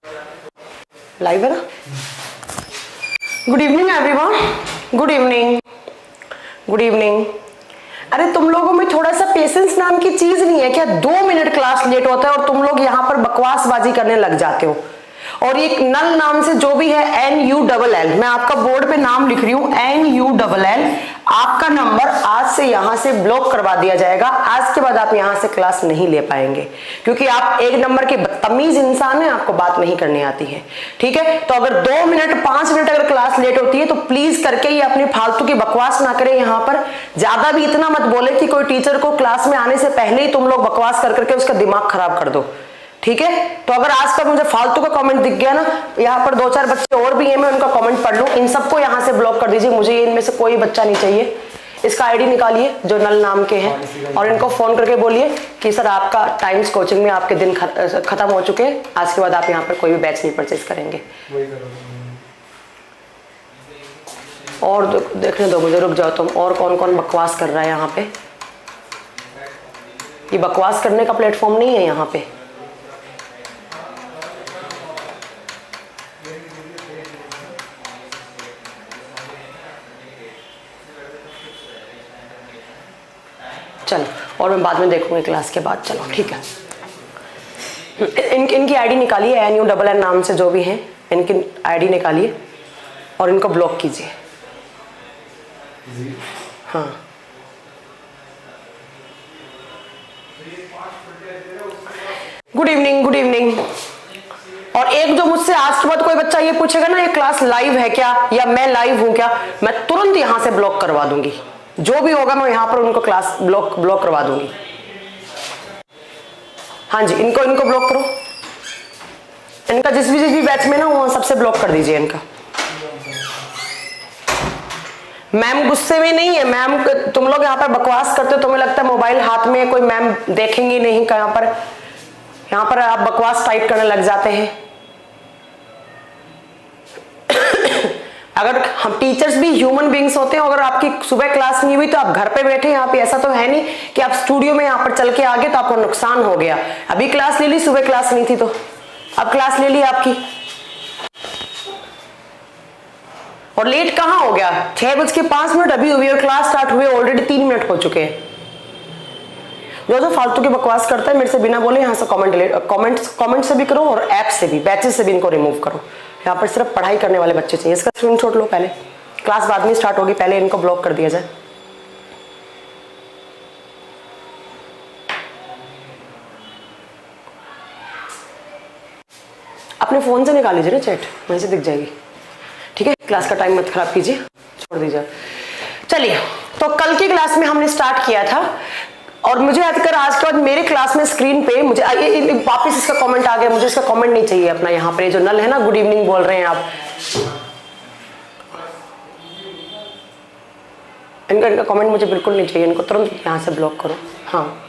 Live है ना? Good evening everyone, good evening, good evening. अरे तुम लोगों में थोड़ा सा पेशेंस नाम की चीज नहीं है क्या? 2 मिनट क्लास लेट होता है और तुम लोग यहाँ पर बकवासबाजी करने लग जाते हो। और ये नल नाम से जो भी है NULL, मैं आपका बोर्ड पे नाम लिख रही हूँ NULL, आपका नंबर आज से यहाँ से ब्लॉक करवा दिया जाएगा। आज के बाद आप यहाँ से क्लास नहीं ले पाएंगे क्योंकि आप 1 नंबर के बदतमीज इंसान हैं, आपको बात नहीं करनी आती है। ठीक है, तो अगर 2 मिनट 5 मिनट अगर क्लास लेट होती है तो प्लीज करके ये अपनी फालतू की बकवास ना करें। यहाँ पर ज्यादा भी इतना मत बोले कि कोई टीचर को क्लास में आने से पहले ही तुम लोग बकवास कर करके उसका दिमाग खराब कर दो। ठीक है, तो अगर आज का मुझे फालतू का कमेंट दिख गया ना, यहाँ पर 2-4 बच्चे और भी हैं, मैं उनका कमेंट पढ़ लूं, इन सबको यहाँ से ब्लॉक कर दीजिए। मुझे इनमें से कोई बच्चा नहीं चाहिए। इसका आईडी निकालिए जो नल नाम के हैं और इनको फोन करके बोलिए कि सर आपका टाइम्स कोचिंग में आपके दिन खत्म हो चुके हैं, आज के बाद आप यहाँ पर कोई भी बैच नहीं परचेज करेंगे। और देखने दो मुझे, रुक जाओ तुम। और कौन कौन बकवास कर रहा है यहाँ पे? ये बकवास करने का प्लेटफॉर्म नहीं है यहाँ पे। चलो, और मैं बाद में देखूंगी क्लास के बाद। चलो ठीक है, इनकी आईडी निकालिए, NULL नाम से जो भी हैं इनकी आईडी निकालिए और इनको ब्लॉक कीजिए। हाँ, गुड इवनिंग, गुड इवनिंग। और एक जो मुझसे आज के बाद कोई बच्चा ये पूछेगा ना ये क्लास लाइव है क्या या मैं लाइव हूं क्या, मैं तुरंत यहां से ब्लॉक करवा दूंगी। जो भी होगा मैं यहाँ पर उनको क्लास ब्लॉक करवा दूंगी। हाँ जी, इनको ब्लॉक करो। इनका जिस भी बैच में ना वो सबसे ब्लॉक कर दीजिए इनका। मैम गुस्से में नहीं है। मैम, तुम लोग यहाँ पर बकवास करते हो, तुम्हें लगता है मोबाइल हाथ में कोई मैम देखेंगी नहीं, यहाँ पर आप बकवास टाइप करने लग जाते हैं। अगर हम टीचर्स भी ह्यूमन बीइंग्स होते हैं, अगर आपकी सुबह क्लास नहीं हुई तो आप घर पे बैठे यहाँ पे, ऐसा तो है नहीं कि आप स्टूडियो में यहाँ पर चल के आ गए तो आपको नुकसान हो गया। अभी क्लास ले ली, सुबह क्लास नहीं थी तो अब क्लास ले ली आपकी। और लेट कहाँ हो गया? 6:05 अभी हुई और क्लास स्टार्ट हुए ऑलरेडी 3 मिनट हो चुके हैं। जो फालतू की बकवास करता है मेरे से बिना बोले यहाँ से कमेंट से भी करो और ऐप से भी, बैचेस से भी इनको रिमूव करो। यहाँ पर सिर्फ पढ़ाई करने वाले बच्चे चाहिए। इसका स्क्रीनशॉट लो, पहले क्लास बाद में स्टार्ट होगी, पहले इनको ब्लॉक कर दिया जाए। अपने फोन से निकाल लीजिए ना चैट, वहीं से दिख जाएगी। ठीक है, क्लास का टाइम मत खराब कीजिए, छोड़ दीजिए। चलिए, तो कल की क्लास में हमने स्टार्ट किया था और मुझे याद कर आज के बाद मेरे क्लास में स्क्रीन पे मुझे वापस इसका कमेंट आ गया। मुझे इसका कमेंट नहीं चाहिए अपना। यहाँ पर जो नल है ना, गुड इवनिंग बोल रहे हैं आप, इनका कमेंट मुझे बिल्कुल नहीं चाहिए। इनको तुरंत यहाँ से ब्लॉक करो। हाँ,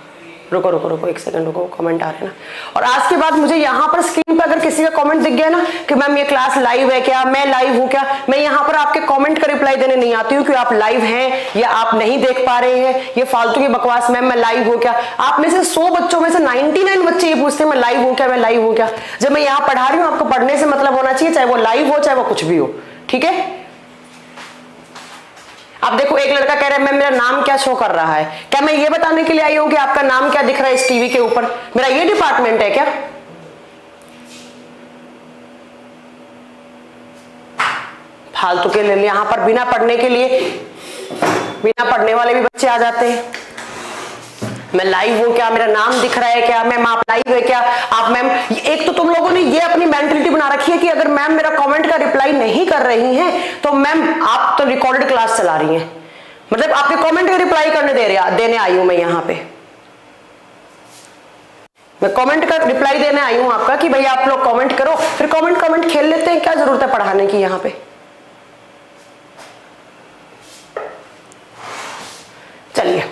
रुको 1 सेकंड रुको, कमेंट आ रहे हैं ना। और आज के बाद मुझे यहाँ पर स्क्रीन पर अगर किसी का कमेंट दिख गया ना कि मैम ये क्लास लाइव है क्या, मैं लाइव हूँ क्या, मैं यहाँ पर आपके कमेंट का रिप्लाई देने नहीं आती हूँ कि आप लाइव हैं या आप नहीं देख पा रहे हैं। ये फालतू की बकवास, मैम मैं लाइव हूँ क्या। आप में से 100 बच्चों में से 99 बच्चे ये पूछते हैं मैं लाइव हूँ क्या, मैं लाइव हूँ क्या। जब मैं यहाँ पढ़ा रही हूँ, आपको पढ़ने से मतलब होना चाहिए, चाहे वो लाइव हो चाहे वो कुछ भी हो। ठीक है, अब देखो एक लड़का कह रहा है मैम मेरा नाम क्या शो कर रहा है। क्या मैं ये बताने के लिए आई हूं कि आपका नाम क्या दिख रहा है इस टीवी के ऊपर? मेरा ये डिपार्टमेंट है क्या? फालतू के लिए यहां पर बिना पढ़ने के लिए बिना पढ़ने वाले भी बच्चे आ जाते हैं। मैं लाइव हूं क्या, मेरा नाम दिख रहा है क्या, मैम आप लाइव है क्या, आप मैम। एक तो तुम लोगों ने ये अपनी मेंटलिटी बना रखी है कि अगर मैम मेरा कमेंट का रिप्लाई नहीं कर रही हैं तो मैम आप तो रिकॉर्डेड क्लास चला रही हैं। मतलब आपके कमेंट का रिप्लाई देने आई हूं मैं यहाँ पे। मैं कमेंट का रिप्लाई देने आई हूं आपका कि भैया आप लोग कमेंट करो, फिर कमेंट खेल लेते हैं। क्या जरूरत है पढ़ाने की यहाँ पे? चलिए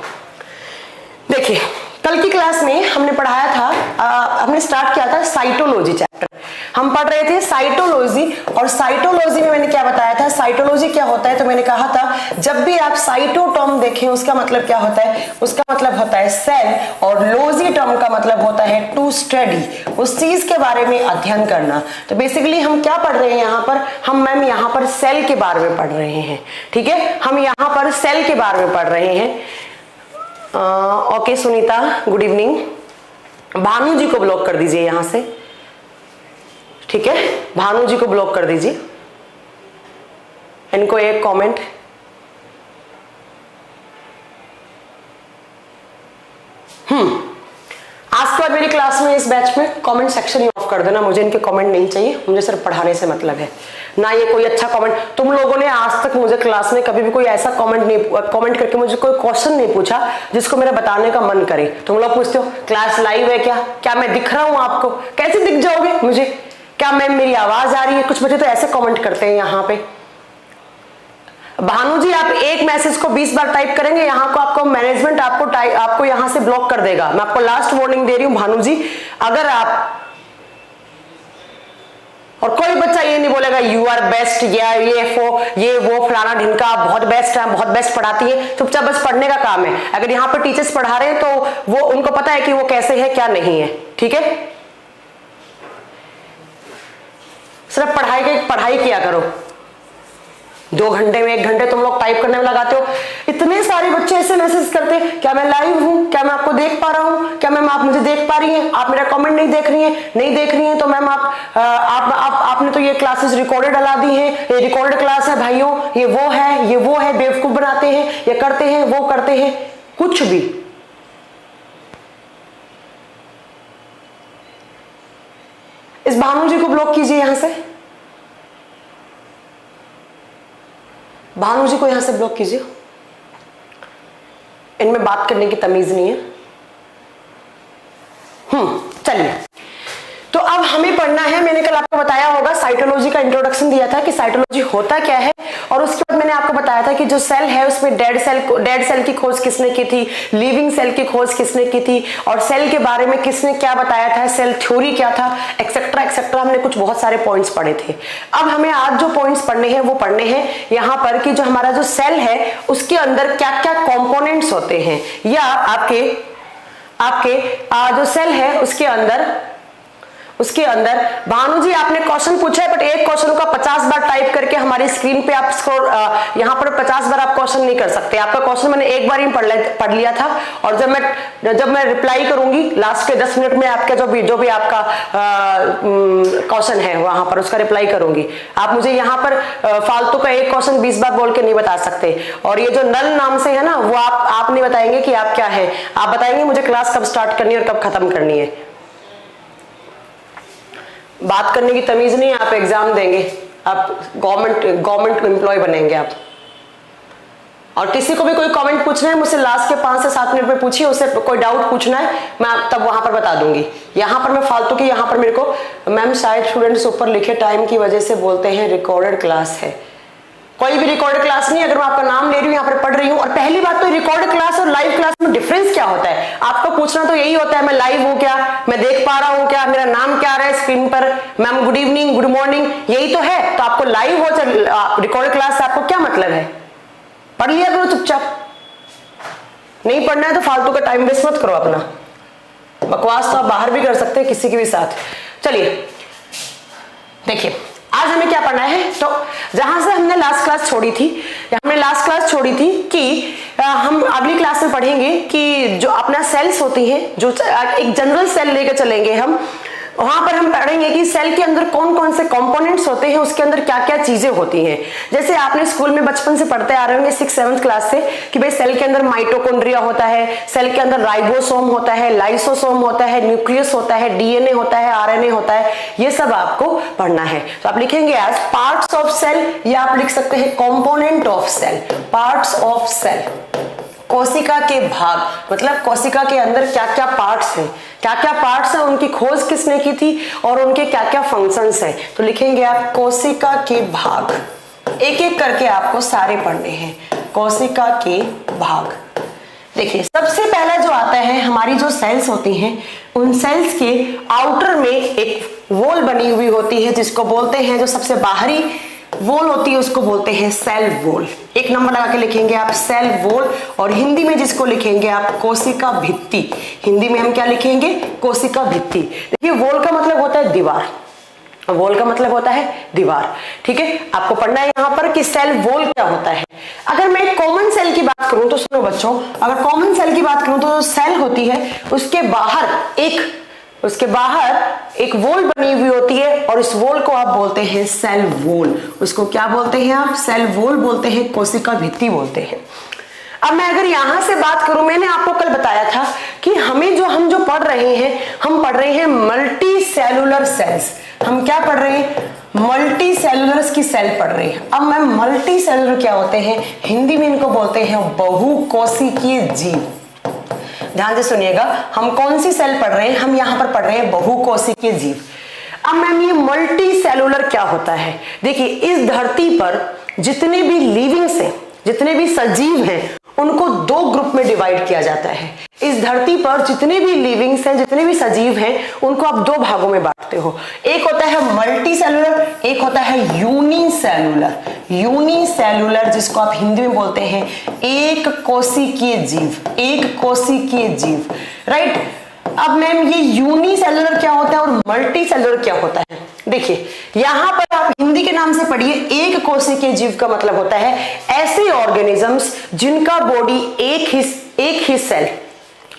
देखिए, कल की क्लास में हमने पढ़ाया था, हमने स्टार्ट किया था साइटोलॉजी चैप्टर। हम पढ़ रहे थे साइटोलॉजी, और साइटोलॉजी में मैंने क्या बताया था, साइटोलॉजी क्या होता है, तो मैंने कहा था जब भी आप साइटो टर्म देखें उसका मतलब क्या होता है, उसका मतलब होता है सेल, और लॉजी टर्म का मतलब होता है टू स्टडी, उस चीज के बारे में अध्ययन करना। तो बेसिकली हम क्या पढ़ रहे हैं यहाँ पर, हम मैम यहाँ पर सेल के बारे में पढ़ रहे हैं, ठीक है, हम यहाँ पर सेल के बारे में पढ़ रहे हैं। Okay Sunita, good evening. Bhanu ji को ब्लॉक कर दीजिए यहां से, ठीक है, भानु जी को ब्लॉक कर दीजिए, इनको एक कमेंट। आज के बाद मेरी क्लास में इस बैच में कमेंट सेक्शन ही ऑफ कर देना, मुझे इनके कमेंट नहीं चाहिए, मुझे सिर्फ पढ़ाने से मतलब है, ना ये कोई अच्छा कमेंट। तुम लोगों ने आज तक मुझे क्लास में कभी भी कोई ऐसा कमेंट करके मुझे कोई क्वेश्चन नहीं पूछा जिसको मेरा बताने का मन करे। तुम लोग पूछते हो क्लास लाइव है क्या मैं दिख रहा हूं आपको, कैसे दिख जाओगे मुझे, क्या मैम मेरी आवाज आ रही है, कुछ बच्चे तो ऐसे कमेंट करते हैं यहाँ पे। भानु जी आप एक मैसेज को 20 बार टाइप करेंगे, यहाँ को आपको मैनेजमेंट आपको यहाँ से ब्लॉक कर देगा। मैं आपको लास्ट वार्निंग दे रही हूँ भानु जी, अगर आप, और कोई बच्चा ये नहीं बोलेगा यू आर बेस्ट या ये वो फलाना ढिनका, आप बहुत बेस्ट है, बहुत बेस्ट पढ़ाती है, चुपचाप बस पढ़ने का काम है। अगर यहाँ पर टीचर्स पढ़ा रहे हैं तो वो उनको पता है कि वो कैसे है क्या नहीं है, ठीक है, सिर्फ पढ़ाई किया करो। 2 घंटे में 1 घंटे तुम लोग टाइप करने में लगाते हो। इतने सारे बच्चे ऐसे मैसेज करते हैं क्या मैं लाइव हूं, क्या मैं आपको देख पा रहा हूं, क्या मैम आप मुझे देख पा रही हैं, आप मेरा कमेंट नहीं देख रही हैं तो मैम आपने तो ये क्लासेस रिकॉर्डेड डला दी हैं, ये रिकॉर्डेड क्लास है भाइयों, ये वो है, बेवकूफ बनाते हैं, ये करते हैं वो करते हैं, कुछ भी। इस भानु जी को ब्लॉक कीजिए यहां से, भानु जी को यहां से ब्लॉक कीजिए, इनमें बात करने की तमीज नहीं है। चलिए, तो अब हमें पढ़ना है, मैंने कल आपको बताया होगा साइटोलॉजी का इंट्रोडक्शन दिया था कि साइटोलॉजी होता क्या है, और उसके बाद मैंने आपको बताया था कि जो सेल है उसमें डेड सेल की खोज किसने की थी, लिविंग सेल की खोज किसने की थी, और सेल के बारे में किसने क्या बताया था, सेल थ्योरी क्या था, एक्सेट्रा एक्सेट्रा, हमने कुछ बहुत सारे पॉइंट्स पढ़े थे। अब हमें आज जो पॉइंट्स पढ़ने हैं वो पढ़ने हैं यहाँ पर कि जो हमारा जो सेल है उसके अंदर क्या क्या कॉम्पोनेंट्स होते हैं, या आपके जो सेल है उसके अंदर भानु जी आपने क्वेश्चन पूछा है, बट एक क्वेश्चन का 50 बार टाइप करके हमारी स्क्रीन पे आप स्कोर, यहाँ पर 50 बार आप क्वेश्चन नहीं कर सकते। आपका क्वेश्चन मैंने एक बार ही पढ़ लिया था, और जब मैं रिप्लाई करूंगी लास्ट के 10 मिनट में आपका जो भी आपका क्वेश्चन है वहां पर उसका रिप्लाई करूंगी। आप मुझे यहाँ पर फालतू का एक क्वेश्चन 20 बार बोल के नहीं बता सकते। और ये जो नल नाम से है ना, वो आप नहीं बताएंगे कि आप क्या है, आप बताएंगे मुझे क्लास कब स्टार्ट करनी है और कब खत्म करनी है। बात करने की तमीज नहीं है, आप एग्जाम देंगे, आप गवर्नमेंट एम्प्लॉय बनेंगे आप। और किसी को भी कोई कमेंट पूछना है मुझसे लास्ट के 5 से 7 मिनट में पूछिए, उससे कोई डाउट पूछना है मैं तब वहां पर बता दूंगी। यहाँ पर मैं फालतू की, यहाँ पर मेरे को मैम शायद स्टूडेंट्स ऊपर लिखे टाइम की वजह से बोलते हैं रिकॉर्डेड क्लास है, कोई भी रिकॉर्डेड क्लास नहीं। अगर मैं आपका नाम ले रही हूँ, यहाँ पर पढ़ रही हूँ, और पहली बात तो रिकॉर्डेड क्लास और लाइव क्लास में डिफरेंस क्या होता है, आपको पूछना तो यही होता है मैं लाइव हूँ क्या, मैं देख पा रहा हूँ क्या, मेरा नाम क्या आ रहा है स्क्रीन पर, ma'am good evening good morning, यही तो है। तो आपको लाइव हो चाहे रिकॉर्डेड क्लास से आपको क्या मतलब है, पढ़ लिया करो चुपचाप, नहीं पढ़ना है तो फालतू का टाइम वेस्ट मत करो अपना। बकवास तो आप बाहर भी कर सकते हैं किसी के भी साथ। चलिए देखिए आज हमें क्या पढ़ना है, तो जहां से हमने लास्ट क्लास छोड़ी थी कि हम अगली क्लास में पढ़ेंगे कि जो अपना सेल्स होती हैं, जो एक जनरल सेल लेकर चलेंगे हम, वहां पर हम पढ़ेंगे कि सेल के अंदर कौन कौन से कंपोनेंट्स होते हैं, उसके अंदर क्या क्या चीजें होती हैं। जैसे आपने स्कूल में बचपन से पढ़ते आ रहे होंगे 6th-7th क्लास से कि भाई सेल के अंदर माइटोकॉन्ड्रिया होता है, सेल के अंदर राइबोसोम होता है, लाइसोसोम होता है, न्यूक्लियस होता है, डीएनए होता है, आरएनए होता है, ये सब आपको पढ़ना है। तो आप लिखेंगे एज पार्ट्स ऑफ सेल, या आप लिख सकते हैं component of cell, parts of cell. कोशिका के भाग, मतलब कोशिका के अंदर क्या क्या पार्ट्स हैं, उनकी खोज किसने की थी और उनके क्या क्या फंक्शंस हैं। तो लिखेंगे आप कोशिका के भाग, एक एक करके आपको सारे पढ़ने हैं। कोशिका के भाग, देखिए सबसे पहला जो आता है, हमारी जो सेल्स होती हैं उन सेल्स के आउटर में एक वॉल बनी हुई होती है जिसको बोलते हैं, जो सबसे बाहरी वॉल होती है उसको बोलते हैं सेल वॉल। एक नंबर लगा के लिखेंगे आप सेल वॉल, और हिंदी में जिसको लिखेंगे आप कोशिका भित्ति। हिंदी में हम क्या लिखेंगे? कोशिका भित्ति। देखिए वॉल का मतलब होता है दीवार, वॉल का मतलब होता है दीवार। ठीक है, आपको पढ़ना है यहाँ पर कि सेल वॉल क्या होता है। अगर मैं कॉमन सेल की बात करूं तो सुनो बच्चों, अगर कॉमन सेल की बात करूं तो जो सेल होती है उसके बाहर एक वॉल बनी हुई होती है, और इस वॉल को आप बोलते हैं सेल वॉल। उसको क्या बोलते हैं आप? सेल वॉल बोलते हैं, कोशिका भित्ति बोलते हैं। अब मैं अगर यहां से बात करूं, मैंने आपको कल बताया था कि हम जो पढ़ रहे हैं, हम पढ़ रहे हैं मल्टी सेलुलर सेल्स। हम क्या पढ़ रहे हैं? मल्टी सेलुलर्स की सेल पढ़ रहे हैं। अब मैम मल्टी सेलुलर क्या होते हैं? हिंदी में इनको बोलते हैं बहुकोशिकीय जीव। ध्यान से सुनिएगा, हम कौन सी सेल पढ़ रहे हैं? हम यहाँ पर पढ़ रहे हैं बहुकोशिकीय जीव। अब मैम ये मल्टी सेलुलर क्या होता है? देखिए इस धरती पर जितने भी लिविंग्स हैं, जितने भी सजीव हैं, उनको दो ग्रुप में डिवाइड किया जाता है। इस धरती पर जितने भी लिविंग्स हैं, जितने भी सजीव हैं, उनको आप दो भागों में बांटते हो। एक होता है मल्टी सेलुलर, एक होता है यूनिसेलुलर। यूनिसेलुलर जिसको आप हिंदी में बोलते हैं एक कोशिकीय जीव, एक कोशिकीय जीव, राइट। अब मैम ये यूनिसेलुलर क्या होता है और मल्टी सेलुलर क्या होता है? देखिए यहां पर आप हिंदी के नाम से पढ़िए, एक कोशिकीय जीव का मतलब होता है ऐसे ऑर्गेनिजम्स जिनका बॉडी एक ही सेल,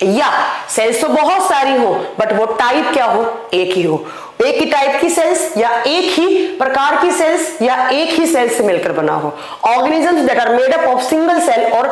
या सेल्स तो बहुत सारी हो बट वो टाइप क्या हो? एक ही हो। एक ही टाइप की सेल्स या एक ही प्रकार की सेल्स या एक ही सेल से मिलकर बना हो। Organisms that are made up of single cell और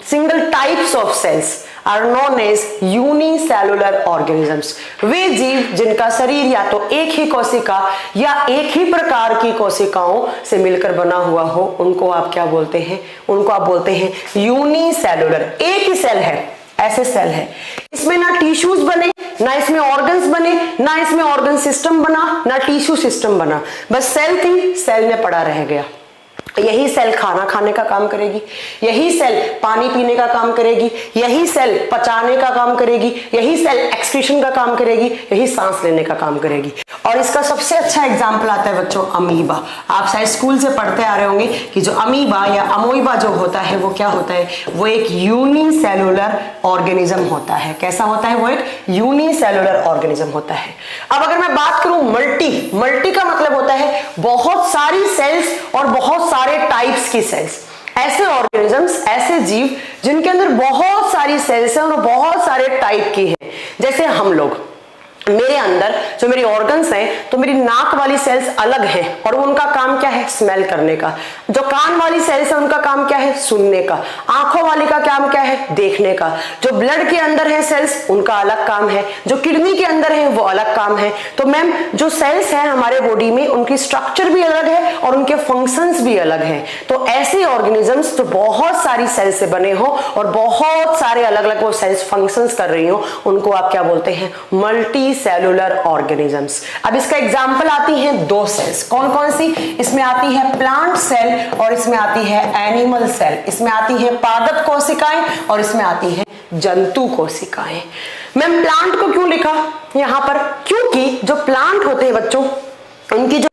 single types of cells are known as unicellular organisms. वे जीव जिनका शरीर या तो एक ही कोशिका या एक ही प्रकार की कोशिकाओं से मिलकर बना हुआ हो, उनको आप क्या बोलते हैं? उनको आप बोलते हैं यूनिसेलुलर। एक ही सेल है, ऐसे सेल है, इसमें ना टिश्यूज बने, ना इसमें ऑर्गन्स बने, ना इसमें ऑर्गन सिस्टम बना, ना टिश्यू सिस्टम बना, बस सेल थी, सेल में पड़ा रह गया। यही सेल खाना खाने का काम करेगी, यही सेल पानी पीने का काम करेगी, यही सेल पचाने का काम करेगी, यही सेल एक्सक्रीशन का काम करेगी, यही सांस लेने का काम करेगी। और इसका सबसे अच्छा एग्जाम्पल आता है बच्चों अमीबा। आप शायद स्कूल से पढ़ते आ रहे होंगे कि जो अमीबा या अमोइबा जो होता है वो क्या होता है? वो एक यूनिसेलुलर ऑर्गेनिज्म होता है। कैसा होता है? वो एक यूनिसेलुलर ऑर्गेनिज्म होता है। अब अगर मैं बात करूं मल्टी का मतलब होता है बहुत सारी सेल्स और बहुत सारे टाइप्स की सेल्स। ऐसे ऑर्गेनिजम्स, ऐसे जीव जिनके अंदर बहुत सारी सेल्स हैं और बहुत सारे टाइप की हैं। जैसे हम लोग, मेरे अंदर जो मेरी ऑर्गन्स हैं, तो मेरी नाक वाली सेल्स अलग हैं और उनका काम क्या है? स्मेल करने का। जो कान वाली सेल्स है उनका काम क्या है? सुनने का। आंखों वाली का काम क्या है? देखने का। जो ब्लड के अंदर है सेल्स, उनका अलग काम है। जो किडनी के अंदर है वो अलग काम है। तो मैम जो सेल्स हैं हमारे बॉडी में, उनकी स्ट्रक्चर भी अलग है और उनके फंक्शंस भी अलग हैं। तो ऐसे ऑर्गेनिजम्स जो बहुत सारी सेल्स से बने हो और बहुत सारे अलग अलग वो सेल्स फंक्शंस कर रही हो, उनको आप क्या बोलते हैं? Multi cellular organisms. अब इसका एग्जांपल आती हैं दो सेल्स। कौन कौन सी? इसमें आती है प्लांट सेल और इसमें आती है एनिमल सेल। इसमें आती है पादप कोशिकाएं और इसमें आती है जंतु कोशिकाएं। मैम प्लांट को क्यों लिखा यहां पर? क्योंकि जो प्लांट होते हैं बच्चों, उनकी जो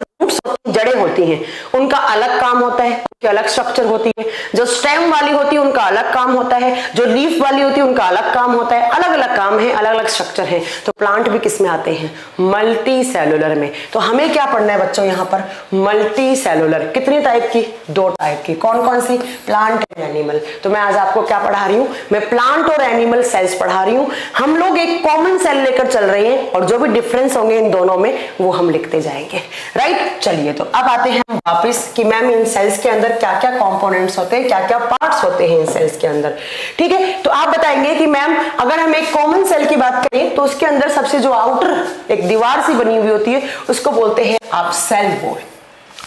जड़ें होती हैं उनका अलग काम होता है, उनकी अलग स्ट्रक्चर होती है। जो स्टेम वाली होती है उनका अलग काम होता है, जो लीफ वाली होती है उनका अलग काम होता है। अलग अलग काम है, अलग अलग स्ट्रक्चर है। तो प्लांट भी किस में आते हैं? मल्टी सेलुलर में। तो हमें क्या पढ़ना है बच्चों यहाँ पर? Multi cellular. कितनी टाइप की? दो टाइप की। कौन कौन सी? Plant and animal. तो मैं आज आपको क्या पढ़ा रही हूँ? मैं प्लांट और एनिमल सेल्स पढ़ा रही हूँ। हम लोग एक कॉमन सेल लेकर चल रहे हैं और जो भी डिफरेंस होंगे इन दोनों में वो हम लिखते जाएंगे, राइट। चलिए तो अब आते हैं हम वापस कि मैम इन सेल्स के अंदर क्या क्या कंपोनेंट्स होते हैं, क्या क्या पार्ट्स होते हैं इन सेल्स के अंदर। ठीक है, तो आप बताएंगे कि मैम अगर हम एक कॉमन सेल की बात करें तो उसके अंदर सबसे जो आउटर एक दीवार सी बनी हुई होती है उसको बोलते हैं आप सेल वॉल।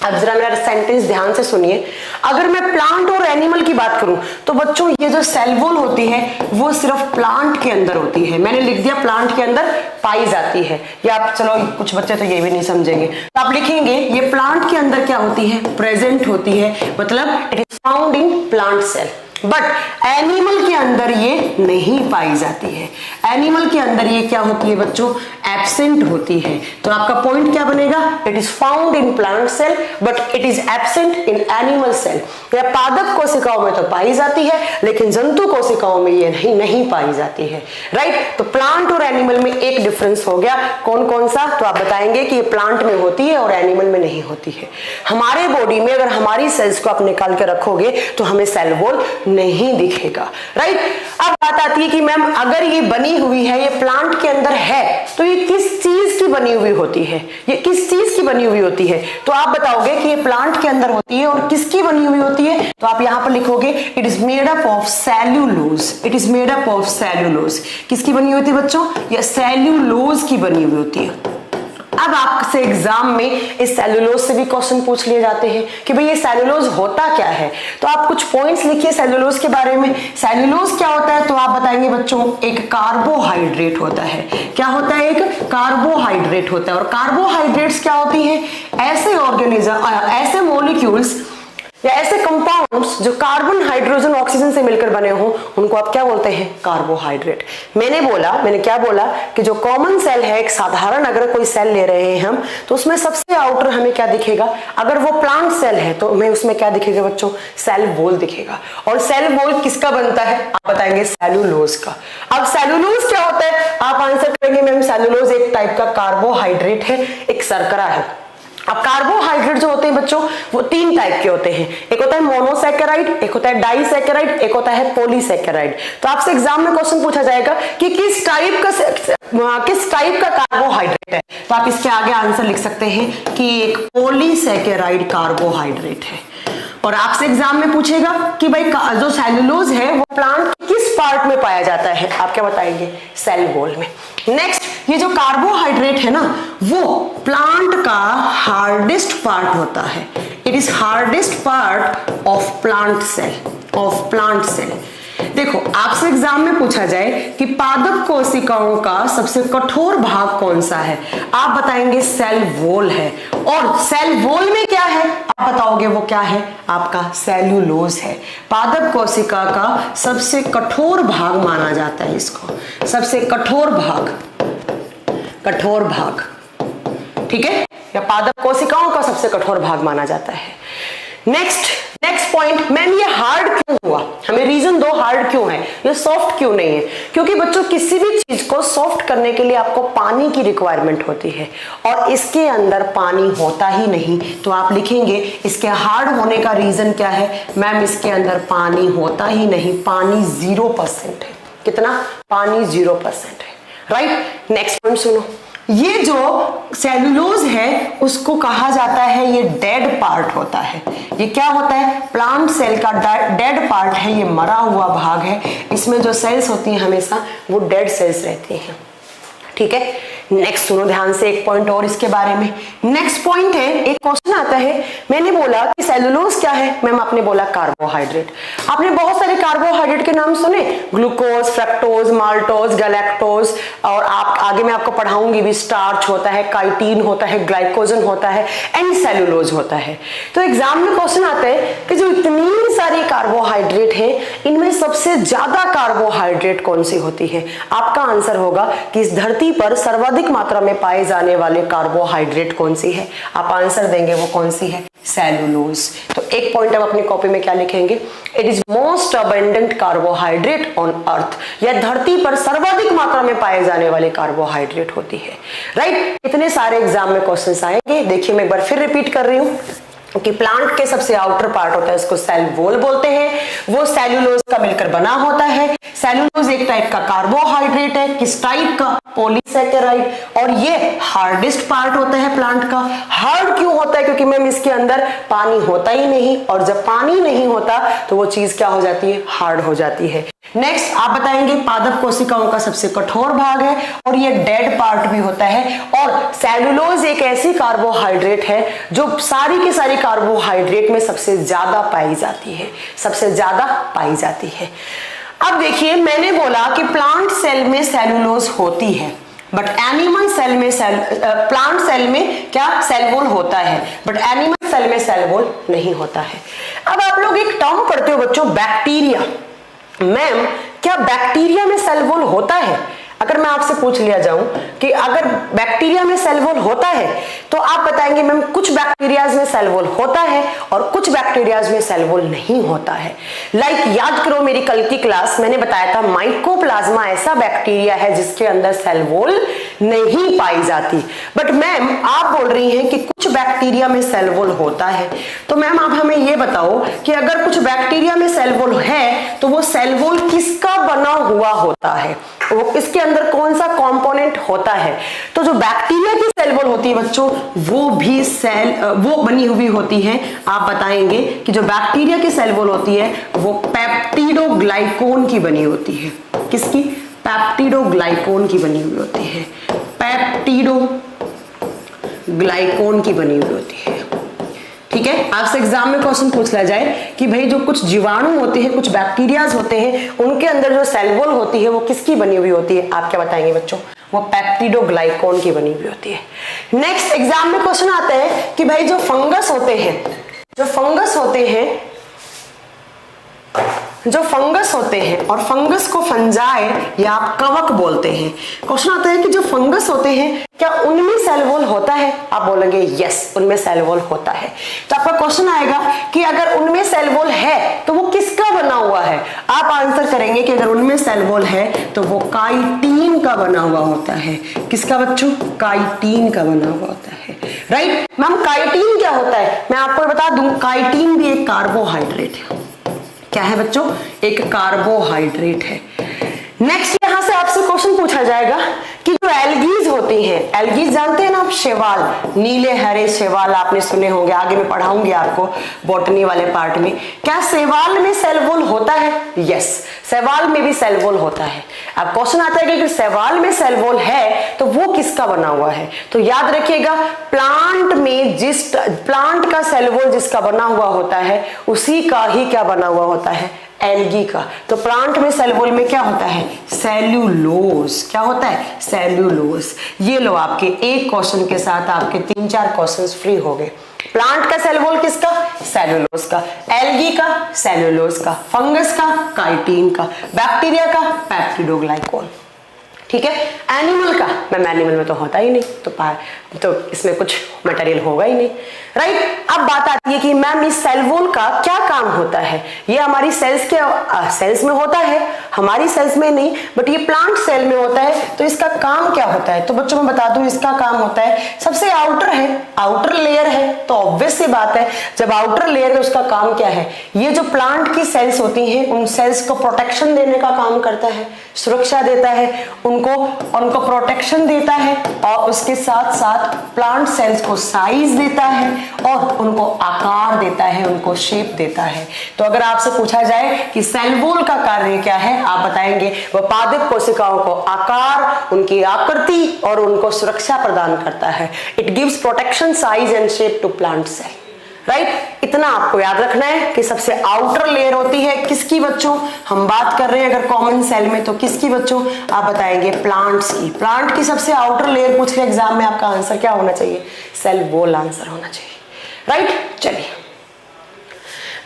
अब जरा मेरा सेंटेंस ध्यान से सुनिए। अगर मैं प्लांट और एनिमल की बात करूं तो बच्चों ये जो सेल वॉल होती है वो सिर्फ प्लांट के अंदर होती है। मैंने लिख दिया प्लांट के अंदर पाई जाती है, या आप चलो कुछ बच्चे तो ये भी नहीं समझेंगे तो आप लिखेंगे ये प्लांट के अंदर क्या होती है? प्रेजेंट होती है, मतलब it is found in plant cell. But animal के अंदर ये नहीं पाई जाती है। एनिमल के अंदर ये क्या होती है बच्चों, एब्सेंट होती है। तो आपका पॉइंट क्या बनेगा, it is found in plant cell but it is absent in animal cell. या पादप कोशिकाओं में तो पाई जाती है लेकिन जंतु कोशिकाओं में ये नहीं पाई जाती है, राइट। तो प्लांट और एनिमल में एक डिफरेंस हो गया, कौन कौन सा, तो आप बताएंगे कि ये प्लांट में होती है और एनिमल में नहीं होती है। हमारे बॉडी में अगर हमारी सेल्स को आप निकाल के रखोगे तो हमें सेल वॉल नहीं दिखेगा, राइट। अब बात आती है कि मैम अगर ये बनी हुई है, ये प्लांट के अंदर है, तो ये किस चीज की बनी हुई होती है, ये किस चीज की बनी हुई होती है, तो आप बताओगे कि ये प्लांट के अंदर होती है और किसकी बनी हुई होती है, तो आप यहां पर लिखोगे it is made up of cellulose. It is made up of cellulose. किसकी बनी हुई होती है बच्चों, ये सेल्यूलोज की बनी हुई होती है। अब आपसे एग्जाम में इस सेल्यूलोज से भी क्वेश्चन पूछ लिए जाते हैं कि भाई ये सेल्यूलोज होता क्या है, तो आप कुछ पॉइंट्स लिखिए सेल्यूलोज के बारे में। सेल्यूलोज क्या होता है, तो आप बताएंगे बच्चों एक कार्बोहाइड्रेट होता है। क्या होता है, एक कार्बोहाइड्रेट होता है। और कार्बोहाइड्रेट्स क्या होती हैं, ऐसे ऑर्गेनिज्म, ऐसे मॉलिक्यूल्स या ऐसे कंपाउंड्स जो कार्बन हाइड्रोजन ऑक्सीजन से मिलकर बने हो, उनको आप क्या बोलते हैं, कार्बोहाइड्रेट। मैंने क्या बोला कि जो कॉमन सेल है, एक साधारण अगर कोई सेल ले रहे हैं हम, तो उसमें सबसे आउटर हमें क्या दिखेगा, अगर वो प्लांट सेल है तो हमें उसमें क्या दिखेगा बच्चों, सेल वॉल दिखेगा। और सेल वॉल किसका बनता है, आप बताएंगे सेल्यूलोज का। अब सेल्यूलोज क्या होता है, आप आंसर करेंगे मैम सेल्यूलोज एक टाइप का कार्बोहाइड्रेट है, एक शर्करा है। अब कार्बोहाइड्रेट जो होते हैं बच्चों वो तीन टाइप के होते हैं, एक होता है मोनोसैकेराइड, एक होता है डाइसैकेराइड, एक होता है पॉलीसैकेराइड। तो आपसे एग्जाम में क्वेश्चन पूछा जाएगा कि किस टाइप का कार्बोहाइड्रेट है, तो आप इसके आगे आंसर लिख सकते हैं कि एक पॉलीसैकेराइड कार्बोहाइड्रेट है। और आपसे एग्जाम में पूछेगा कि भाई जो सेल्यूलोज है वो प्लांट किस पार्ट में पाया जाता है, आप क्या बताएंगे, सेल वॉल में। नेक्स्ट, ये जो कार्बोहाइड्रेट है ना वो प्लांट का हार्डेस्ट पार्ट होता है। It is hardest part of plant cell. देखो आपसे एग्जाम में पूछा जाए कि पादप कोशिकाओं का सबसे कठोर भाग कौन सा है, आप बताएंगे सेल वॉल है। और सेल वॉल में क्या है, आप बताओगे वो क्या है, आपका सेल्यूलोज है। पादप कोशिका का सबसे कठोर भाग माना जाता है इसको, सबसे कठोर भाग, ठीक है, या पादप कोशिकाओं का सबसे कठोर भाग माना जाता है। नेक्स्ट पॉइंट, मैम ये हार्ड क्यों हुआ, हमें रीजन दो, हार्ड क्यों है, ये सॉफ्ट क्यों नहीं है। क्योंकि बच्चों किसी भी चीज को सॉफ्ट करने के लिए आपको पानी की रिक्वायरमेंट होती है और इसके अंदर पानी होता ही नहीं। तो आप लिखेंगे इसके हार्ड होने का रीजन क्या है, मैम इसके अंदर पानी होता ही नहीं, पानी 0% है। कितना, पानी 0% है, राइट। नेक्स्ट पॉइंट सुनो, ये जो सेल्यूलोज है उसको कहा जाता है ये डेड पार्ट होता है। ये क्या होता है, प्लांट सेल का डेड पार्ट है, ये मरा हुआ भाग है। इसमें जो सेल्स होती हैं हमेशा वो डेड सेल्स रहती हैं, ठीक है। नेक्स्ट सुनो ध्यान से, एक पॉइंट और इसके बारे में। नेक्स्ट पॉइंट है, एक क्वेश्चन आता है, मैंने बोला कि सेल्यूलोज क्या है, मैम आपने बोला कार्बोहाइड्रेट। आपने बहुत सारे कार्बोहाइड्रेट के नाम सुने, ग्लूकोज, फ्रक्टोज, माल्टोज, गैलेक्टोज, और आप आगे मैं आपको पढ़ाऊंगी भी, स्टार्च होता है, काइटिन होता है, ग्लाइकोजन होता है एंड सेल्यूलोज होता है। तो एग्जाम में क्वेश्चन आता है कि जो इतनी सारी कार्बोहाइड्रेट है इनमें सबसे ज्यादा कार्बोहाइड्रेट कौन सी होती है, आपका आंसर होगा कि इस धरती पर सर्वाधिक मात्रा में पाए जाने वाले कार्बोहाइड्रेट कौन सी है, आप आंसर देंगे वो कौन सी है, सेल्यूलोज। तो एक पॉइंट आप अपनी कॉपी में क्या लिखेंगे, it is most abundant carbohydrate on earth, यह धरती पर सर्वाधिक मात्रा में पाए जाने वाले कार्बोहाइड्रेट होती है, राइट। इतने सारे एग्जाम में क्वेश्चंस आएंगे। देखिए मैं एक बार फिर रिपीट कर रही हूं कि प्लांट के सबसे आउटर पार्ट होता है उसको सेल वॉल बोलते हैं, वो सेल्यूलोज का मिलकर बना होता है। सेल्यूलोज एक टाइप का कार्बोहाइड्रेट है, किस टाइप का, पॉलीसैकेराइड। और ये हार्डेस्ट पार्ट होता है प्लांट का। हार्ड क्यों होता है, क्योंकि मैम इसके अंदर पानी होता ही नहीं, और जब पानी नहीं होता तो वो चीज क्या हो जाती है, हार्ड हो जाती है। नेक्स्ट आप बताएंगे पादप कोशिकाओं का सबसे कठोर भाग है और ये डेड पार्ट भी होता है। और सेल्यूलोज एक ऐसी कार्बोहाइड्रेट है जो सारी की सारी कार्बोहाइड्रेट में सबसे ज्यादा पाई जाती है, सबसे ज्यादा पाई जाती है। अब देखिए मैंने बोला कि प्लांट सेल में सेल्यूलोज होती है, बट एनिमल सेल में प्लांट सेल में क्या, सेल वॉल होता है, बट एनिमल सेल में सेल वॉल नहीं होता है। अब आप लोग एक टर्म पढ़ते हो बच्चों, बैक्टीरिया। मैम क्या बैक्टीरिया में सेल वॉल होता है? अगर मैं आपसे पूछ लिया जाऊं कि अगर बैक्टीरिया में सेल वॉल होता है तो आप बताएंगे मैम कुछ बैक्टीरियाज में सेल वॉल होता है और कुछ बैक्टीरियाज में सेल वॉल नहीं होता है। याद करो मेरी कल की क्लास, मैंने बताया था माइकोप्लाज्मा ऐसा बैक्टीरिया है जिसके अंदर सेल वॉल नहीं पाई जाती। बट मैम आप बोल रही हैं कि कुछ बैक्टीरिया में सेल वॉल होता है, तो मैम आप हमें ये बताओ कि अगर कुछ बैक्टीरिया में सेल वॉल है तो वो सेल वॉल किसका बना हुआ होता है, वो इसके अंदर कौन सा कंपोनेंट होता है? तो जो बैक्टीरिया की सेल वॉल होती है बच्चों वो भी वो बनी हुई होती है, आप बताएंगे कि जो बैक्टीरिया की सेल वॉल होती है वो पेप्टिडोग्लाइकोन की बनी होती है। किसकी? पेप्टिडोग्लाइकोन की बनी हुई होती है, पेप्टिडोग्लाइकोन की बनी हुई होती है। ठीक है, आपसे एग्जाम में क्वेश्चन पूछ लिया जाए कि भाई जो कुछ जीवाणु होते हैं, कुछ बैक्टीरियाज होते हैं, उनके अंदर जो सेल वॉल होती है वो किसकी बनी हुई होती है? आप क्या बताएंगे बच्चों? वो पेप्टिडोग्लाइकोन की बनी हुई होती है। नेक्स्ट एग्जाम में क्वेश्चन आता है कि भाई जो फंगस होते हैं, जो फंगस होते हैं और फंगस को फंजाई या कवक बोलते हैं। क्वेश्चन आता है कि जो फंगस होते हैं क्या उनमें सेल वॉल होता है? आप बोलेंगे यस, उनमें सेल वॉल होता है। तो आपका क्वेश्चन आएगा कि अगर उनमें सेल वॉल है तो वो किसका बना हुआ है? आप आंसर करेंगे कि अगर उनमें सेल वॉल है तो वो काइटिन का बना हुआ होता है। किसका बच्चों? काइटिन का बना हुआ होता है। राइट मैम, काइटिन क्या होता है? मैं आपको बता दूं, काइटिन भी एक कार्बोहाइड्रेट है। क्या है बच्चों? एक कार्बोहाइड्रेट है। नेक्स्ट यहां से आपसे क्वेश्चन पूछा जाएगा कि जो एल्गीज होती हैं, एल्गीज जानते हैं ना आप, शैवाल, नीले हरे शैवाल आपने सुने होंगे, आगे मैं पढ़ाऊंगी आपको बॉटनी वाले पार्ट में। क्या शैवाल में सेल वॉल होता है? यस, शैवाल में भी सेल वॉल होता है। अब क्वेश्चन आता है कि अगर शैवाल में सेल वॉल है तो वो किसका बना हुआ है? तो याद रखिएगा, प्लांट में प्लांट का सेल वॉल जिसका बना हुआ होता है उसी का ही क्या बना हुआ होता है? एल्गी का। तो प्लांट में सेल वॉल में क्या होता है? सेल्यूलोज। क्या होता है? सेल्यूलोज। ये लो, आपके एक क्वेश्चन के साथ आपके 3-4 क्वेश्चंस फ्री हो गए। प्लांट का सेल वॉल किसका? सेल्यूलोज का। एल्गी का? सेल्यूलोज का। फंगस का? काइटिन का। बैक्टीरिया का? पेप्टिडोग्लाइकोन। ठीक है। एनिमल का? मैम एनिमल में तो होता ही नहीं, तो इसमें कुछ मटेरियल होगा ही नहीं। राइट। अब बात आती है कि मैम इस सेल वॉल का क्या काम होता है? ये हमारी सेल्स में होता है, हमारी सेल्स में नहीं, बट ये प्लांट सेल में होता है। तो इसका काम क्या होता है? तो बच्चों मैं बता दूं, इसका काम होता है, सबसे आउटर लेयर है, तो ऑब्वियस सी बात है जब आउटर लेयर है उसका काम क्या है? ये जो प्लांट की सेल्स होती हैं उन सेल्स को प्रोटेक्शन देने का काम करता है, सुरक्षा देता है, उनको प्रोटेक्शन देता है और उसके साथ साथ प्लांट सेल्स को साइज देता है और उनको आकार देता है, उनको शेप देता है। तो अगर आपसे पूछा जाए कि सेल वॉल का कार्य क्या है, आप बताएंगे वह पादप कोशिकाओं को आकार, उनकी आकृति और उनको सुरक्षा प्रदान करता है। It gives protection, size and shape to plant cell. Right. इतना आपको याद रखना है कि सबसे आउटर लेयर होती है किसकी बच्चों? हम बात कर रहे हैं अगर कॉमन सेल में तो किसकी बच्चों? आप बताएंगे प्लांट्स की। प्लांट की सबसे आउटर लेयर पूछ ले एग्जाम में, आपका आंसर क्या होना चाहिए? सेल वॉल आंसर होना चाहिए। राइट। चलिए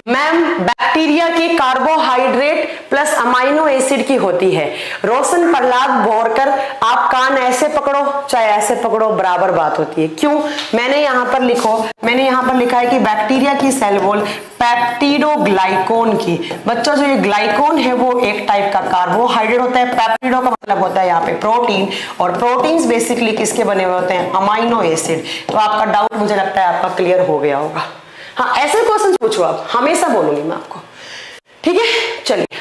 मैम, बैक्टीरिया की कार्बोहाइड्रेट प्लस अमाइनो एसिड की होती है। रोशन प्रहलाद बोरकर, आप कान ऐसे पकड़ो चाहे ऐसे पकड़ो बराबर बात होती है। क्यों? मैंने यहाँ पर लिखा है कि बैक्टीरिया की सेल वॉल पेप्टिडोग्लाइकोन की। बच्चों जो ये ग्लाइकोन है वो एक टाइप का कार्बोहाइड्रेट होता है, पेप्टिडो का मतलब होता है यहाँ पे प्रोटीन, और प्रोटीन्स बेसिकली किसके बने हुए होते हैं? Amino acid. तो आपका डाउट मुझे लगता है आपका क्लियर हो गया होगा। हाँ, ऐसे क्वेश्चन पूछो आप, हमेशा बोलूंगी मैं आपको। ठीक है, चलिए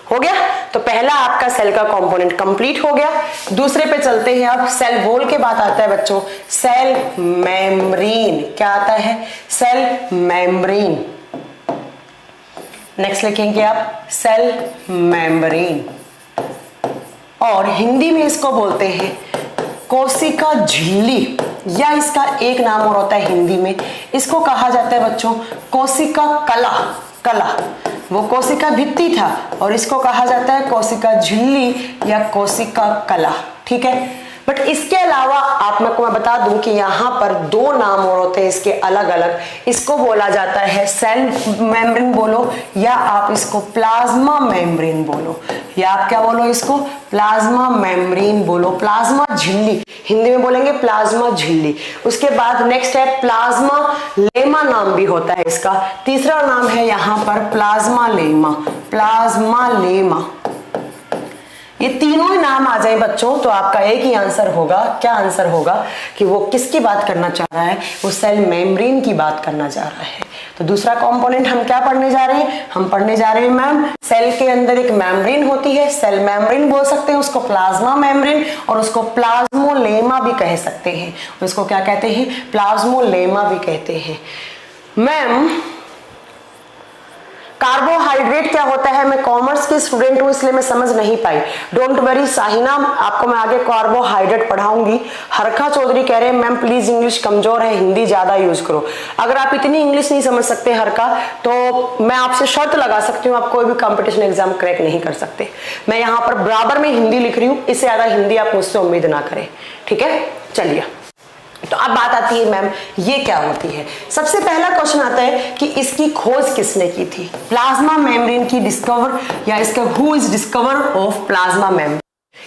हो गया। तो पहला आपका सेल का कंपोनेंट कंप्लीट हो गया। दूसरे पे चलते हैं। अब सेल वॉल के बाद आता है बच्चों सेल मेम्ब्रेन। क्या आता है? Cell membrane. नेक्स्ट लिखेंगे आप सेल मेम्ब्रेन, और हिंदी में इसको बोलते हैं कोशिका झिल्ली, या इसका एक नाम और होता है हिंदी में, इसको कहा जाता है बच्चों कोशिका कला। वो कोशिका भित्ति था और इसको कहा जाता है कोशिका झिल्ली या कोशिका कला। ठीक है। बट इसके अलावा आपको मैं बता दूं कि यहाँ पर दो नाम और होते हैं इसके अलग अलग। इसको बोला जाता है सेल मेम्ब्रेन बोलो, या आप इसको प्लाज्मा मेम्ब्रेन बोलो, या आप क्या बोलो इसको, प्लाज्मा मेम्ब्रेन बोलो, प्लाज्मा झिल्ली, हिंदी में बोलेंगे प्लाज्मा झिल्ली। उसके बाद नेक्स्ट है प्लाज्मा लेमा, नाम भी होता है इसका। तीसरा नाम है यहाँ पर प्लाज्मा लेमा, प्लाज्मा लेमा। ये तीनों ही नाम आ जाए बच्चों तो आपका एक ही आंसर होगा। क्या आंसर होगा कि वो किसकी बात करना चाह रहा है, वो सेल मेम्ब्रेन की बात करना चाह रहा है। तो दूसरा कंपोनेंट हम क्या पढ़ने जा रहे हैं, हम पढ़ने जा रहे हैं मैम सेल के अंदर एक मेम्ब्रेन होती है, सेल मेम्ब्रेन बोल सकते हैं उसको, प्लाज्मा मेम्ब्रेन, और उसको प्लाज्मोलेमा भी कह सकते हैं। उसको क्या कहते हैं, प्लाज्मोलेमा भी कहते हैं। मैम कार्बोहाइड्रेट क्या होता है, मैं कॉमर्स की स्टूडेंट हूं इसलिए मैं समझ नहीं पाई, डोंट वरी साहिना, आपको मैं आगे कार्बोहाइड्रेट पढ़ाऊंगी। हरखा चौधरी कह रहे हैं मैम प्लीज इंग्लिश कमजोर है, हिंदी ज्यादा यूज करो। अगर आप इतनी इंग्लिश नहीं समझ सकते हरखा, तो मैं आपसे शर्त लगा सकती हूँ आप कोई भी कंपटीशन एग्जाम क्रैक नहीं कर सकते। मैं यहाँ पर बराबर में हिंदी लिख रही हूँ, इससे ज्यादा हिंदी आप मुझसे उम्मीद ना करें, ठीक है। चलिए तो अब बात आती है मैम ये क्या होती है। सबसे पहला क्वेश्चन आता है कि इसकी खोज किसने की थी, प्लाज्मा मेम्ब्रेन की डिस्कवर, या इसका who is discover of plasma membrane,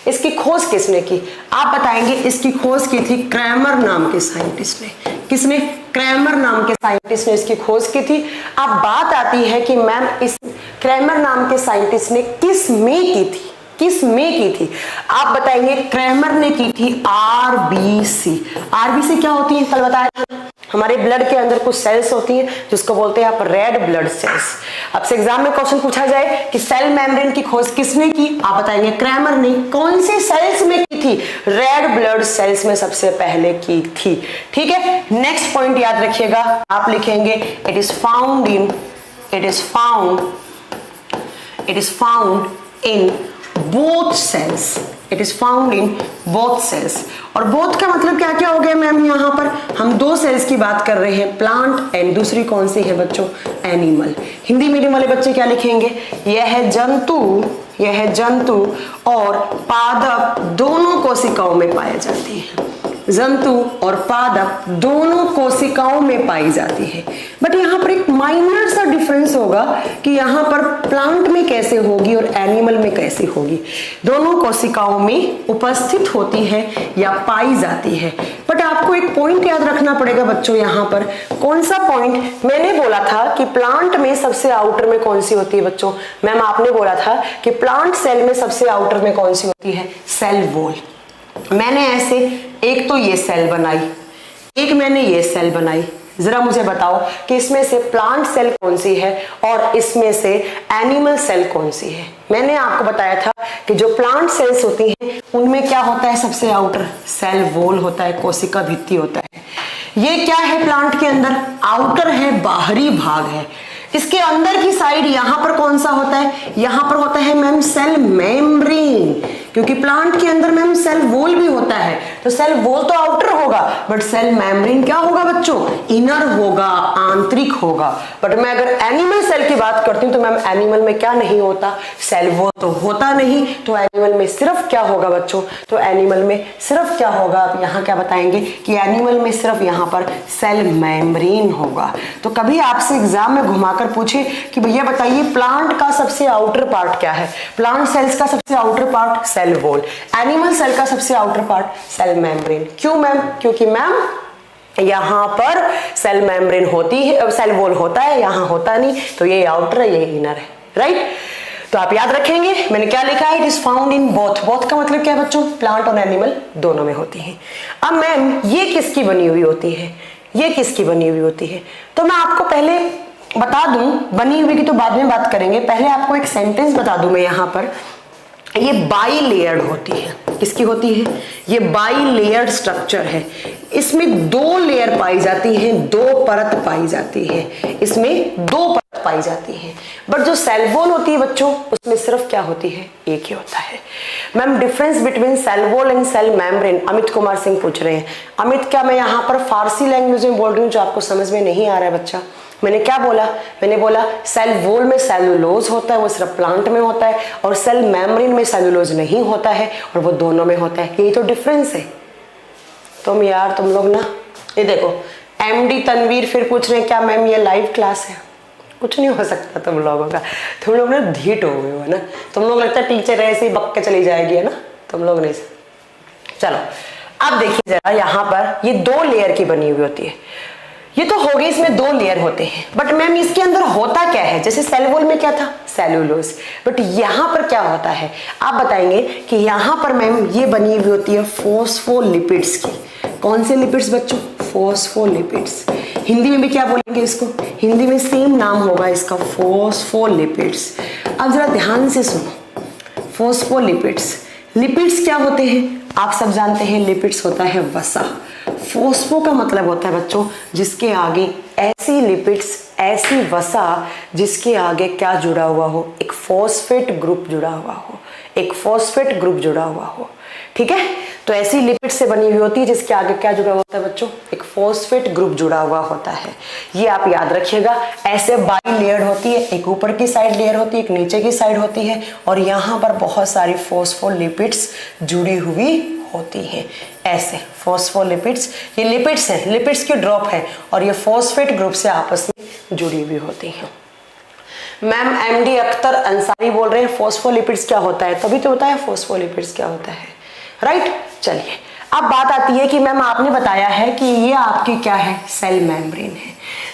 इसकी खोज किसने की, आप बताएंगे। इसकी खोज की थी क्रैमर नाम के साइंटिस्ट ने। किसने, क्रैमर नाम के साइंटिस्ट ने इसकी खोज की थी। अब बात आती है कि मैम इस क्रैमर नाम के साइंटिस्ट ने किस में की थी, किस में की थी, आप बताएंगे। क्रैमर ने की थी आरबीसी। आरबीसी क्या होती है, कल बताया था, हमारे ब्लड के अंदर कुछ सेल्स होती हैं जिसको बोलते हैं आप रेड ब्लड सेल्स। आपसे एग्जाम में क्वेश्चन पूछा जाए कि सेल मेम्ब्रेन की खोज किसने की, आप बताएंगे क्रैमर ने। कौन सी सेल्स में की थी, रेड ब्लड सेल्स में सबसे पहले की थी, ठीक है। नेक्स्ट पॉइंट याद रखिएगा, आप लिखेंगे it is found in both cells, it is found in both cells। और both का मतलब क्या क्या हो गया मैम, यहाँ पर हम दो सेल्स की बात कर रहे हैं, प्लांट एंड दूसरी कौन सी है बच्चों, एनिमल। हिंदी मीडियम वाले बच्चे क्या लिखेंगे, यह है जंतु और पादप दोनों कोशिकाओं में पाई जाती है, जंतु और पादप दोनों कोशिकाओं में पाई जाती है। बट यहाँ पर एक माइनर सा डिफरेंस होगा कि यहाँ पर प्लांट में कैसे होगी और एनिमल में कैसे होगी। दोनों कोशिकाओं में उपस्थित होती है या पाई जाती है। बट आपको एक पॉइंट याद रखना पड़ेगा बच्चों, यहाँ पर कौन सा पॉइंट, मैंने बोला था कि प्लांट में सबसे आउटर में कौन सी होती है बच्चों, मैम आपने बोला था कि प्लांट सेल में सबसे आउटर में कौन सी होती है, सेल वॉल। मैंने ऐसे एक तो ये सेल बनाई, एक मैंने ये सेल बनाई, जरा मुझे बताओ कि इसमें से प्लांट सेल कौन सी है और इसमें से एनिमल सेल कौन सी है। मैंने आपको बताया था कि जो प्लांट सेल्स होती हैं उनमें क्या होता है, सबसे आउटर सेल वॉल होता है, कोशिका भित्ति होता है। ये क्या है प्लांट के अंदर, आउटर है, बाहरी भाग है। इसके अंदर की साइड यहां पर कौन सा होता है, यहां पर होता है मैम सेल मेम्ब्रेन, क्योंकि प्लांट के अंदर मैम सेल वॉल भी होता है। तो सेल वॉल तो आउटर होगा, बट सेल मेम्ब्रेन क्या होगा बच्चों, इनर होगा, आंतरिक होगा। बट मैं अगर एनिमल सेल की बात करती हूँ तो मैम एनिमल में क्या नहीं होता, सेल वॉल तो होता नहीं। तो एनिमल में सिर्फ क्या होगा बच्चों, तो एनिमल में सिर्फ क्या होगा, आप यहाँ क्या बताएंगे कि एनिमल में सिर्फ यहाँ पर सेल मेम्ब्रेन होगा। तो कभी आपसे एग्जाम में घुमाकर पूछे कि भैया बताइए प्लांट का सबसे आउटर पार्ट क्या है, प्लांट सेल्स का सबसे outer part cell wall, animal cell का सबसे आउटर पार्ट सेल मेम्ब्रेन। क्यों मैम, क्योंकि मैम यहां पर सेल मेम्ब्रेन होती है, सेल वॉल होता है, यहां होता नहीं, तो ये आउटर है, ये इनर है, राइट। तो आप याद रखेंगे मैंने क्या लिखा है, it is found in both. Both का मतलब क्या है बच्चों, प्लांट और एनिमल दोनों में होती है। अब मैम ये किसकी बनी हुई होती है, ये किसकी बनी हुई होती है, तो मैं आपको पहले बता दूं, बनी हुई की तो बाद में बात करेंगे, पहले आपको एक सेंटेंस बता दूं मैं यहाँ पर। ये बाई लेयर्ड होती है, किसकी होती है, ये बाई लेयर्ड स्ट्रक्चर है। इसमें दो लेयर पाई जाती है, दो परत पाई जाती है, इसमें दो परत पाई जाती है। बट जो सेल वॉल होती है बच्चों उसमें सिर्फ क्या होती है, एक ही होता है। Ma'am difference between cell wall and cell membrane, Amit Kumar Singh पूछ रहे हैं। अमित क्या मैं यहाँ पर फारसी लैंग्वेज में बोल रही हूँ जो आपको समझ में नहीं आ रहा है बच्चा, मैंने क्या बोला? मैंने बोला सेल वॉल में सेलुलोज होता है, वो सिर्फ प्लांट में होता है, और सेल मेम्ब्रेन में सेलुलोज नहीं होता है, और वो दोनों में होता है। यही तो डिफरेंस है। तुम लोग ना, ये देखो MD तनवीर फिर पूछ रहे हैं क्या मैम ये लाइव क्लास है? कुछ नहीं हो सकता तुम लोगों का। तुम लोग ना ढीठ हो गए हो ना, तुम लोग लगता है टीचर ऐसे ही बक के चली जाएगी, है ना? तुम लोग नहीं। चलो अब देखिए जरा, यहाँ पर ये 2 लेयर की बनी हुई होती है। ये तो हो गई, इसमें 2 लेयर होते हैं, बट मैम इसके अंदर होता क्या है? जैसे सेल वॉल में क्या था? सेलुलोज। बट यहाँ पर क्या होता है आप बताएंगे कि यहाँ पर मैम ये बनी हुई होती है फॉस्फोलिपिड्स की। कौन से लिपिड्स बच्चों? फॉस्फोलिपिड्स। हिंदी में भी क्या बोलेंगे इसको? हिंदी में सेम नाम होगा इसका, फॉस्फोलिपिड्स। अब जरा ध्यान से सुनो, फॉस्फोलिपिड्स। लिपिड्स क्या होते हैं? आप सब जानते हैं, लिपिड्स होता है वसा। फॉस्फो का मतलब होता है बच्चों जिसके आगे ऐसी लिपिड्स, ऐसी वसा जिसके आगे क्या जुड़ा हुआ हो? एक फॉस्फेट ग्रुप जुड़ा हुआ हो, एक फॉस्फेट ग्रुप जुड़ा हुआ हो। ठीक है, तो ऐसी लिपिड से बनी हुई होती है जिसके आगे क्या जुड़ा हुआ होता है बच्चों? एक फॉस्फेट ग्रुप जुड़ा हुआ होता है। ये आप याद रखिएगा। ऐसे बाई लेयर होती है, एक ऊपर की साइड लेयर होती है, एक नीचे की साइड होती है, और यहाँ पर बहुत सारी फॉस्फोलिपिड्स जुड़ी हुई होती है। ऐसे फॉस्फोलिपिड्स, ये लिपिड्स हैं, लिपिड्स की ड्रॉप है, और ये फॉस्फेट ग्रुप से आपस में जुड़ी हुई होती हैं। मैम MD अख्तर अंसारी बोल रहे हैं फॉस्फोलिपिड्स क्या होता है? तभी तो बताया फॉस्फोलिपिड्स क्या होता है, राइट? चलिए अब बात आती है कि मैम आपने बताया है कि ये आपकी क्या है? सेल मेम्ब्रेन है।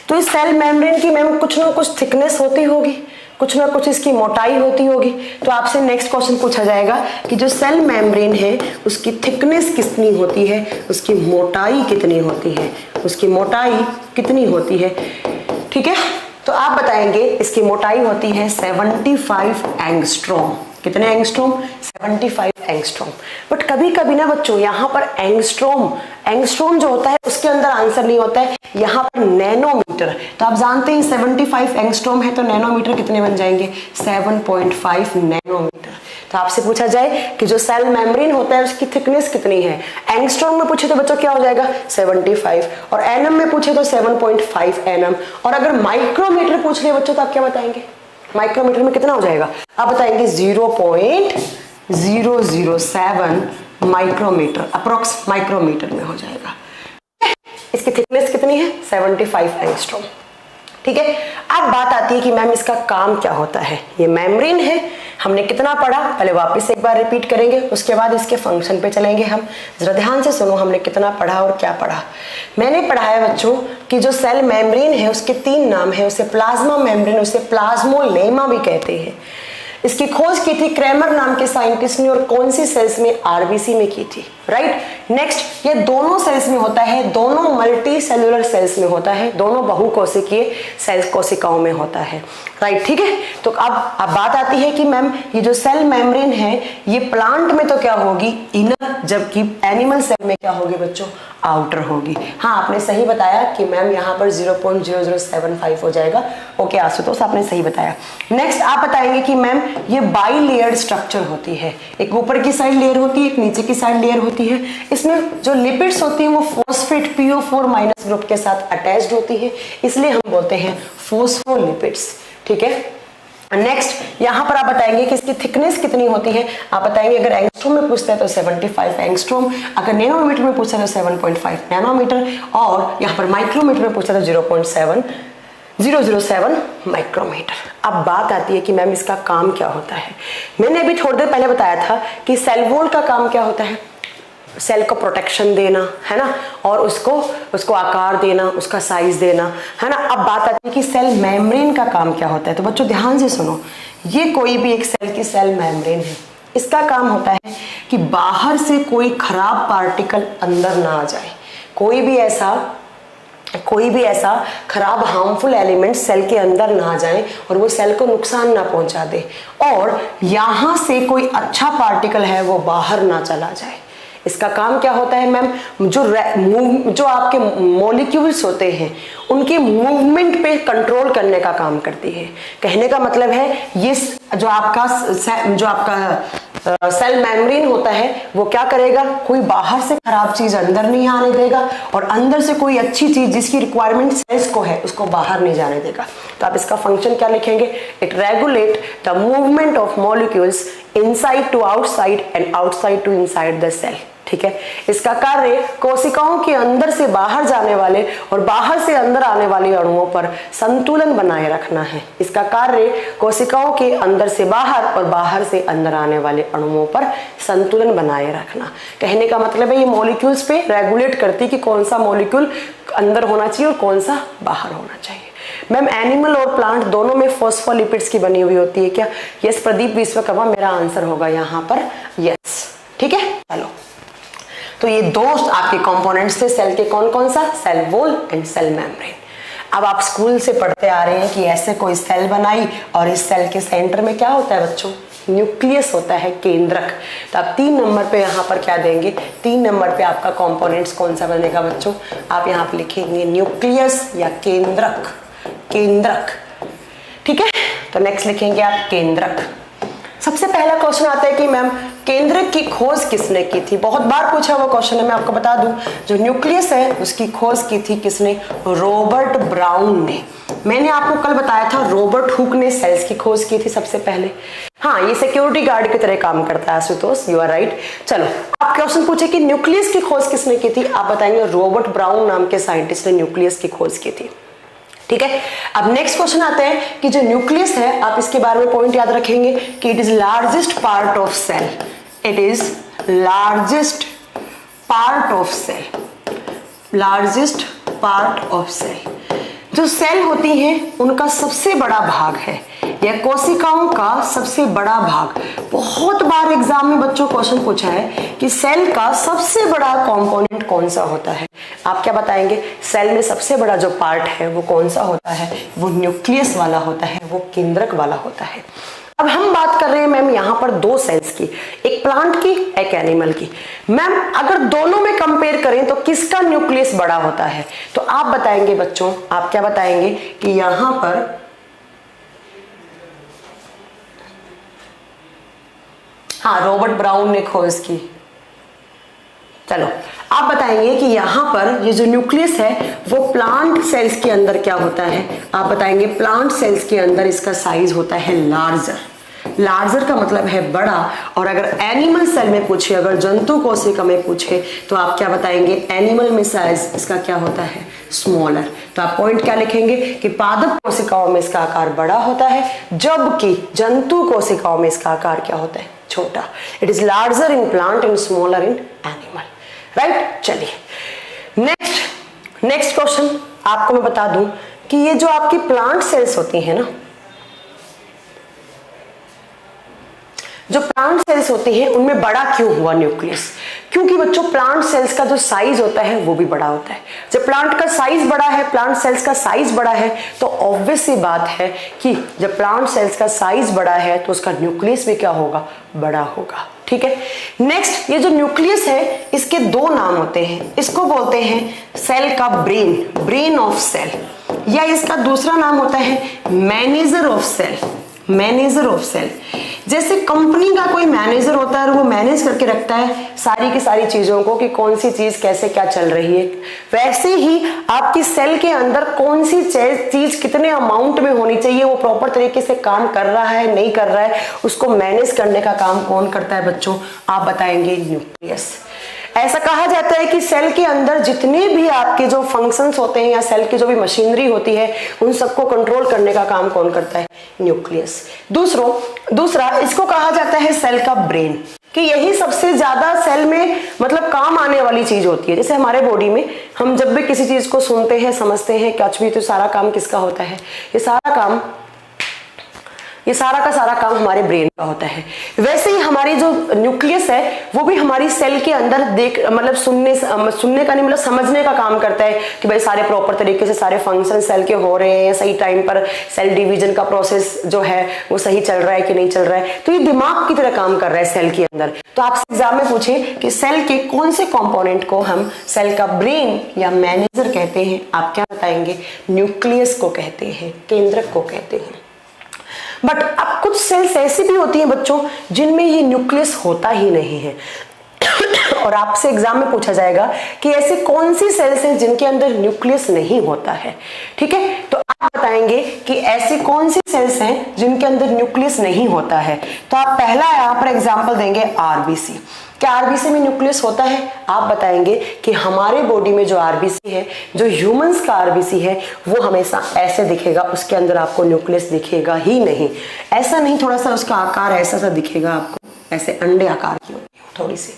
तो इस सेल मेम्ब्रेन की मैम कुछ ना कुछ थिकनेस होती होगी, कुछ ना कुछ इसकी मोटाई होती होगी। तो आपसे नेक्स्ट क्वेश्चन पूछा जाएगा कि जो सेल मेम्ब्रेन है उसकी थिकनेस कितनी होती है, उसकी मोटाई कितनी होती है, उसकी मोटाई कितनी होती है? ठीक है, तो आप बताएंगे इसकी मोटाई होती है 75 एंगस्ट्रॉम। कितने एंगस्ट्रॉम? 75 एंगस्ट्रॉम। बट कभी कभी ना बच्चों यहाँ पर एंगस्ट्रॉम जो होता है उसके अंदर आंसर नहीं होता है, यहाँ पर नैनोमीटर। तो आप जानते हैं 75 एंगस्ट्रॉम है, तो नैनोमीटर कितने बन जाएंगे? 7.5 नैनोमीटर। तो आपसे पूछा जाए कि जो सेल मेम्ब्रेन होता है उसकी थिकनेस कितनी है? एंगस्ट्रॉम में पूछे तो बच्चों क्या हो जाएगा? 75, और एनएम में पूछे तो 7.5 एनएम, और अगर माइक्रोमीटर पूछ ले बच्चों तो आप क्या बताएंगे? माइक्रोमीटर में कितना हो जाएगा? आप बताएंगे 0.007 माइक्रोमीटर, अप्रोक्स माइक्रोमीटर में हो जाएगा। इसकी थिकनेस कितनी है? 75 एंगस्ट्रॉम। ठीक है, अब बात आती है कि मैम इसका काम क्या होता है? ये मेम्ब्रेन है, हमने कितना पढ़ा? पहले वापस एक बार रिपीट करेंगे, उसके बाद इसके फंक्शन पे चलेंगे हम। जरा ध्यान से सुनो, हमने कितना पढ़ा और क्या पढ़ा। मैंने पढ़ाया बच्चों कि जो सेल मेम्ब्रेन है उसके 3 नाम है, उसे प्लाज्मा मेम्ब्रेन, उसे प्लाज्मोलेमा भी कहते हैं। इसकी खोज की थी क्रेमर नाम के साइंटिस्ट ने, और कौन सी सेल्स में? RBC में की थी, राइट। नेक्स्ट, ये दोनों सेल्स में होता है, दोनों मल्टी सेलुलर सेल्स में होता है, दोनों बहुकोशिकीय सेल्स कोशिकाओं में होता है, राइट। ठीक है, तो अब बात आती है कि मैम ये जो सेल मेम्ब्रेन है ये प्लांट में तो क्या होगी? इनर, जबकि एनिमल सेल में क्या होगी बच्चों? आउटर होगी। हाँ, आपने सही बताया कि मैम यहाँ पर 0.0075 हो जाएगा। ओके आशुतोष, आपने सही बताया। नेक्स्ट आप बताएंगे कि मैम ये बाई लेयर्ड स्ट्रक्चर होती है, एक ऊपर की साइड लेयर होती है, एक नीचे की साइड लेयर होती है। इसमें जो लिपिड्स होती हैं वो फॉस्फेट PO4- ग्रुप के साथ अटैच्ड होती है, इसलिए हम बोलते हैं फॉस्फोलिपिड्स। ठीक है, नेक्स्ट यहाँ पर आप बताएंगे कि इसकी थिकनेस कितनी होती है। आप बताएंगे अगर एंगस्ट्रॉम में पूछते हैं तो 75 एंगस्ट्रॉम, अगर नैनोमीटर में पूछते हैं तो 7.5 नैनोमीटर, और यहाँ पर माइक्रोमीटर में पूछते हैं तो 0.007 माइक्रोमीटर। अब बात आती है कि मैम इसका काम क्या होता है। मैंने अभी थोड़ी देर पहले बताया था कि सेल वॉल का काम क्या होता है? सेल को प्रोटेक्शन देना, है ना, और उसको आकार देना, उसका साइज देना, है ना। अब बात आती है कि सेल मेम्ब्रेन का काम क्या होता है। तो बच्चों ध्यान से सुनो, ये कोई भी एक सेल की सेल मेम्ब्रेन है, इसका काम होता है कि बाहर से कोई खराब पार्टिकल अंदर ना आ जाए, कोई भी ऐसा खराब हार्मफुल एलिमेंट सेल के अंदर ना आ जाए और वो सेल को नुकसान ना पहुंचा दे, और यहाँ से कोई अच्छा पार्टिकल है वो बाहर ना चला जाए। इसका काम क्या होता है मैम? जो आपके मॉलिक्यूल्स होते हैं उनके मूवमेंट पे कंट्रोल करने का काम करती है। कहने का मतलब है ये जो आपका सेल मेम्ब्रेन होता है वो क्या करेगा, कोई बाहर से खराब चीज अंदर नहीं आने देगा और अंदर से कोई अच्छी चीज जिसकी रिक्वायरमेंट सेल्स को है उसको बाहर नहीं जाने देगा। तो आप इसका फंक्शन क्या लिखेंगे, it regulate the movement of molecules inside to outside and outside to inside the cell. ठीक है, इसका कार्य कोशिकाओं के अंदर से बाहर जाने वाले और बाहर से अंदर आने वाले अणुओं पर संतुलन बनाए रखना है। इसका कार्य कोशिकाओं के अंदर से बाहर और बाहर से अंदर आने वाले अणुओं पर संतुलन बनाए रखना। कहने का मतलब है ये मॉलिक्यूल्स पे रेगुलेट करती कि कौन सा मॉलिक्यूल अंदर होना चाहिए और कौन सा बाहर होना चाहिए। मैम एनिमल और प्लांट दोनों में फॉस्फोलिपिड्स की बनी हुई होती है क्या? यस प्रदीप विश्वकर्मा, मेरा आंसर होगा यहाँ पर यस। ठीक है, चलो तो ये दो आपके कंपोनेंट्स थे सेल के, कौन कौन सा, cell wall and cell membrane. अब आप स्कूल से पढ़ते आ रहे हैं कि ऐसे कोई सेल बनाई और इस सेल के सेंटर में क्या होता है बच्चों, न्यूक्लियस होता है, केंद्रक। तो आप 3 नंबर पे यहाँ पर क्या देंगे, 3 नंबर पे आपका कंपोनेंट्स कौन सा बनेगा बच्चों, आप यहाँ पे लिखेंगे न्यूक्लियस या केंद्रक, केंद्रक। ठीक है, तो नेक्स्ट लिखेंगे आप केंद्रक। सबसे पहला क्वेश्चन आता है कि मैम केंद्रक की खोज किसने की थी? बहुत बार पूछा हुआ क्वेश्चन है, मैं आपको बता दूं जो न्यूक्लियस है उसकी खोज की थी किसने, रॉबर्ट ब्राउन ने। मैंने आपको कल बताया था रॉबर्ट हुक ने सेल्स की खोज की थी सबसे पहले। हाँ, ये सिक्योरिटी गार्ड की तरह काम करता है आशुतोष, यू आर राइट। चलो आप क्वेश्चन पूछे कि न्यूक्लियस की खोज किसने की थी, आप बताएंगे रॉबर्ट ब्राउन नाम के साइंटिस्ट ने न्यूक्लियस की खोज की थी। ठीक है, अब नेक्स्ट क्वेश्चन आते हैं कि जो न्यूक्लियस है आप इसके बारे में पॉइंट याद रखेंगे कि it is largest part of cell, it is largest part of cell, largest part of cell. जो सेल होती हैं उनका सबसे बड़ा भाग है, या कोशिकाओं का सबसे बड़ा भाग। बहुत बार एग्जाम में बच्चों क्वेश्चन पूछा है कि सेल का सबसे बड़ा कंपोनेंट कौन सा होता है, आप क्या बताएंगे, सेल में सबसे बड़ा जो पार्ट है वो कौन सा होता है, वो न्यूक्लियस वाला होता है, वो केंद्रक वाला होता है। अब हम बात कर रहे हैं मैम यहाँ पर 2 सेल्स की, एक प्लांट की एक एनिमल की। मैम अगर दोनों में कंपेयर करें तो किसका न्यूक्लियस बड़ा होता है, तो आप बताएंगे बच्चों, आप क्या बताएंगे कि यहाँ पर हाँ रॉबर्ट ब्राउन ने खोज की। चलो आप बताएंगे कि यहाँ पर ये जो न्यूक्लियस है वो प्लांट सेल्स के अंदर क्या होता है, आप बताएंगे प्लांट सेल्स के अंदर इसका साइज होता है लार्जर। लार्जर का मतलब है बड़ा, और अगर एनिमल सेल में पूछे, अगर जंतु कोशिका में पूछे तो आप क्या बताएंगे, एनिमल में साइज इसका क्या होता है, स्मॉलर। तो आप पॉइंट क्या लिखेंगे कि पादप कोशिकाओं में इसका आकार बड़ा होता है, जबकि जंतु कोशिकाओं में इसका आकार क्या होता है, छोटा। It is larger in plant and smaller in animal, right. चलिए नेक्स्ट क्वेश्चन आपको मैं बता दूं कि ये जो आपकी प्लांट सेल्स होती हैं ना, जो प्लांट सेल्स होती हैं उनमें बड़ा क्यों हुआ न्यूक्लियस, क्योंकि बच्चों प्लांट सेल्स का जो साइज होता है वो भी बड़ा होता है। जब प्लांट का साइज बड़ा है, प्लांट सेल्स का साइज बड़ा है, तो ऑब्वियस सी बात है कि जब प्लांट सेल्स का साइज बड़ा है तो उसका न्यूक्लियस भी क्या होगा, बड़ा होगा। ठीक है, नेक्स्ट ये जो न्यूक्लियस है इसके 2 नाम होते हैं, इसको बोलते हैं सेल का ब्रेन, ब्रेन ऑफ सेल, या इसका दूसरा नाम होता है manager of cell, manager of cell. जैसे कंपनी का कोई मैनेजर होता है और वो मैनेज करके रखता है सारी की सारी चीजों को कि कौन सी चीज कैसे क्या चल रही है, वैसे ही आपकी सेल के अंदर कौन सी चीज कितने अमाउंट में होनी चाहिए, वो प्रॉपर तरीके से काम कर रहा है नहीं कर रहा है, उसको मैनेज करने का काम कौन करता है बच्चों, आप बताएंगे न्यूक्लियस। ऐसा कहा जाता है कि सेल के अंदर जितने भी आपके जो फंक्शंस होते हैं या सेल की जो भी मशीनरी होती है उन सबको कंट्रोल करने का काम कौन करता है, न्यूक्लियस। दूसरा इसको कहा जाता है सेल का ब्रेन, कि यही सबसे ज्यादा सेल में मतलब काम आने वाली चीज होती है। जैसे हमारे बॉडी में हम जब भी किसी चीज को सुनते हैं, समझते हैं, कुछ भी, तो सारा काम किसका होता है, ये सारा का सारा काम हमारे ब्रेन का होता है। वैसे ही हमारी जो न्यूक्लियस है वो भी हमारी सेल के अंदर मतलब सुनने का नहीं, मतलब समझने का काम करता है कि भाई सारे प्रॉपर तरीके से सारे फंक्शन सेल के हो रहे हैं, सही टाइम पर सेल डिवीजन का प्रोसेस जो है वो सही चल रहा है कि नहीं चल रहा है। तो ये दिमाग की तरह काम कर रहा है सेल के अंदर। तो आपसे एग्जाम में पूछे कि सेल के कौन से कॉम्पोनेंट को हम सेल का ब्रेन या मैनेजर कहते हैं, आप क्या बताएंगे, न्यूक्लियस को कहते हैं, केंद्रक को कहते हैं। बट अब कुछ सेल्स ऐसी भी होती हैं बच्चों जिनमें ये न्यूक्लियस होता ही नहीं है और आपसे एग्जाम में पूछा जाएगा कि ऐसी कौन सी सेल्स हैं जिनके अंदर न्यूक्लियस नहीं होता है। ठीक है, तो आप बताएंगे कि ऐसी कौन सी सेल्स हैं जिनके अंदर न्यूक्लियस नहीं होता है। तो आप पहला यहाँ पर एग्जाम्पल देंगे आरबीसी। क्या आरबीसी में न्यूक्लियस होता है? आप बताएंगे कि हमारे बॉडी में जो आरबीसी है, जो ह्यूमंस का आरबीसी है, वो हमेशा ऐसे दिखेगा, उसके अंदर आपको न्यूक्लियस दिखेगा ही नहीं। ऐसा नहीं, थोड़ा सा उसका आकार ऐसा सा दिखेगा आपको, ऐसे अंडे आकार की होती है थोड़ी सी।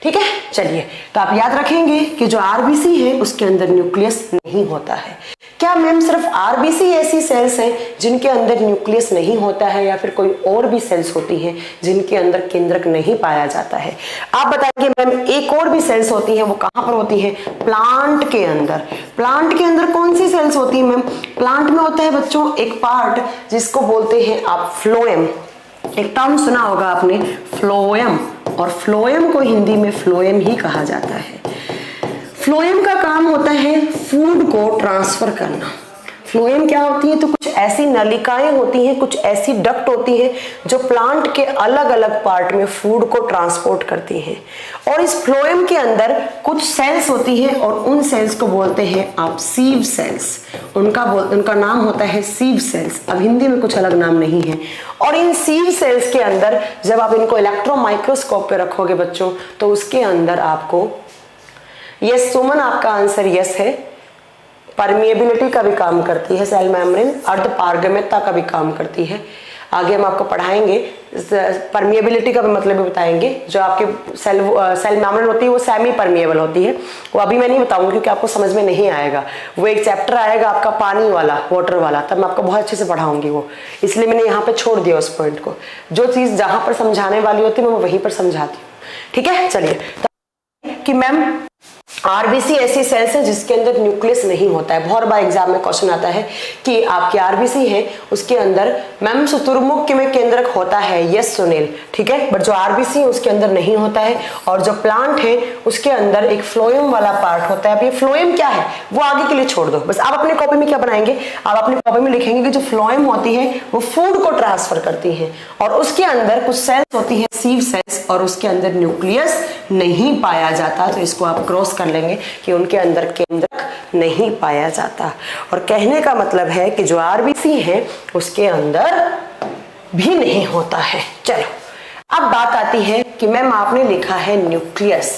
ठीक है, चलिए, तो आप याद रखेंगे कि जो आरबीसी है उसके अंदर न्यूक्लियस नहीं होता है। क्या मैम सिर्फ आरबीसी ऐसी सेल्स हैं जिनके अंदर न्यूक्लियस नहीं होता है, या फिर कोई और भी सेल्स होती हैं जिनके अंदर केंद्रक नहीं पाया जाता है? आप बताएंगे मैम एक और भी सेल्स होती हैं, वो कहां पर होती हैं? प्लांट के अंदर। प्लांट के अंदर कौन सी सेल्स होती है मैम? प्लांट में होता है बच्चों एक पार्ट जिसको बोलते हैं आप फ्लोएम। एक टर्म सुना होगा आपने, फ्लोएम, और फ्लोएम को हिंदी में फ्लोएम ही कहा जाता है। फ्लोएम का काम होता है फूड को ट्रांसफर करना। फ्लोएम क्या होती है? तो कुछ ऐसी नलिकाएं होती हैं, कुछ ऐसी डक्ट होती हैं जो प्लांट के अलग अलग पार्ट में फूड को ट्रांसपोर्ट करती हैं। और इस फ्लोएम के अंदर कुछ सेल्स होती हैं और उन सेल्स को बोलते हैं आप सीव सेल्स। उनका नाम होता है सीव सेल्स। अब हिंदी में कुछ अलग नाम नहीं है। और इन सीव सेल्स के अंदर जब आप इनको इलेक्ट्रॉन माइक्रोस्कोप पे रखोगे बच्चों, तो उसके अंदर आपको, यस सुमन आपका आंसर यस है, परमिएबिलिटी का भी काम करती है सेल मेम्ब्रेन, अर्ध पारगम्यता का भी काम करती है। आगे हम आपको पढ़ाएंगे, परमिएबिलिटी का भी मतलब भी बताएंगे। जो आपके सेल मेम्ब्रेन होती है वो सेमी परमिएबल होती है, वो अभी मैं नहीं बताऊंगी क्योंकि आपको समझ में नहीं आएगा। वो एक चैप्टर आएगा आपका पानी वाला, वाटर वाला, तब मैं आपको बहुत अच्छे से पढ़ाऊंगी वो, इसलिए मैंने यहाँ पे छोड़ दिया उस पॉइंट को। जो चीज़ जहाँ पर समझाने वाली होती है मैं वहीं पर समझाती हूँ। ठीक है, चलिए, कि मैम आरबीसी ऐसी सेल्स है जिसके अंदर न्यूक्लियस नहीं होता है। बहुत बार एग्जाम में क्वेश्चन आता है कि आपकी आरबीसी है उसके अंदर मैम शुतुरमुर्ग में केंद्रक होता है, यस सुनील, ठीक है, बट जो आरबीसी है उसके अंदर नहीं होता है। और जो प्लांट है उसके अंदर एक फ्लोएम वाला पार्ट होता है। अब ये फ्लोएम क्या है वो आगे के लिए छोड़ दो, बस आप अपनी कॉपी में क्या बनाएंगे, आप अपनी कॉपी में लिखेंगे कि जो फ्लोएम होती है वो फूड को ट्रांसफर करती है और उसके अंदर कुछ सेल्स होती है सीव सेल्स, और उसके अंदर न्यूक्लियस नहीं पाया जाता। तो इसको आप क्रॉस कर लेंगे कि उनके अंदर केंद्रक नहीं पाया जाता। और कहने का मतलब है कि जो आरबीसी है उसके अंदर भी नहीं होता है। चलो, अब बात आती है कि मैम आपने लिखा है न्यूक्लियस।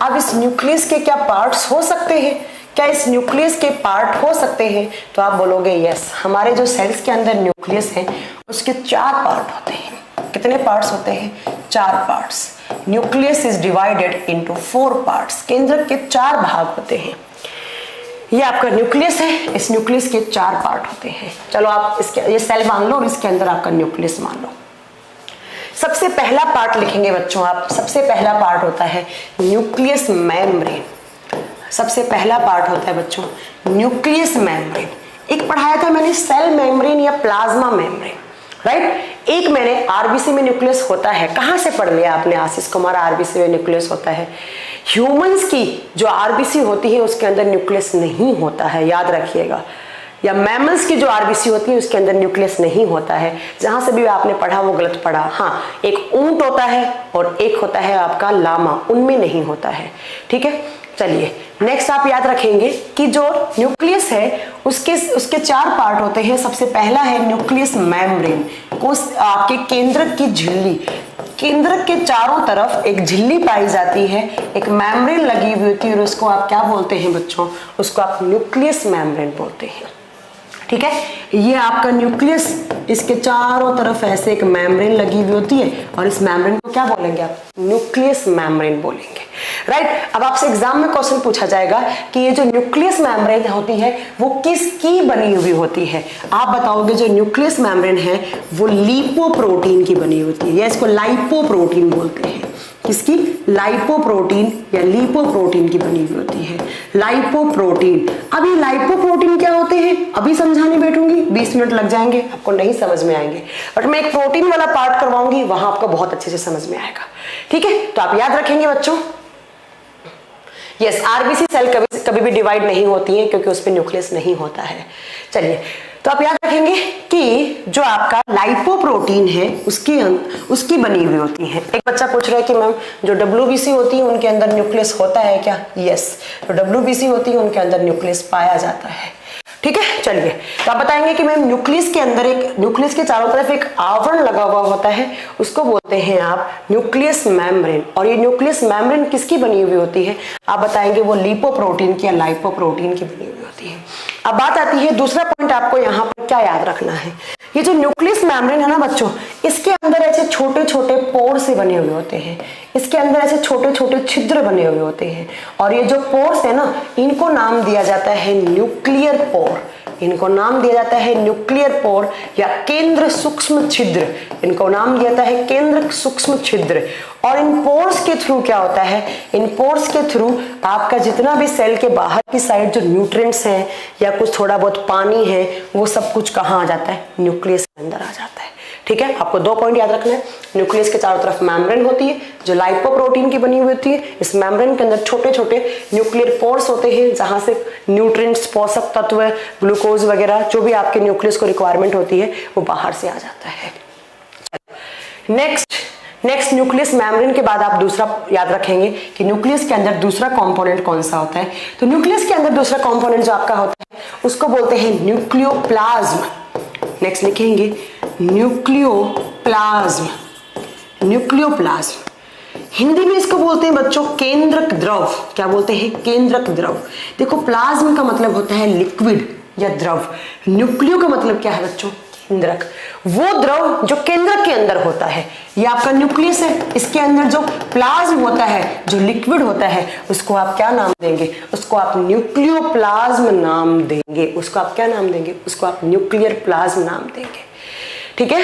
अब इस न्यूक्लियस के क्या पार्ट्स हो सकते हैं? क्या इस न्यूक्लियस के पार्ट हो सकते हैं? तो आप बोलोगे यस, हमारे जो सेल्स के अंदर न्यूक्लियस है उसके 4 पार्ट होते हैं। कितने पार्ट्स होते हैं? 4 parts. Nucleus is divided into 4 parts. केंद्रक के 4 भाग होते हैं। ये आपका न्यूक्लियस है, इस न्यूक्लियस के 4 पार्ट होते हैं। चलो आप इसके, ये सेल मान लो और इसके अंदर आपका न्यूक्लियस मान लो। सबसे पहला पार्ट लिखेंगे बच्चों आप, सबसे पहला पार्ट होता है न्यूक्लियस मेम्ब्रेन। सबसे पहला पार्ट होता है बच्चों न्यूक्लियस मेम्ब्रेन। एक पढ़ाया था मैंने सेल मेम्ब्रेन या प्लाज्मा मेम्ब्रेन, राइट। एक मैंने आरबीसी में न्यूक्लियस होता है, कहां से पढ़ लिया आपने आशीष कुमार, आरबीसी में न्यूक्लियस होता है। ह्यूमंस की जो आरबीसी होती है उसके अंदर न्यूक्लियस नहीं होता है, याद रखिएगा। या मैमल्स की जो आरबीसी होती है उसके अंदर न्यूक्लियस नहीं होता है। जहां से भी आपने पढ़ा वो गलत पढ़ा। हाँ, एक ऊंट होता है और एक होता है आपका लामा, उनमें नहीं होता है। ठीक है, चलिए नेक्स्ट आप याद रखेंगे कि जो न्यूक्लियस है उसके 4 पार्ट होते हैं। सबसे पहला है न्यूक्लियस मेम्ब्रेन, को आपके केंद्रक की झिल्ली, केंद्रक के चारों तरफ एक झिल्ली पाई जाती है, एक मेम्ब्रेन लगी हुई होती है और उसको आप क्या बोलते हैं बच्चों? उसको आप न्यूक्लियस मेम्ब्रेन बोलते हैं। ठीक है, ये आपका न्यूक्लियस, इसके चारों तरफ ऐसे एक मेम्ब्रेन लगी हुई होती है और इस मेम्ब्रेन को क्या बोलेंगे आप? न्यूक्लियस मेम्ब्रेन बोलेंगे, राइट। अब आपसे एग्जाम में क्वेश्चन पूछा जाएगा कि ये जो न्यूक्लियस मेम्ब्रेन होती है वो किसकी बनी हुई होती है? आप बताओगे जो न्यूक्लियस मेम्ब्रेन है वो लिपोप्रोटीन की बनी होती है, या इसको लाइपोप्रोटीन बोलते हैं। किसकी? लाइपोप्रोटीन या लिपोप्रोटीन की बनी हुई होती है, लाइपोप्रोटीन। अब ये लाइपोप्रोटीन क्या होते हैं अभी समझाने बैठूंगी, 20 मिनट लग जाएंगे, आपको नहीं समझ में आएंगे, बट मैं एक प्रोटीन वाला पार्ट करवाऊंगी, वहां आपको बहुत अच्छे से समझ में आएगा। ठीक है, तो आप याद रखेंगे बच्चों। यस, आरबीसी सेल कभी भी डिवाइड नहीं होती है क्योंकि उसमें न्यूक्लियस नहीं होता है। चलिए तो आप याद रखेंगे कि जो आपका लाइपोप्रोटीन है उसकी बनी हुई होती है। एक बच्चा पूछ रहा है कि मैम जो WBC होती है उनके अंदर न्यूक्लियस होता है क्या? यस, जो WBC होती है उनके अंदर न्यूक्लियस पाया जाता है। ठीक है, चलिए तो आप बताएंगे कि मैम न्यूक्लियस के चारों तरफ एक आवरण लगा हुआ होता है, उसको बोलते हैं आप न्यूक्लियस मेम्ब्रेन। और ये न्यूक्लियस मेम्ब्रेन किसकी बनी हुई होती है? आप बताएंगे वो लिपोप्रोटीन की या लाइपोप्रोटीन की बनी हुई होती है। अब बात आती है दूसरा पॉइंट, आपको यहाँ पर क्या याद रखना है, ये जो न्यूक्लियस मेम्ब्रेन है ना बच्चों, इसके अंदर ऐसे छोटे छोटे पोर से बने हुए होते हैं, इसके अंदर ऐसे छोटे छोटे छिद्र बने हुए होते हैं। और ये जो पोर्स है ना, इनको नाम दिया जाता है न्यूक्लियर पोर, इनको नाम दिया जाता है न्यूक्लियर पोर या केंद्र सूक्ष्म छिद्र, इनको नाम दिया जाता है केंद्र सूक्ष्म छिद्र। और इन पोर्स के थ्रू क्या होता है, इन पोर्स के थ्रू आपका जितना भी सेल के बाहर की साइड जो न्यूट्रिएंट्स हैं या कुछ थोड़ा बहुत पानी है, वो सब कुछ कहाँ आ जाता है? न्यूक्लियस के अंदर आ जाता है। ठीक है, आपको 2 पॉइंट याद रखना है। न्यूक्लियस के चारों तरफ मेम्ब्रेन होती है जो लाइपोप्रोटीन की बनी हुई होती है। इस मेम्ब्रेन के अंदर छोटे छोटे न्यूक्लियर पोर्स होते हैं जहां से न्यूट्रिएंट्स, पोषक तत्व, ग्लूकोज वगैरह जो भी आपके न्यूक्लियस को रिक्वायरमेंट होती है वो बाहर से आ जाता है। नेक्स्ट न्यूक्लियस मेम्ब्रेन के बाद आप दूसरा याद रखेंगे कि न्यूक्लियस के अंदर दूसरा कंपोनेंट कौन सा होता है। तो न्यूक्लियस के अंदर दूसरा कंपोनेंट जो आपका होता है उसको बोलते हैं न्यूक्लियोप्लाज्म। नेक्स्ट लिखेंगे न्यूक्लियोप्लाज्म। हिंदी में इसको बोलते हैं बच्चों केंद्रक द्रव। क्या बोलते हैं? केंद्रक द्रव। देखो प्लाज्म का मतलब होता है लिक्विड या द्रव, न्यूक्लियो का मतलब क्या है बच्चों? केंद्रक। वो द्रव जो केंद्रक के अंदर होता है, ये आपका न्यूक्लियस है, इसके अंदर जो प्लाज्म होता है, जो लिक्विड होता है, उसको आप क्या नाम देंगे? उसको आप न्यूक्लियोप्लाज्म नाम देंगे। उसको आप क्या नाम देंगे? उसको आप न्यूक्लियर प्लाज्म नाम देंगे। ठीक है,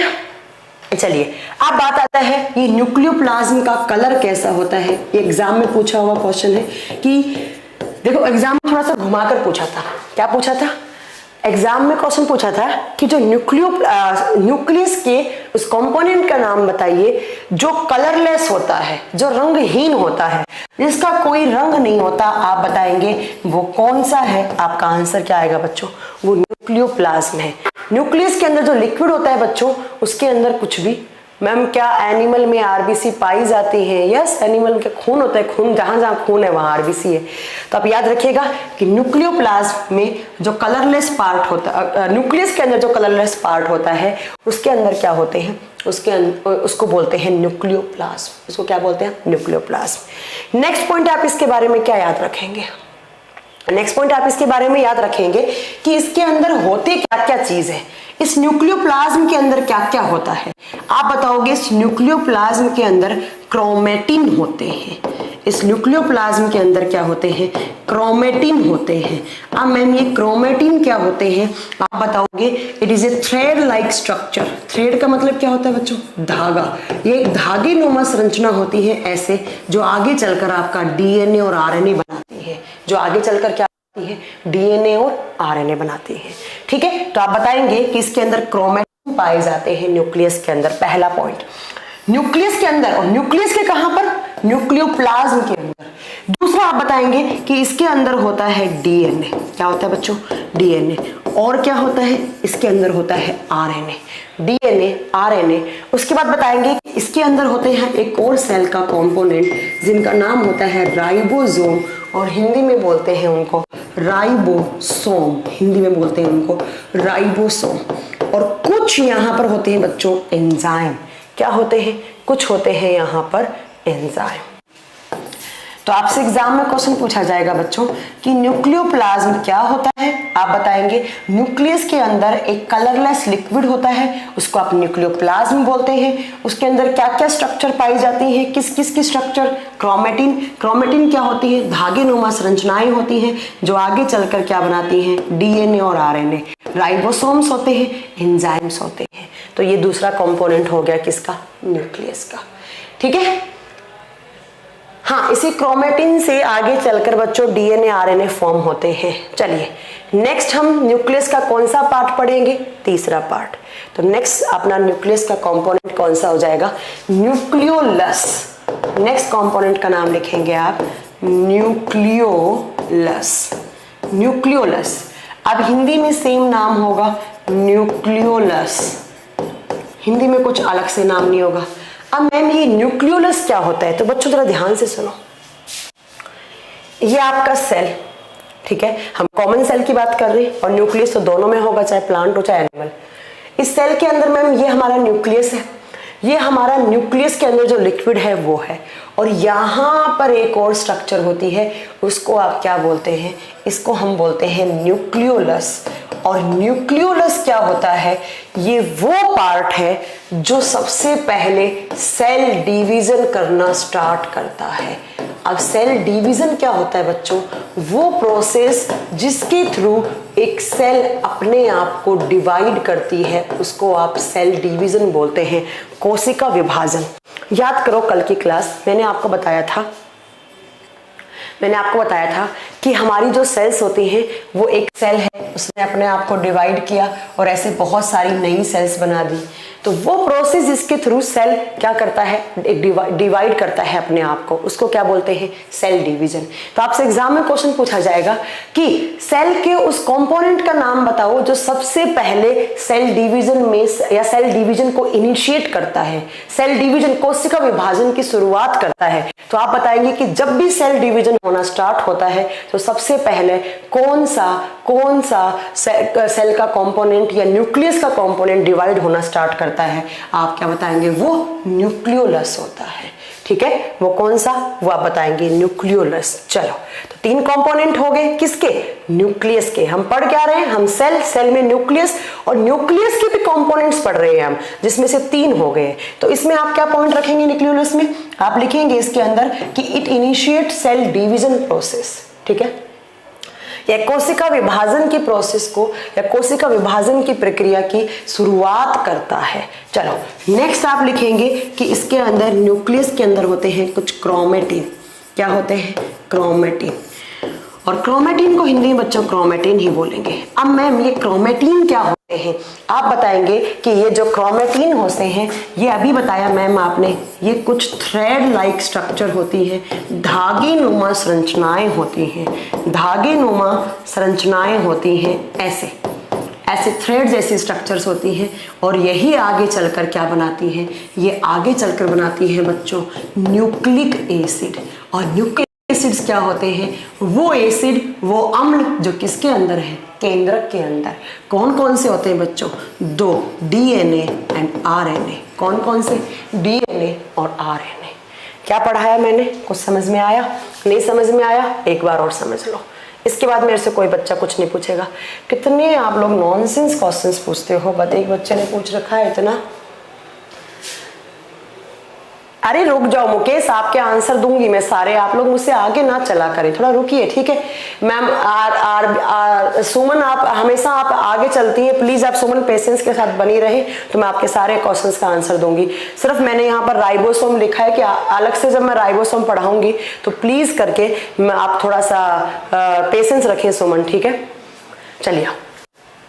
चलिए अब बात आता है ये न्यूक्लियोप्लाज्म का कलर कैसा होता है। ये एग्जाम में पूछा हुआ क्वेश्चन है कि देखो, एग्जाम में थोड़ा सा घुमाकर पूछा था। क्या पूछा था? एग्जाम में क्वेश्चन पूछा था कि जो न्यूक्लियस के उस कंपोनेंट का नाम बताइए जो कलरलेस होता है, जो रंगहीन होता है, जिसका कोई रंग नहीं होता, आप बताएंगे वो कौन सा है। आपका आंसर क्या आएगा बच्चों? वो न्यूक्लियोप्लाज्म है। न्यूक्लियस के अंदर जो लिक्विड होता है बच्चों, उसके अंदर कुछ भी, मैम क्या एनिमल में आरबीसी पाई जाती है? यस, एनिमल के खून होता है, खून जहां जहां खून है वहां आरबीसी है। तो आप याद रखिएगा कि न्यूक्लियोप्लाज्म में जो कलरलेस पार्ट होता है, न्यूक्लियस के अंदर जो कलरलेस पार्ट होता है, उसके अंदर क्या होते हैं? उसको बोलते हैं न्यूक्लियोप्लाज्म। उसको क्या बोलते हैं? न्यूक्लियोप्लाज्म। नेक्स्ट पॉइंट आप इसके बारे में क्या याद रखेंगे? नेक्स्ट पॉइंट आप इसके बारे में याद रखेंगे कि इसके अंदर होते क्या क्या चीज है। इस न्यूक्लियोप्लाज्म के अंदर क्या क्या होता है आप बताओगे? इस न्यूक्लियोप्लाज्म के अंदर क्रोमेटिन होते हैं। इस न्यूक्लियोप्लाज्म के अंदर क्या होते हैं? क्रोमेटिन होते हैं। अब मैम ये क्रोमेटिन क्या होते हैं आप बताओगे? It is a thread like structure. Thread का मतलब क्या होता है बच्चों? धागा। ये एक धागे नुमा संरचना होती है ऐसे, जो आगे चलकर आपका डीएनए और आरएनए बनाती है। जो आगे चलकर क्या है? डीएनए और आरएनए बनाती है। ठीक है, तो आप बताएंगे कि इसके अंदर क्रोमेटिन पाए जाते हैं न्यूक्लियस के अंदर। पहला पॉइंट न्यूक्लियस के अंदर, और न्यूक्लियस के कहां पर? न्यूक्लियोप्लाज्म के अंदर। दूसरा आप बताएंगे कि इसके अंदर होता है डीएनए। क्या होता है बच्चों? डीएनए। और क्या होता है? इसके अंदर होता है आरएनए। DNA, RNA. उसके बाद बताएंगे कि इसके अंदर होते हैं एक और सेल का कंपोनेंट जिनका नाम होता है राइबोसोम, और हिंदी में बोलते हैं उनको राइबोसोम। हिंदी में बोलते हैं उनको राइबोसोम। और कुछ यहाँ पर होते हैं बच्चों एंजाइम। क्या होते हैं? कुछ होते हैं यहाँ पर एंजाइम। तो आपसे एग्जाम में क्वेश्चन पूछा जाएगा बच्चों कि न्यूक्लियोप्लाज्म क्या होता है। आप बताएंगे न्यूक्लियस के अंदर एक कलरलेस लिक्विड होता है, उसको आप न्यूक्लियोप्लाज्म बोलते हैं। उसके अंदर क्या क्या स्ट्रक्चर पाई जाती है? किस किस की स्ट्रक्चर? क्रोमेटिन। क्रोमेटिन क्या होती है? धागे नुमा संरचनाएं होती हैं जो आगे चलकर क्या बनाती हैं? डीएनए और आरएनए। राइबोसोम्स होते हैं, एंजाइम्स होते हैं। तो ये दूसरा कंपोनेंट हो गया किसका? न्यूक्लियस का। ठीक है, हाँ, इसी क्रोमेटिन से आगे चलकर बच्चों डीएनए आरएनए फॉर्म होते हैं। चलिए नेक्स्ट हम न्यूक्लियस का कौन सा पार्ट पढ़ेंगे? तीसरा पार्ट। तो नेक्स्ट अपना न्यूक्लियस का कंपोनेंट कौन सा हो जाएगा? न्यूक्लियोलस। नेक्स्ट कंपोनेंट का नाम लिखेंगे आप न्यूक्लियोलस। न्यूक्लियोलस। अब हिंदी में सेम नाम होगा न्यूक्लियोलस, हिंदी में कुछ अलग से नाम नहीं होगा। अब मैम ये न्यूक्लियोलस क्या होता है, तो बच्चों जरा ध्यान से सुनो। ये आपका सेल, ठीक है, हम कॉमन सेल की बात कर रहे हैं, और न्यूक्लियस तो दोनों में होगा, चाहे प्लांट हो चाहे एनिमल। इस सेल के अंदर मैम ये हमारा न्यूक्लियस है, ये हमारा न्यूक्लियस के अंदर जो लिक्विड है वो है, और यहाँ पर एक और स्ट्रक्चर होती है, उसको आप क्या बोलते हैं, इसको हम बोलते हैं न्यूक्लियोलस। और न्यूक्लियोलस क्या होता है, ये वो पार्ट है जो सबसे पहले सेल डिवीजन करना स्टार्ट करता है। अब सेल डिवीजन क्या होता है बच्चों, वो प्रोसेस जिसके थ्रू एक सेल अपने आप को डिवाइड करती है, उसको आप सेल डिवीजन बोलते हैं, कोशिका विभाजन। याद करो कल की क्लास मैंने आपको बताया था कि हमारी जो सेल्स होती हैं वो एक सेल है, उसने अपने आप को डिवाइड किया और ऐसे बहुत सारी नई सेल्स बना दी। तो वो प्रोसेस जिसके थ्रू सेल क्या करता है, एक डिवाइड करता है अपने आप को, उसको क्या बोलते हैं, सेल डिवीजन। तो आपसे एग्जाम में क्वेश्चन पूछा जाएगा कि सेल के उस कंपोनेंट का नाम बताओ जो सबसे पहले सेल डिवीजन में या सेल डिवीजन को इनिशिएट करता है, सेल डिवीजन कोशिका विभाजन की शुरुआत करता है। तो आप बताएंगे कि जब भी सेल डिवीजन होना स्टार्ट होता है तो सबसे पहले कौन सा सेल का कंपोनेंट या न्यूक्लियस का कंपोनेंट डिवाइड होना स्टार्ट करता है, आप क्या बताएंगे, वो न्यूक्लियोलस होता है। ठीक है, वो कौन सा, वो आप बताएंगे न्यूक्लियोलस। चलो, तो 3 कंपोनेंट हो गए किसके, न्यूक्लियस के। हम पढ़ क्या रहे हैं, हम सेल में न्यूक्लियस, और न्यूक्लियस के भी कंपोनेंट्स पढ़ रहे हैं हम, जिसमें से 3 हो गए। तो इसमें आप क्या पॉइंट रखेंगे न्यूक्लियोलस में, आप लिखेंगे इसके अंदर कि it initiate cell division process. ठीक है, या कोशिका विभाजन की प्रोसेस को या कोशिका विभाजन की प्रक्रिया की शुरुआत करता है। चलो नेक्स्ट आप लिखेंगे कि इसके अंदर न्यूक्लियस के अंदर होते हैं कुछ क्रोमेटिन। क्या होते हैं, क्रोमेटिन। और क्रोमेटिन को हिंदी में बच्चों क्रोमेटिन ही बोलेंगे। अब मैम ये क्रोमेटिन क्या होते हैं, आप बताएंगे कि ये जो क्रोमेटिन होते हैं, ये अभी बताया मैम आपने, ये कुछ थ्रेड लाइक स्ट्रक्चर होती है, धागे नुमा संरचनाएं होती हैं, धागे नुमा संरचनाएं होती हैं, ऐसे थ्रेड जैसी स्ट्रक्चर्स होती हैं, और यही आगे चलकर क्या बनाती है, ये आगे चलकर बनाती है बच्चों न्यूक्लिक एसिड। और न्यूक्लिक एसिड्स क्या होते हैं, वो एसिड, वो अम्ल जो किसके अंदर है, केंद्रक के अंदर। कौन कौन से होते हैं बच्चों, 2, डीएनए एंड आरएनए। कौन कौन से, डीएनए और आरएनए। क्या पढ़ाया मैंने, कुछ समझ में आया, नहीं समझ में आया, एक बार और समझ लो, इसके बाद मेरे से कोई बच्चा कुछ नहीं पूछेगा। कितने आप लोग नॉनसेंस क्वेश्चंस पूछते हो, बस एक बच्चे ने पूछ रखा है इतना। अरे रुक जाओ मुकेश, आपके आंसर दूंगी मैं सारे, आप लोग मुझसे आगे ना चला करें, थोड़ा रुकिए। ठीक है मैम, सुमन आप हमेशा आप आगे चलती हैं, प्लीज आप सुमन पेशेंस के साथ बनी रहे, तो मैं आपके सारे क्वेश्चंस का आंसर दूंगी। सिर्फ मैंने यहाँ पर राइबोसोम लिखा है कि अलग से जब मैं राइबोसोम पढ़ाऊंगी तो प्लीज करके आप थोड़ा सा पेशेंस रखें सुमन। ठीक है, चलिए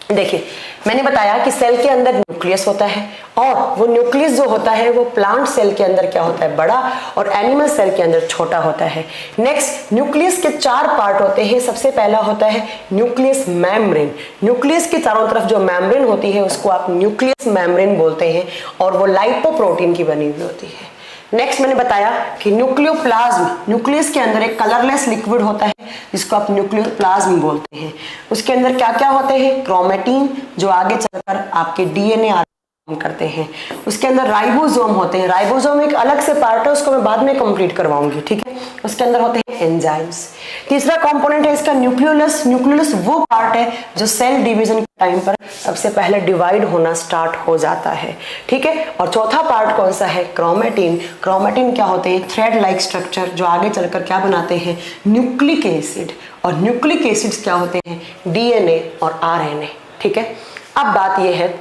देखिए, मैंने बताया कि सेल के अंदर न्यूक्लियस होता है, और वो न्यूक्लियस जो होता है वो प्लांट सेल के अंदर क्या होता है, बड़ा, और एनिमल सेल के अंदर छोटा होता है। नेक्स्ट, न्यूक्लियस के 4 पार्ट होते हैं। सबसे पहला होता है न्यूक्लियस मेम्ब्रेन। न्यूक्लियस के चारों तरफ जो मेम्ब्रेन होती है उसको आप न्यूक्लियस मेम्ब्रेन बोलते हैं, और वो लाइपोप्रोटीन की बनी हुई होती है। नेक्स्ट मैंने बताया कि न्यूक्लियोप्लाज्म, न्यूक्लियस के अंदर एक कलरलेस लिक्विड होता है जिसको आप न्यूक्लियोप्लाज्म बोलते हैं। उसके अंदर क्या क्या होते हैं, क्रोमेटिन जो आगे चलकर आपके डीएनए करते हैं। उसके अंदर राइबोसोम होते हैं, राइबोसोम एक अलग से पार्ट है, उसको मैं बाद में कंप्लीट करवाऊंगी। ठीक है, उसके अंदर होते हैं एंजाइम्स। तीसरा कंपोनेंट है इसका न्यूक्लियोलस। न्यूक्लियोलस वो पार्ट है जो सेल डिवीजन के टाइम पर सबसे पहले डिवाइड होना स्टार्ट हो जाता है। ठीक है, और चौथा पार्ट कौन सा है, क्रोमेटिन। क्रोमेटिन क्या होते हैं, थ्रेड लाइक स्ट्रक्चर जो आगे चलकर क्या बनाते हैं, न्यूक्लिक एसिड। और न्यूक्लिक एसिड्स क्या होते हैं, डीएनए और आरएनए। ठीक है, अब बात यह है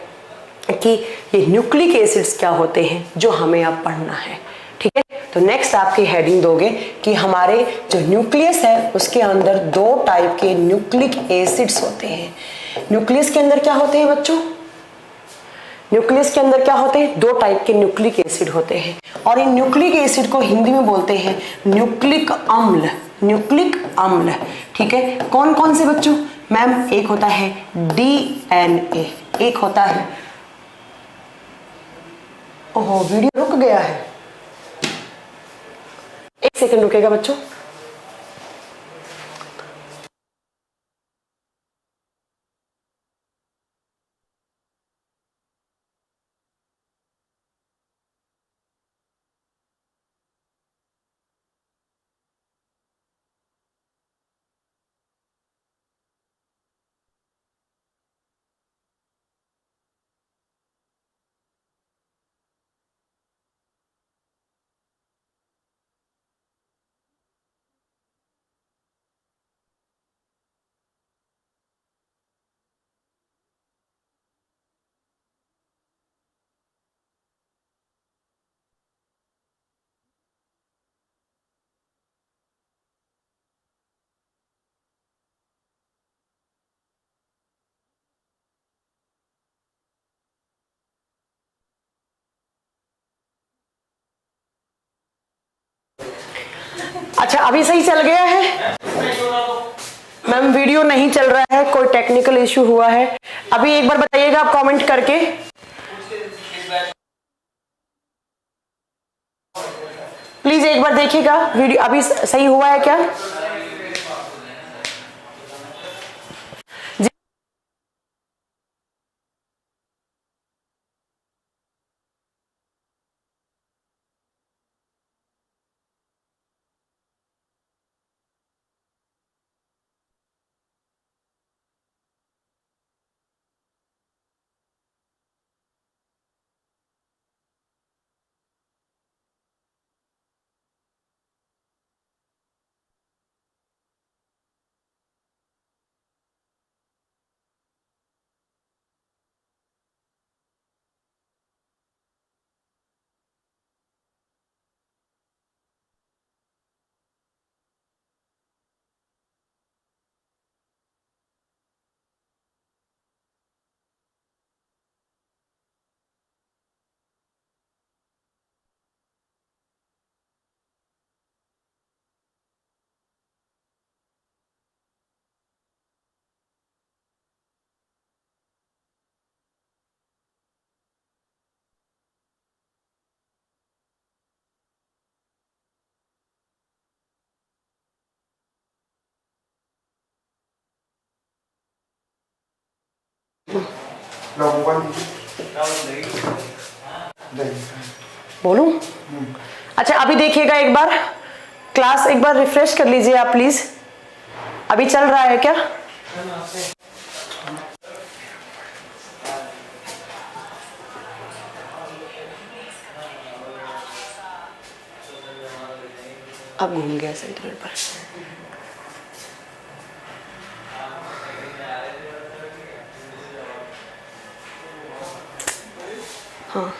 कि ये न्यूक्लिक एसिड्स क्या होते हैं जो हमें अब पढ़ना है। ठीक है, तो नेक्स्ट आपकी हेडिंग दोगे कि हमारे जो न्यूक्लियस है उसके अंदर 2 टाइप के न्यूक्लिक एसिड्स होते हैं। न्यूक्लियस के अंदर क्या होते हैं बच्चों, न्यूक्लियस के अंदर क्या होते हैं, 2 टाइप के न्यूक्लिक एसिड होते हैं, और इन न्यूक्लिक एसिड को हिंदी में बोलते हैं न्यूक्लिक अम्ल। न्यूक्लिक अम्ल, ठीक है, कौन कौन से बच्चों, मैम एक होता है डीएनए, एक होता है। ओहो, वीडियो रुक गया है। एक सेकंड रुकेगा बच्चों। अच्छा, अभी सही चल गया है मैम? वीडियो नहीं चल रहा है, कोई टेक्निकल इश्यू हुआ है। अभी एक बार बताइएगा आप कमेंट करके। प्लीज एक बार देखिएगा वीडियो अभी सही हुआ है क्या? बोलूं? अच्छा, अभी देखिएगा एक बार क्लास, एक बार रिफ्रेश कर लीजिए आप प्लीज। अभी चल रहा है क्या? अब घूम गया सेंटर पर। हाँ,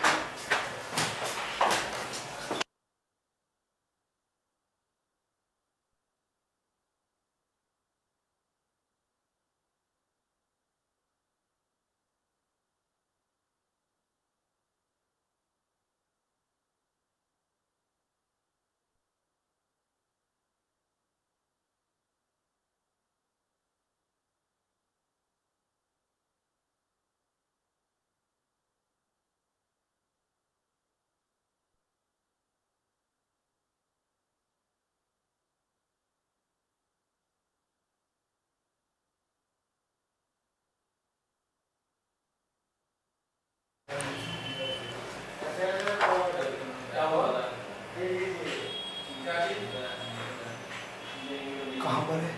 कहाँ पर है?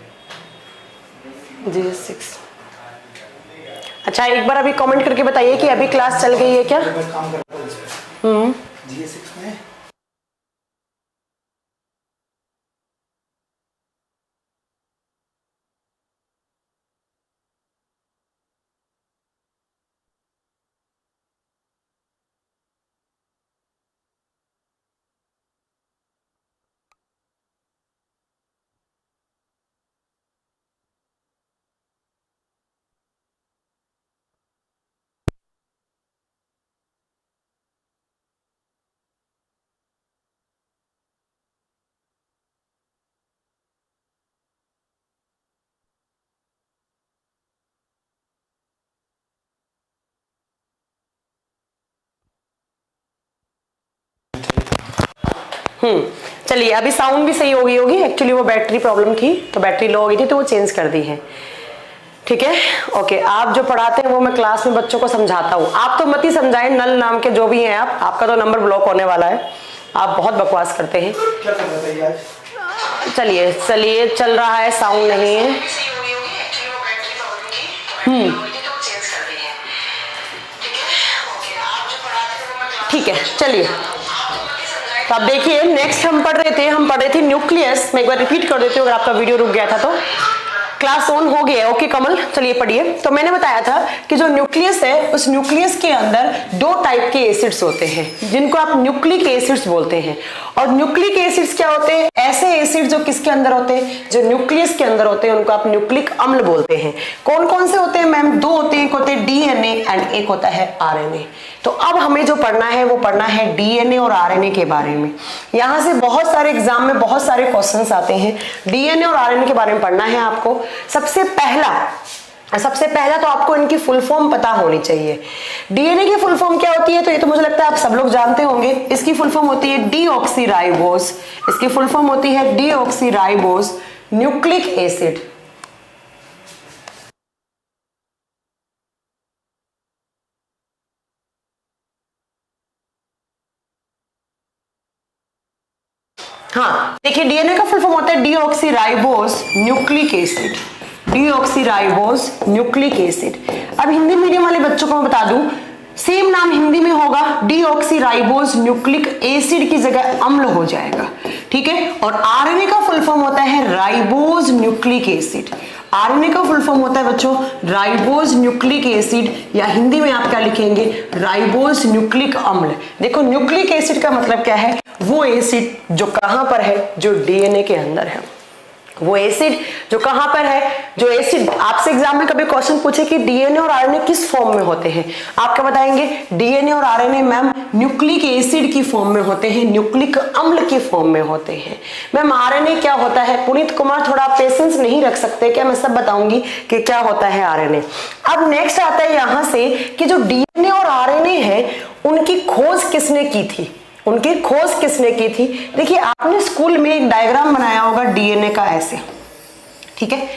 G6। अच्छा, एक बार अभी कमेंट करके बताइए कि अभी क्लास चल गई है क्या? काम करता हूँ इस पे। G6 में चलिए अभी साउंड भी सही हो गई होगी, एक्चुअली वो बैटरी प्रॉब्लम थी, तो बैटरी लो हो गई थी तो वो चेंज कर दी है। ठीक है, ओके। आप जो पढ़ाते हैं वो मैं क्लास में बच्चों को समझाता हूँ, आप तो मत ही समझाएं, नल नाम के जो भी हैं आप, आपका तो नंबर ब्लॉक होने वाला है, आप बहुत बकवास करते हैं। क्या कर रहा था आज? चलिए चलिए, चल रहा है, साउंड नहीं है। ठीक है, चलिए तो आप देखिए, नेक्स्ट हम पढ़ रहे थे न्यूक्लियस। मैं एक बार रिपीट कर देती हूँ अगर आपका वीडियो रुक गया था तो। क्लास ऑन हो गया है, ओके कमल, चलिए पढ़िए। तो मैंने बताया था कि जो न्यूक्लियस है उस न्यूक्लियस के अंदर दो टाइप के एसिड्स होते हैं जिनको आप न्यूक्लिक एसिड्स बोलते हैं। और न्यूक्लिक एसिड्स क्या होते हैं? ऐसे एसिड जो किसके अंदर होते हैं, जो न्यूक्लियस के अंदर होते हैं, उनको आप न्यूक्लिक अम्ल बोलते हैं। कौन कौन से होते हैं मैम? दो होते हैं, एक होते हैं डीएनए एंड एक होता है आरएनए। तो अब हमें जो पढ़ना है वो पढ़ना है डीएनए और आरएनए के बारे में। यहां से बहुत सारे एग्जाम में बहुत सारे क्वेश्चंस आते हैं, डीएनए और आरएनए के बारे में पढ़ना है आपको। सबसे पहला तो आपको इनकी फुल फॉर्म पता होनी चाहिए। डीएनए की फुल फॉर्म क्या होती है? तो ये तो मुझे लगता है आप सब लोग जानते होंगे। इसकी फुल फॉर्म होती है डीऑक्सीराइबोस। इसकी फुल फॉर्म होती है डीऑक्सीराइबोस न्यूक्लिक एसिड। हाँ देखिए, डीएनए का फुल फॉर्म होता है deoxyribose nucleic acid. Deoxyribose nucleic acid. अब हिंदी मीडियम वाले बच्चों को मैं बता दूं, सेम नाम हिंदी में होगा, डीऑक्सीराइबोस न्यूक्लिक एसिड की जगह अम्ल हो जाएगा। ठीक है, और आरएनए का फुल फॉर्म होता है राइबोस न्यूक्लिक एसिड। आरएनए का फुल फॉर्म होता है बच्चों राइबोस न्यूक्लिक एसिड, या हिंदी में आप क्या लिखेंगे? राइबोस न्यूक्लिक अम्ल। देखो, न्यूक्लिक एसिड का मतलब क्या है? वो एसिड जो कहां पर है? जो डीएनए के अंदर है। वो एसिड जो कहां पर है? जो एसिड आपसे एग्जाम में कभी क्वेश्चन पूछे कि डीएनए और आरएनए किस फॉर्म में होते हैं, आप क्या बताएंगे? डीएनए और आरएनए मैम न्यूक्लिक एसिड की फॉर्म में होते हैं, न्यूक्लिक अम्ल की फॉर्म में होते हैं। मैम आरएनए क्या होता है? पुनीत कुमार थोड़ा पेशेंस नहीं रख सकते क्या? मैं सब बताऊंगी कि क्या होता है आरएनए। अब नेक्स्ट आता है यहां से कि जो डीएनए और आरएनए है उनकी खोज किसने की थी? उनकी खोज किसने की थी? देखिए, आपने स्कूल में एक डायग्राम बनाया होगा डीएनए का ऐसे। ठीक है,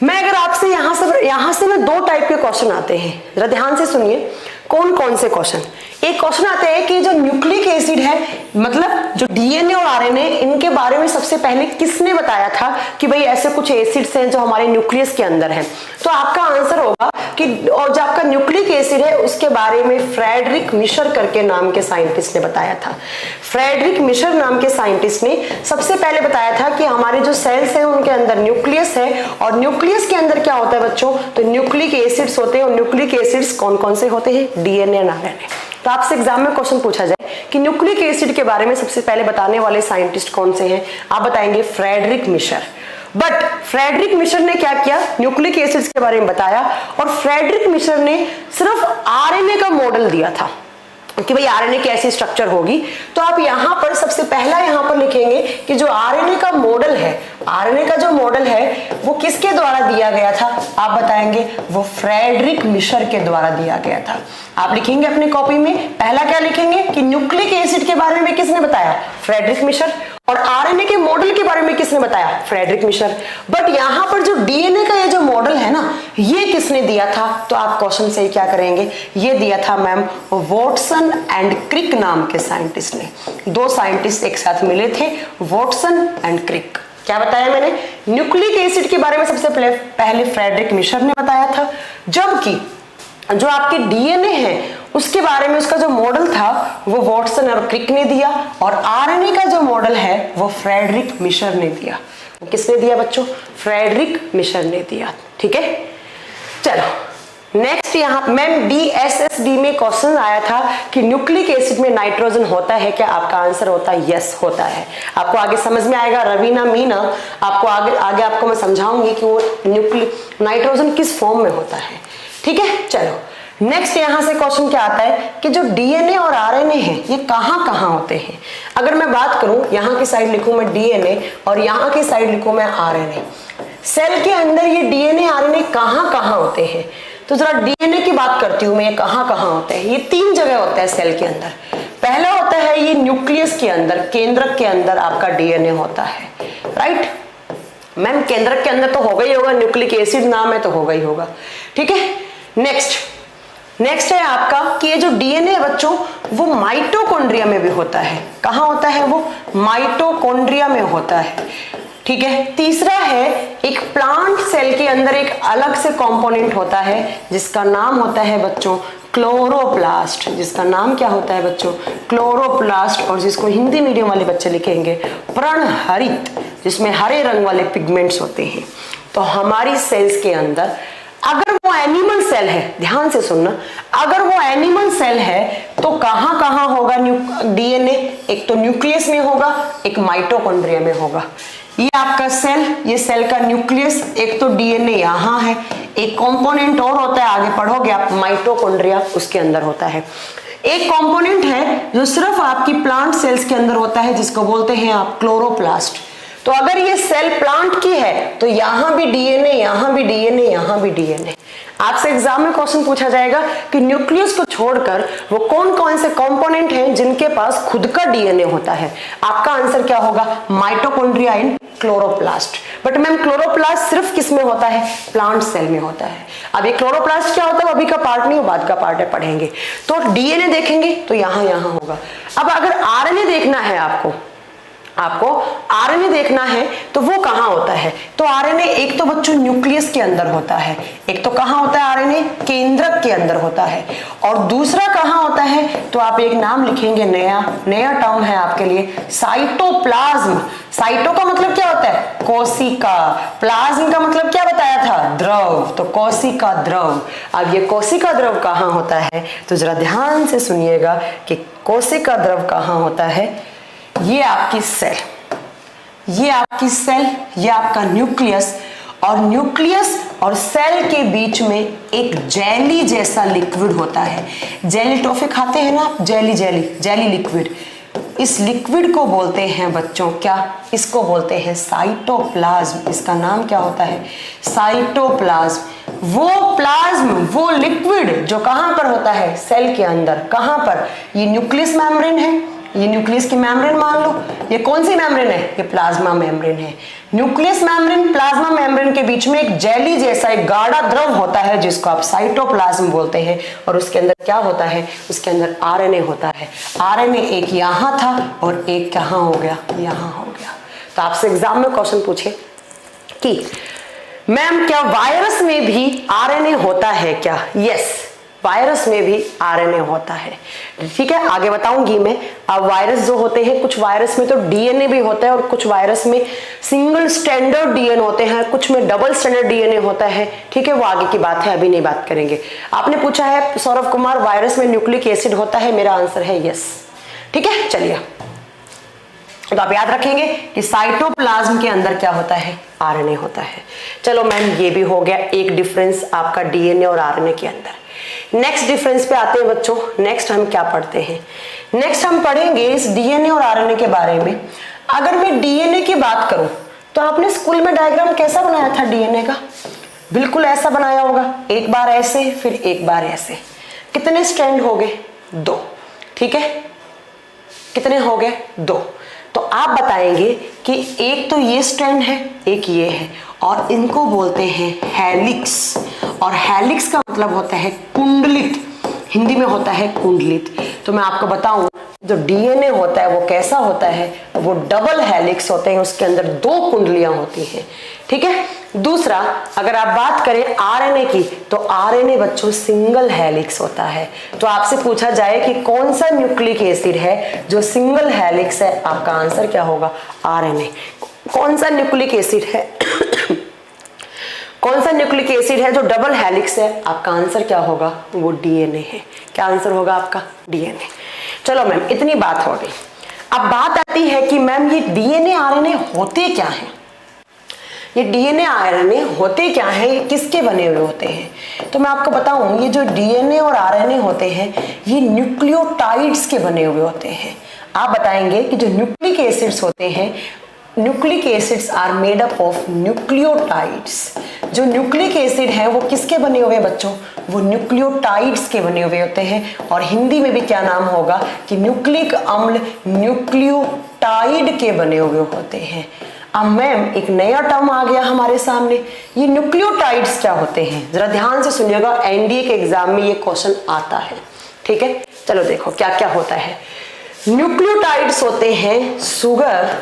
मैं अगर आपसे यहां से ना दो टाइप के क्वेश्चन आते हैं, जरा ध्यान से सुनिए। कौन कौन से क्वेश्चन? एक क्वेश्चन आते हैं कि जो न्यूक्लिक एसिड है, मतलब जो डीएनए और आरएनए, इनके बारे में सबसे पहले किसने बताया था कि भाई ऐसे कुछ एसिड्स हैं जो हमारे न्यूक्लियस के अंदर हैं? तो आपका आंसर होगा कि, और जो आपका न्यूक्लिक एसिड है उसके बारे में फ्रेडरिक मिशर करके नाम के साइंटिस्ट ने बताया था। फ्रेडरिक मिशर नाम के साइंटिस्ट ने सबसे पहले बताया था कि हमारे जो सेल्स हैं उनके अंदर न्यूक्लियस है, और न्यूक्लियस के अंदर क्या होता है बच्चों? तो न्यूक्लिक एसिड्स होते हैं। और न्यूक्लिक एसिड्स कौन कौन से होते हैं? डीएनए और आरएनए। तो आपसे एग्जाम में क्वेश्चन पूछा जाए कि न्यूक्लिक एसिड के बारे में सबसे पहले बताने वाले साइंटिस्ट कौन से हैं, आप बताएंगे Friedrich Miescher. But Friedrich Miescher ने क्या किया? न्यूक्लिक एसिड्स के बारे में बताया, और फ्रेडरिक मिशर ने सिर्फ आरएनए का मॉडल दिया था कि भाई आरएनए कैसी स्ट्रक्चर होगी। तो आप यहां पर सबसे पहला यहां पर लिखेंगे कि जो आरएनए का मॉडल है, आरएनए का जो मॉडल है वो किसके द्वारा दिया गया था? आप बताएंगे वो फ्रेडरिक मिशर के द्वारा दिया गया था। आप लिखेंगे अपनी कॉपी में, पहला क्या लिखेंगे कि न्यूक्लिक एसिड के बारे में किसने बताया? Friedrich Miescher. और आरएनए के मॉडल के बारे में किसने बताया? Friedrich Miescher. बट यहां पर जो डीएनए का ये जो मॉडल है ना, ये किसने दिया था? तो आप क्वेश्चन से क्या करेंगे? ये दिया था मैम वॉटसन एंड क्रिक नाम के साइंटिस्ट ने। दो साइंटिस्ट एक साथ मिले थे, वॉटसन एंड क्रिक। क्या बताया मैंने? न्यूक्लिक एसिड के बारे में सबसे पहले फ्रेडरिक मिशर ने बताया था, जबकि जो आपके डीएनए है उसके बारे में उसका जो मॉडल था वो वॉटसन और क्रिक ने दिया, और आरएनए का जो मॉडल है वो फ्रेडरिक मिशर ने दिया। किसने दिया बच्चों? फ्रेडरिक मिशर ने दिया। ठीक है, चलो नेक्स्ट यहाँ मैम बीएसएसडी में क्वेश्चन आया था कि न्यूक्लिक एसिड में नाइट्रोजन होता है क्या? आपका आंसर होता है यस, होता है। आपको आगे समझ में आएगा, रवीना मीना आपको आगे आपको मैं समझाऊंगी कि वो न्यूक्लिक नाइट्रोजन किस फॉर्म में होता है। ठीक है, चलो नेक्स्ट यहां से क्वेश्चन क्या आता है कि जो डीएनए और आरएनए है ये कहां कहां होते हैं? अगर मैं बात करूं, यहां की साइड लिखूं मैं डीएनए और यहां की साइड लिखूं मैं आरएनए। सेल के अंदर ये डीएनए आरएनए कहां कहां होते हैं? तो जरा डीएनए की बात करती हूं मैं, ये कहां कहां होते हैं? ये तीन जगह होता है सेल के अंदर। पहला होता है ये न्यूक्लियस के अंदर, केंद्रक के अंदर आपका डीएनए होता है, राइट। मैम केंद्रक के अंदर तो होगा ही होगा, न्यूक्लिक एसिड नाम है तो होगा ही होगा, ठीक है। नेक्स्ट है आपका कि ये जो डीएनए है बच्चों वो माइटोकॉन्ड्रिया में भी होता है। कहाँ होता है वो? माइटोकॉन्ड्रिया में होता है, ठीक है। तीसरा है एक प्लांट सेल के अंदर एक अलग से कंपोनेंट होता है जिसका नाम होता है बच्चों क्लोरोप्लास्ट। जिसका नाम क्या होता है बच्चों? क्लोरोप्लास्ट, और जिसको हिंदी मीडियम वाले बच्चे लिखेंगे पर्णहरित, जिसमें हरे रंग वाले पिगमेंट्स होते हैं। तो हमारी सेल्स के अंदर अगर वो एनिमल सेल है, ध्यान से सुनना, अगर वो एनिमल सेल है तो कहां कहां होगा डीएनए? एक तो न्यूक्लियस में होगा, एक माइटोकॉन्ड्रिया में होगा। ये आपका सेल, ये सेल का न्यूक्लियस, एक तो डीएनए यहां है, एक कंपोनेंट और होता है, आगे पढ़ोगे आप, माइटोकॉन्ड्रिया, उसके अंदर होता है। एक कंपोनेंट है जो सिर्फ आपकी प्लांट सेल्स के अंदर होता है, जिसको बोलते हैं आप क्लोरोप्लास्ट। तो अगर ये सेल प्लांट की है तो यहां भी डीएनए, यहां भी डीएनए, यहां भी डीएनए। आपसे एग्जाम में क्वेश्चन पूछा जाएगा कि न्यूक्लियस को छोड़कर वो कौन कौन से कंपोनेंट हैं जिनके पास खुद का डीएनए होता है। आपका आंसर क्या होगा? Mitochondria in chloroplast. But ma'am chloroplast सिर्फ किस में होता है? प्लांट सेल में होता है। अब ये क्लोरोप्लास्ट क्या होता है अभी का पार्ट नहीं, बाद का पार्ट है, पढ़ेंगे। तो डीएनए देखेंगे तो यहां यहां होगा। अब अगर आरएनए देखना है आपको आरएनए देखना है तो वो कहां होता है? तो आरएनए एक तो बच्चों न्यूक्लियस के अंदर होता है, एक तो कहां होता है आरएनए? केंद्रक के अंदर होता है, और दूसरा कहां होता है? तो आप एक नाम लिखेंगे, नया टर्म है आपके लिए, साइटोप्लाज्म। साइटो का मतलब क्या होता है? कोशिका। प्लाज्म का मतलब क्या बताया था? द्रव। तो कोशिका द्रव। अब ये कोशिका द्रव कहां होता है? तो जरा ध्यान से सुनिएगा कि कोशिका द्रव कहां होता है। ये आपकी सेल, ये आपका न्यूक्लियस, और न्यूक्लियस और सेल के बीच में एक जेली जैसा लिक्विड होता है। जेली टॉफी खाते हैं ना, जेली लिक्विड। इस लिक्विड को बोलते हैं बच्चों क्या? इसको बोलते हैं साइटोप्लाज्म। इसका नाम क्या होता है? साइटोप्लाज्म। वो लिक्विड जो कहां पर होता है? सेल के अंदर। कहां पर? ये न्यूक्लियस मेम्ब्रेन है, ये न्यूक्लियस की मेम्ब्रेन मान लो। ये कौन सी मेम्ब्रेन है? ये प्लाज्मा मेम्ब्रेन है। न्यूक्लियस मेम्ब्रेन, प्लाज्मा मेम्ब्रेन के बीच में एक जेली जैसा एक गाढ़ा द्रव होता है जिसको आप साइटोप्लाज्म बोलते हैं, और उसके अंदर क्या होता है? उसके अंदर आरएनए होता है। आरएनए एक यहां था और एक कहां हो गया? यहां हो गया। तो आपसे एग्जाम में क्वेश्चन पूछे कि मैम क्या वायरस में भी आरएनए होता है क्या? यस, वायरस में भी आरएनए होता है, ठीक है। आगे बताऊंगी मैं। अब वायरस जो होते हैं, कुछ वायरस में तो डीएनए भी होता है, और कुछ वायरस में सिंगल स्टैंडर्ड डीएनए होते हैं, कुछ में डबल स्टैंडर्ड डीएनए होता है, ठीक है। वो आगे की बात है, अभी नहीं बात करेंगे। आपने पूछा है सौरभ कुमार वायरस में न्यूक्लिक एसिड होता है, मेरा आंसर है यस, ठीक है। चलिए, तो आप याद रखेंगे कि साइटोप्लाज्म के अंदर क्या होता है? आरएनए होता है। चलो मैम, ये भी हो गया एक डिफरेंस आपका डीएनए और आरएनए के अंदर। नेक्स्ट डिफरेंस पे आते हैं बच्चों। नेक्स्ट हम क्या पढ़ते हैं? नेक्स्ट हम पढ़ेंगे इस डीएनए और आरएनए के बारे में। अगर मैं डीएनए की बात करूं तो आपने स्कूल में डायग्राम कैसा बनाया था डीएनए का? बिल्कुल ऐसा बनाया होगा, एक बार ऐसे फिर एक बार ऐसे। कितने स्ट्रैंड हो गए? 2, ठीक है। कितने हो गए? 2। तो आप बताएंगे कि एक तो ये स्ट्रैंड है, एक ये है, और इनको बोलते हैं हेलिक्स। और हेलिक्स का मतलब होता है कुंडलित, हिंदी में होता है कुंडलित। तो मैं आपको बताऊं, जो डीएनए होता है वो कैसा होता है? वो डबल हेलिक्स होते हैं, उसके अंदर 2 कुंडलियां होती हैं, ठीक है। दूसरा, अगर आप बात करें आरएनए की, तो आरएनए बच्चों सिंगल हेलिक्स होता है। तो आपसे पूछा जाए कि कौन सा न्यूक्लिक एसिड है जो सिंगल हेलिक्स है, आपका आंसर क्या होगा? आरएनए। कौन सा न्यूक्लिक एसिड है कौन सा न्यूक्लिक एसिड है जो डबल हेलिक्स है? आपका आंसर क्या होगा? वो डीएनए है। क्या आंसर होगा आपका? डीएनए। चलो मैम, इतनी बात हो गई। अब बात आती है कि मैम ये डीएनए आरएनए होते क्या हैं? ये डीएनए आरएनए होते क्या हैं? ये किसके बने हुए होते हैं? तो मैं आपको बताऊं, ये जो डीएनए और आरएनए होते हैं ये न्यूक्लियोटाइड्स के बने हुए होते हैं। आप बताएंगे कि जो न्यूक्लिक एसिड्स होते हैं, nucleic acids are made up of nucleotides. जो न्यूक्लिक एसिड है वो किसके बने हुए हैं बच्चों? वो न्यूक्लियोटाइड्स के बने हुए होते हैं, और हिंदी में भी क्या नाम होगा कि न्यूक्लिक अम्ल न्यूक्लियोटाइड के बने हुए होते हैं। अब मैम एक नया टर्म आ गया हमारे सामने, ये न्यूक्लियोटाइड्स क्या होते हैं? जरा ध्यान से सुनिएगा, एनडीए के एग्जाम में ये क्वेश्चन आता है, ठीक है। चलो देखो क्या क्या होता है। न्यूक्लियोटाइड्स होते हैं सुगर।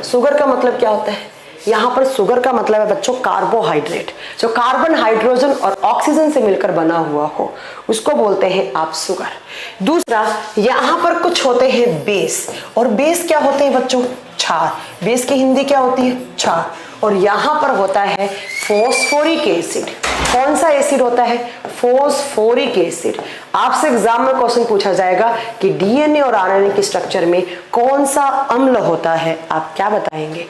सुगर का मतलब क्या होता है? यहां पर सुगर का मतलब है बच्चों कार्बोहाइड्रेट, जो कार्बन, हाइड्रोजन और ऑक्सीजन से मिलकर बना हुआ हो, उसको बोलते हैं आप सुगर। दूसरा, यहां पर कुछ होते हैं बेस, और बेस क्या होते हैं बच्चों? क्षार। बेस की हिंदी क्या होती है? क्षार। और यहां पर होता है फॉस्फोरिक एसिड। कौन सा एसिड होता है? Phosphoric acid. आपसे एग्जाम में क्वेश्चन पूछा जाएगा कि डीएनए और आरएनए के स्ट्रक्चर में कौन सा अम्ल होता है, आप क्या बताएंगे?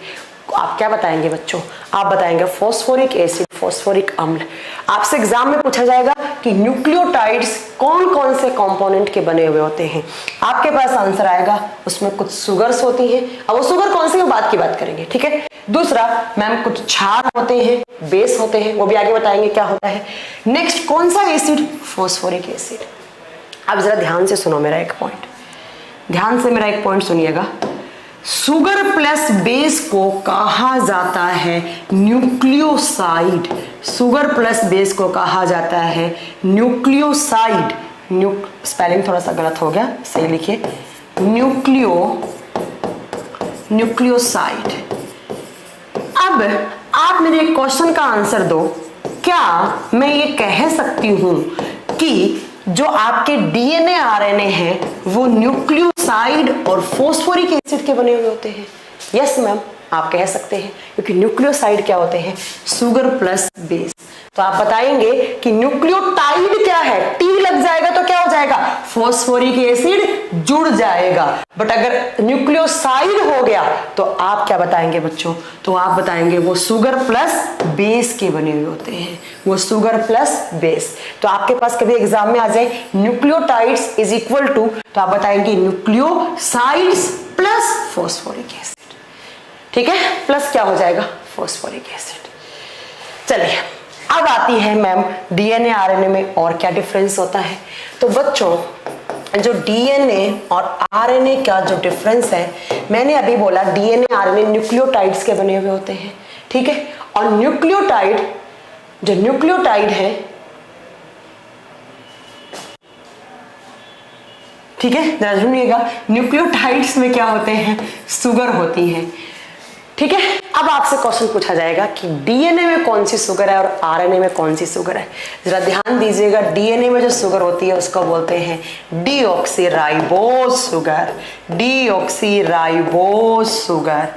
आप क्या बताएंगे बच्चों? आप बताएंगे फॉस्फोरिक एसिड, फॉस्फोरिक अम्ल। आपसे एग्जाम में पूछा जाएगा कि न्यूक्लियोटाइड्स कौन कौन से कंपोनेंट के बने हुए होते हैं, आपके पास आंसर आएगा उसमें कुछ सुगर्स होती हैं। अब वो सुगर कौन सी है बात की बात करेंगे, ठीक है। दूसरा मैम कुछ क्षार होते हैं, बेस होते हैं, वो भी आगे बताएंगे क्या होता है। नेक्स्ट कौन सा एसिड? Phosphoric acid. अब जरा ध्यान से सुनो मेरा एक पॉइंट, ध्यान से मेरा एक पॉइंट सुनिएगा। सुगर प्लस बेस को कहा जाता है न्यूक्लियोसाइड। सुगर प्लस बेस को कहा जाता है न्यूक्लियोसाइड। स्पेलिंग थोड़ा सा गलत हो गया, सही लिखिए, न्यूक्लियोसाइड। अब आप मेरे एक क्वेश्चन का आंसर दो, क्या मैं ये कह सकती हूं कि जो आपके डीएनए आरएनए हैं वो न्यूक्लियोसाइड और फॉस्फोरिक एसिड के बने हुए होते हैं? यस मैम, आप कह सकते हैं, क्योंकि न्यूक्लियोसाइड क्या होते हैं? Sugar plus base. तो आप बताएंगे कि न्यूक्लियोटाइड क्या है? टी लग जाएगा तो क्या हो जाएगा? फॉस्फोरिक एसिड जुड़ जाएगा। बट अगर न्यूक्लियोसाइड हो गया तो आप क्या बताएंगे बच्चों? तो आप बताएंगे वो सुगर प्लस बेस के बने हुए होते हैं, वो सुगर प्लस बेस। तो आपके पास कभी एग्जाम में आ जाए न्यूक्लियोटाइड्स इज इक्वल टू, तो आप बताएंगे न्यूक्लियोसाइड्स प्लस फॉस्फोरिक एसिड, ठीक है। प्लस क्या हो जाएगा? Phosphoric acid. चलिए अब आती है मैम डीएनए आरएनए में और क्या डिफरेंस होता है। तो बच्चों जो डीएनए और आरएनए का जो डिफरेंस है, मैंने अभी बोला डीएनए आरएनए न्यूक्लियोटाइड्स के बने हुए होते हैं, ठीक है। और न्यूक्लियोटाइड, जो न्यूक्लियोटाइड है, ठीक है, ध्यान सुनिएगा, न्यूक्लियोटाइड्स में क्या होते हैं? सुगर होती है, ठीक है। अब आपसे क्वेश्चन पूछा जाएगा कि डीएनए में कौन सी सुगर है और आरएनए में कौन सी सुगर है। जरा ध्यान दीजिएगा, डीएनए में जो सुगर होती है उसको बोलते हैं डीऑक्सीराइबोज सुगर, डीऑक्सीराइबोज सुगर।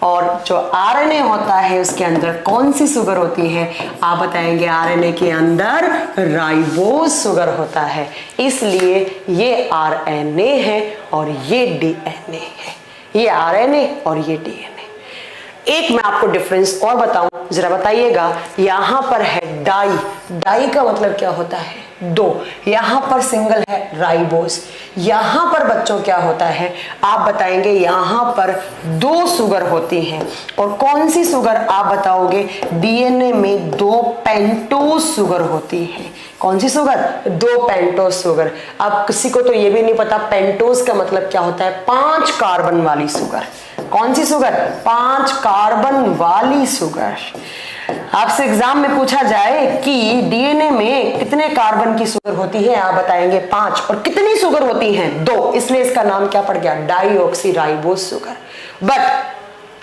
और जो आरएनए होता है उसके अंदर कौन सी सुगर होती है? आप बताएंगे आरएनए के अंदर राइबोज सुगर होता है, इसलिए ये आरएनए है और ये डीएनए है, ये आरएनए और ये डीएनए। एक मैं आपको डिफरेंस और बताऊं, जरा बताइएगा। यहां पर है डाई, डाई का मतलब क्या होता है? दो। यहां पर सिंगल है राइबोस, यहां पर बच्चों क्या होता है? आप बताएंगे यहां पर दो सुगर होती हैं। और कौन सी सुगर आप बताओगे? डीएनए में दो पेंटोज सुगर होती है। कौन सी सुगर? दो पेंटोज सुगर। अब किसी को तो ये भी नहीं पता पेंटोज का मतलब क्या होता है? 5 कार्बन वाली सुगर। कौन सी सुगर? 5 कार्बन वाली सुगर। आपसे एग्जाम में पूछा जाए कि डीएनए में कितने कार्बन की सुगर होती है, आप बताएंगे 5। और कितनी सुगर होती हैं? 2, इसलिए इसका नाम क्या पड़ गया? डाईऑक्सीराइबोज सुगर। बट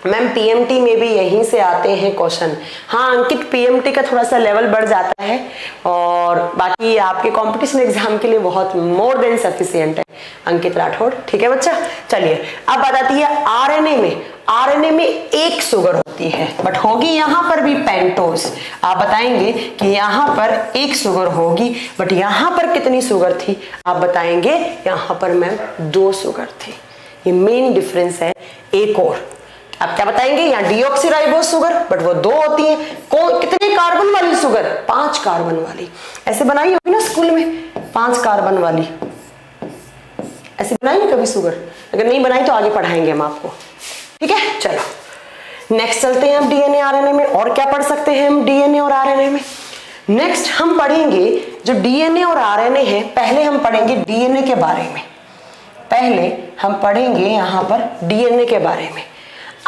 मैम पीएमटी में भी यहीं से आते हैं क्वेश्चन। हाँ अंकित, पीएमटी का थोड़ा सा लेवल बढ़ जाता है और बाकी आपके कंपटीशन एग्जाम के लिए बहुत मोर देन सफिशिएंट है अंकित राठौड़, ठीक है बच्चा। चलिए अब बात आती है आरएनए में। आरएनए में एक सुगर होती है, बट होगी यहाँ पर भी पेंटोज। आप बताएंगे कि यहाँ पर एक सुगर होगी, बट यहाँ पर कितनी सुगर थी? आप बताएंगे यहाँ पर मैम 2 सुगर थी। ये मेन डिफरेंस है। एक और आप क्या बताएंगे? यहाँ डीऑक्सीराइबोज सुगर, बट वो 2 होती है। कितने कार्बन वाली सुगर? 5 कार्बन वाली। ऐसे बनाई होगी ना स्कूल में, 5 कार्बन वाली, ऐसे बनाई कभी सुगर? अगर नहीं बनाई तो आगे पढ़ाएंगे हम आपको, ठीक है। चलो नेक्स्ट चलते हैं हम डीएनए आरएनए में, और क्या पढ़ सकते हैं हम डीएनए और आरएनए में। नेक्स्ट हम पढ़ेंगे जो डीएनए और आरएनए है, पहले हम पढ़ेंगे डीएनए के बारे में। पहले हम पढ़ेंगे यहां पर डीएनए के बारे में।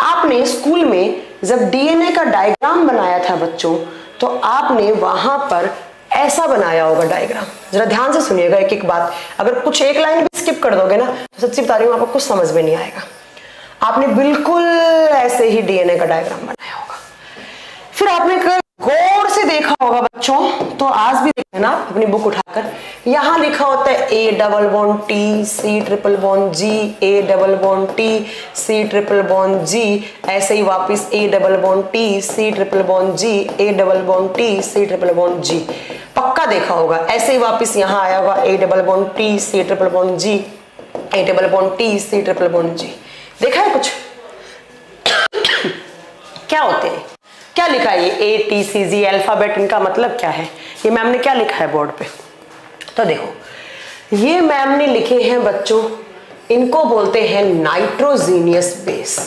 आपने स्कूल में जब डीएनए का डायग्राम बनाया था बच्चों, तो आपने वहां पर ऐसा बनाया होगा डायग्राम। जरा ध्यान से सुनिएगा एक एक बात, अगर कुछ एक लाइन भी स्किप कर दोगे ना तो सच्ची बता रही हूं आपको कुछ समझ में नहीं आएगा। आपने बिल्कुल ऐसे ही डीएनए का डायग्राम बनाया होगा, फिर आपने गौर से देखा होगा बच्चों, तो आज भी देखें ना अपनी बुक उठाकर, यहां लिखा होता है A double bond T C triple bond G, A double bond T C triple bond G, ऐसे ही वापस A double bond T C triple bond G, A double bond T C triple bond G, पक्का देखा होगा। ऐसे ही वापस यहाँ आया होगा A double bond T C triple bond G, A double bond T C triple bond G, देखा है कुछ? क्या होते हैं, क्या लिखा है ये A T C G alphabet, इनका मतलब क्या है? ये मैम ने क्या लिखा है बोर्ड पे? तो देखो ये मैम ने लिखे हैं बच्चों, इनको बोलते हैं नाइट्रोजीनियस बेस।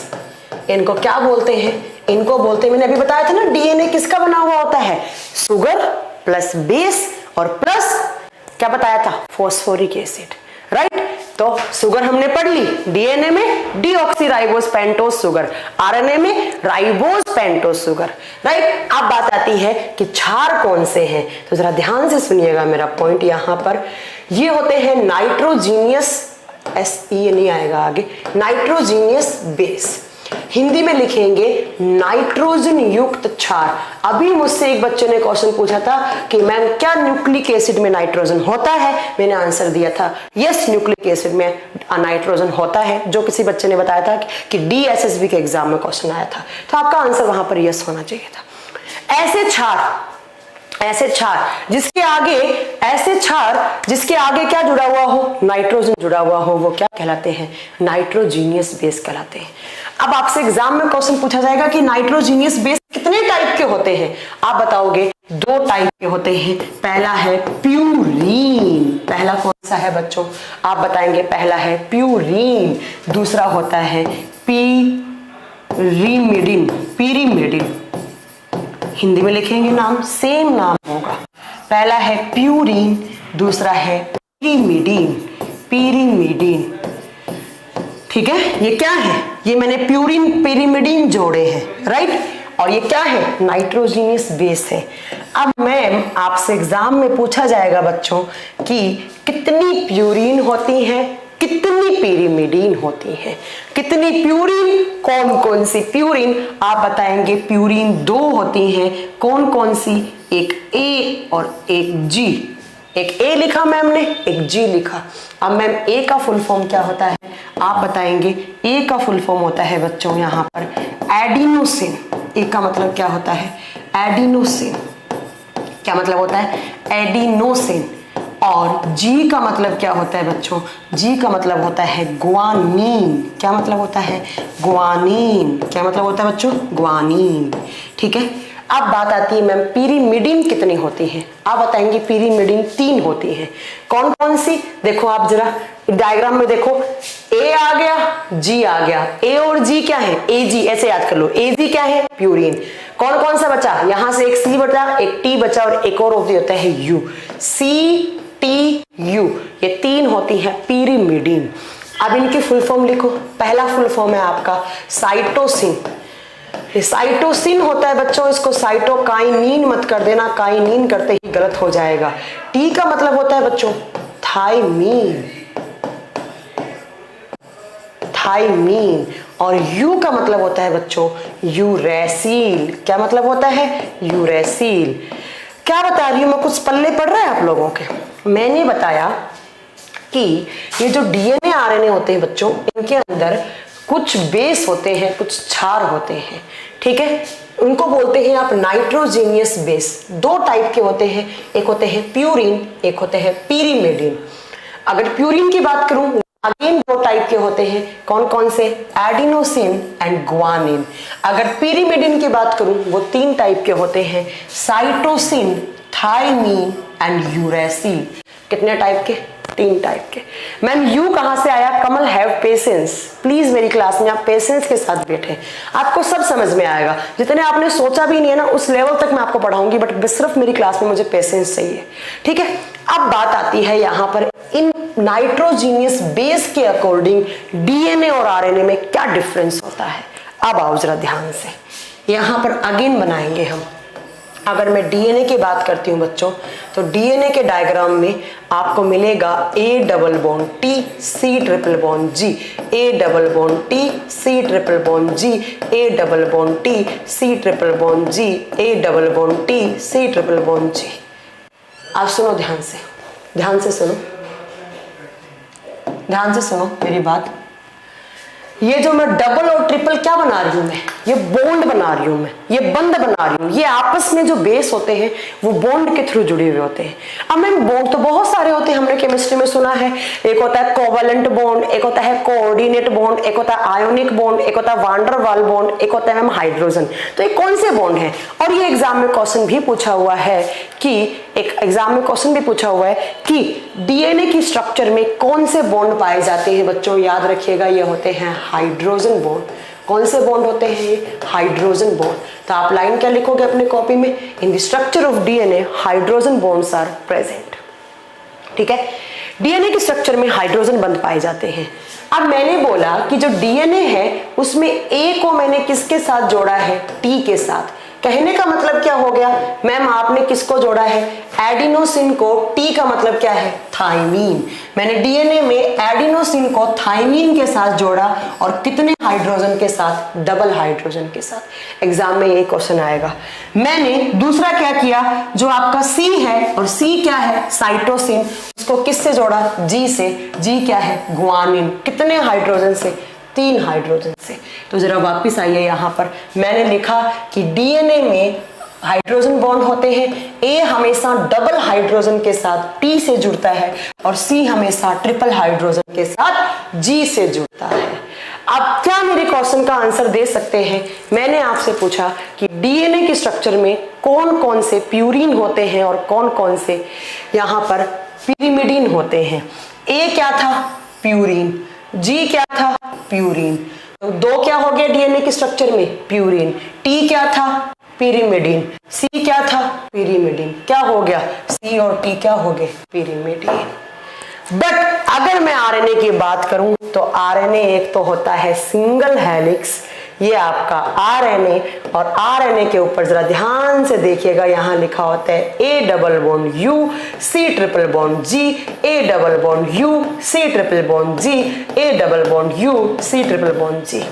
इनको क्या बोलते हैं? इनको बोलते हैं, मैंने अभी बताया था ना डीएनए किसका बना हुआ होता है, शुगर प्लस बेस और प्लस क्या बताया था, फॉस्फोरिक एसिड, राइट। तो शुगर हमने पढ़ ली, डीएनए में डीऑक्सीराइबोस पेंटोस शुगर, आरएनए में राइबोस पेंटोस शुगर, राइट। अब बात आती है कि क्षार कौन से हैं, तो जरा ध्यान से सुनिएगा मेरा पॉइंट यहां पर। ये होते हैं नाइट्रोजीनियस, ये नहीं आएगा आगे, नाइट्रोजीनियस बेस, हिंदी में लिखेंगे नाइट्रोजन युक्त क्षार। अभी मुझसे एक बच्चे ने क्वेश्चन पूछा था कि मैम क्या न्यूक्लिक एसिड में नाइट्रोजन होता है, मैंने आंसर दिया था यस, न्यूक्लिक एसिड में नाइट्रोजन होता है। जो किसी बच्चे ने बताया था कि डीएसएसबी के एग्जाम में क्वेश्चन आया था, तो आपका आंसर वहां पर यस होना चाहिए था। ऐसे क्षार जिसके आगे, ऐसे क्षार जिसके आगे क्या जुड़ा हुआ हो, नाइट्रोजन जुड़ा हुआ हो, वो क्या कहलाते हैं, नाइट्रोजीनियस बेस कहलाते हैं। अब आपसे एग्जाम में क्वेश्चन पूछा जाएगा कि नाइट्रोजीनियस बेस कितने टाइप के होते हैं, आप बताओगे 2 टाइप के होते हैं। पहला है प्यूरीन, पहला कौन सा है बच्चों, आप बताएंगे पहला है प्यूरीन, दूसरा होता है पीरीमिडिन, हिंदी में लिखेंगे नाम सेम नाम होगा, पहला है प्यूरीन, दूसरा है पीरीमिडीन, ठीक है। ये क्या है, ये मैंने प्यूरीन पीरीमिडीन जोड़े हैं, राइट, और ये क्या है, नाइट्रोजीनियस बेस है। अब मैम आपसे एग्जाम में पूछा जाएगा बच्चों कि कितनी प्यूरीन होती है, कितनी पीरीमिडीन होती है, कितनी प्यूरीन, कौन कौन सी प्यूरीन, आप बताएंगे प्यूरीन 2 होती हैं, कौन कौन सी, एक ए और एक जी, एक ए लिखा मैम ने, एक जी लिखा। अब मैम ए का फुल फॉर्म क्या होता है, आप बताएंगे ए का फुल फॉर्म होता है बच्चों यहाँ पर एडिनोसिन। ए का मतलब क्या होता है, एडिनोसिन, क्या मतलब होता है, एडिनोसिन। और जी का मतलब क्या होता है बच्चों, जी का मतलब होता है ग्वानीन, क्या मतलब होता है, ग्वानीन, क्या मतलब होता है बच्चों, ग्वानीन, ठीक है। अब बात आती है मैम पीरीमिडीन कितनी होती है, आप बताएंगे पीरीमिडीन 3 होती है, कौन कौन सी, देखो आप जरा डायग्राम में देखो, ए आ गया, जी आ गया, ए और जी क्या है, ए जी, ऐसे याद कर लो, ए जी क्या है, प्यूरीन। कौन कौन सा बचा, यहां से एक सी बचा, एक टी बचा और एक और होता है यू, सी टी यू, ये 3 होती है पीरीमिडीन। अब इनकी फुल फॉर्म लिखो, पहला फुल फॉर्म है आपका साइटोसिन, ये साइटोसिन होता है बच्चों, इसको साइटोकाइनिन मत कर देना, काइनिन करते ही गलत हो जाएगा। टी का मतलब होता है बच्चों थाइमीन, और यू का मतलब होता है बच्चों यूरेसिल, क्या मतलब होता है, यूरेसिल। क्या बता रही हूं मैं, कुछ पल्ले पड़ रहे हैं आप लोगों के। मैंने बताया कि ये जो डीएनए आरएनए होते हैं बच्चों, इनके अंदर कुछ बेस होते हैं, कुछ क्षार होते हैं, ठीक है, उनको बोलते हैं आप नाइट्रोजीनियस बेस। 2 टाइप के होते हैं, एक होते हैं प्यूरीन, एक होते हैं पीरीमिडीन। अगर प्यूरीन की बात करूं, अगेन 2 टाइप के होते हैं, कौन कौन से, एडिनोसिन एंड ग्वानिन। अगर पीरीमिडीन की बात करूं, वो 3 टाइप के होते हैं, साइटोसिन, थाइमीन एंड यूरेसिल। कितने टाइप के, 3 टाइप के। मैम यू कहां से आया, कमल हैव पे पेशेंस, प्लीज मेरी क्लास में आप पेशेंस के साथ बैठे, आपको सब समझ में आएगा। जितने आपने सोचा भी नहीं है ना उस लेवल तक मैं आपको पढ़ाऊंगी, बट सिर्फ मेरी क्लास में मुझे पेशेंस चाहिए, ठीक है। अब बात आती है यहाँ पर इन नाइट्रोजीनियस बेस के अकॉर्डिंग डीएनए और आरएनए में क्या डिफरेंस होता है। अब आओ जरा ध्यान से, यहाँ पर अगेन बनाएंगे हम। अगर मैं डीएनए की बात करती हूँ बच्चों, तो डीएनए के डायग्राम में आपको मिलेगा A double bond T C triple bond G, A double bond T C triple bond G, A double bond T C triple bond G, A double bond T C triple bond G. आप सुनो ध्यान से, ध्यान से सुनो, ध्यान से सुनो मेरी बात। ये जो मैं डबल और ट्रिपल क्या बना रही हूं, मैं ये बॉन्ड बना रही हूं, मैं ये बंध बना रही हूं। ये आपस में जो बेस होते हैं वो बॉन्ड के थ्रू जुड़े हुए होते हैं। अब मैम बॉन्ड तो बहुत सारे होते हैं, हमने केमिस्ट्री में सुना है। एक होता है कोवलेंट बॉन्ड, एक होता है कोऑर्डिनेट बॉन्ड, एक होता है आयोनिक बॉन्ड, एक होता है वान डर वाल बॉन्ड, एक होता है मैम हाइड्रोजन। तो ये कौन से बॉन्ड है? और ये एग्जाम में क्वेश्चन भी पूछा हुआ है कि डीएनए की स्ट्रक्चर में कौन से बॉन्ड पाए जाते हैं बच्चों। याद रखिएगा ये होते हैं हाइड्रोजन बॉन्ड। कौन से बॉन्ड होते हैं ये? Hydrogen bond. तो आप लाइन क्या लिखोगे अपने कॉपी में? In the structure of DNA hydrogen bonds are present, ठीक है। डीएनए के स्ट्रक्चर में हाइड्रोजन बंध पाए जाते हैं। अब मैंने बोला कि जो डीएनए है उसमें ए को मैंने किसके साथ जोड़ा है? टी के साथ। कहने का मतलब क्या हो गया मैम, आपने किसको जोड़ा है? एडिनोसिन को। टी का मतलब क्या है? थाइमीन। मैंने डीएनए में एडिनोसिन को थाइमीन के साथ जोड़ा और कितने हाइड्रोजन के साथ? डबल हाइड्रोजन के साथ। एग्जाम में यही क्वेश्चन आएगा। मैंने दूसरा क्या किया, जो आपका सी है और सी क्या है? साइटोसिन, उसको किससे जोड़ा? जी से। जी क्या है? गुआनिन। कितने हाइड्रोजन से? 3 हाइड्रोजन से। तो जरा वापस आइए यहाँ पर, मैंने लिखा कि डीएनए में हाइड्रोजन बॉन्ड होते हैं। ए हमेशा डबल हाइड्रोजन के साथ टी से जुड़ता है और सी हमेशा ट्रिपल हाइड्रोजन के साथ जी से जुड़ता है। अब क्या मेरे क्वेश्चन का आंसर दे सकते हैं? मैंने आपसे पूछा कि डीएनए के स्ट्रक्चर में कौन कौन से प्यूरिन होते हैं और कौन कौन से यहाँ पर पिरिमिडिन होते हैं। ए क्या था? प्यूरिन। जी क्या था? प्यूरिन। तो 2 क्या हो गया डीएनए के स्ट्रक्चर में? प्यूरिन। टी क्या था? पिरिमिडिन। सी क्या था? पिरिमिडिन। क्या हो गया? सी और टी क्या हो गए? पिरिमिडिन। बट अगर मैं आरएनए की बात करूं तो आरएनए एक तो होता है सिंगल हेलिक्स, ये आपका आरएनए, और आरएनए के ऊपर जरा ध्यान से देखिएगा, यहां लिखा होता है A double bond U C triple bond G, A double bond U C triple bond G, A double bond U C triple bond G.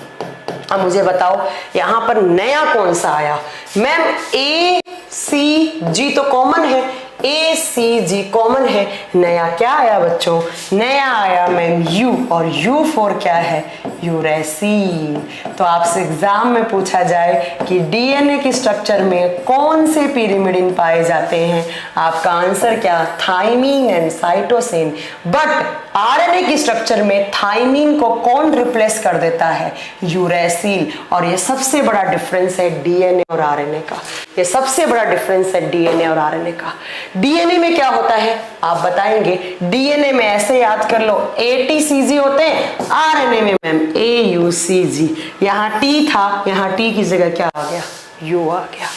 अब मुझे बताओ यहां पर नया कौन सा आया? मैम ए सी जी तो कॉमन है, ए सी जी कॉमन है। नया क्या आया बच्चों? नया आया मैम यू, और यू फॉर क्या है? यूरेसिल। तो आपसे एग्जाम में पूछा जाए कि डीएनए की स्ट्रक्चर में कौन से पिरिमिडिन पाए जाते हैं, आपका आंसर क्या? Thymine and cytosine. But RNA की स्ट्रक्चर में थाइमीन को कौन रिप्लेस कर देता है? यूरेसिल। और ये सबसे बड़ा डिफरेंस है डीएनए और आरएनए का। ये सबसे बड़ा डिफरेंस है डीएनए और आरएनए का। डीएनए में क्या होता है आप बताएंगे? डीएनए में ऐसे याद कर लो, ATCG होते हैं। आरएनए में मैम AUCG। यहाँ टी था, यहाँ टी की जगह क्या आ गया? यू आ गया।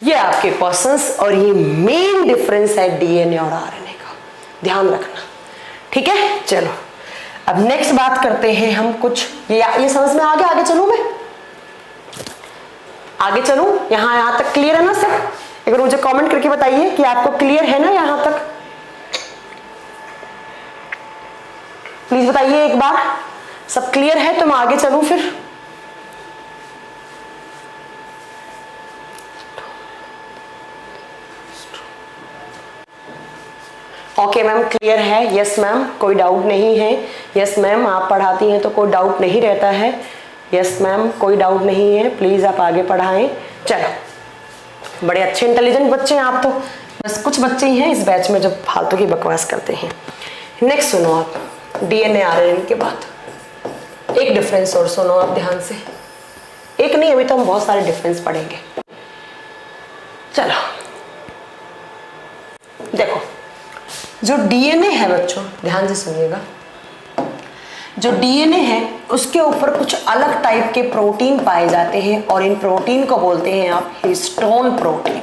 ये आपके क्वेश्चंस और ये मेन डिफरेंस है डीएनए और आरएनए का, ध्यान रखना, ठीक है। चलो अब नेक्स्ट बात करते हैं हम कुछ। ये समझ में आ गया? आगे चलूं मैं? आगे चलूं? यहां तक क्लियर है ना सब? अगर मुझे कमेंट करके बताइए कि आपको क्लियर है ना यहां तक, प्लीज बताइए एक बार। सब क्लियर है तो मैं आगे चलूं फिर। ओके मैम क्लियर है? यस मैम, कोई डाउट नहीं है? यस मैम, आप पढ़ाती हैं तो कोई डाउट नहीं रहता है। यस मैम, कोई डाउट नहीं है, प्लीज आप आगे पढ़ाएं। चलो, बड़े अच्छे इंटेलिजेंट बच्चे हैं आप तो। बस कुछ बच्चे ही हैं इस बैच में जो फालतू की बकवास करते हैं। नेक्स्ट सुनो आप, डीएनए आरएनए के बाद एक डिफरेंस और सुनो आप ध्यान से। एक नहीं, अभी तो हम बहुत सारे डिफरेंस पढ़ेंगे। चलो देखो, जो डीएनए है बच्चों ध्यान से सुनिएगा, जो डीएनए है उसके ऊपर कुछ अलग टाइप के प्रोटीन पाए जाते हैं और इन प्रोटीन को बोलते हैं आप हिस्टोन प्रोटीन।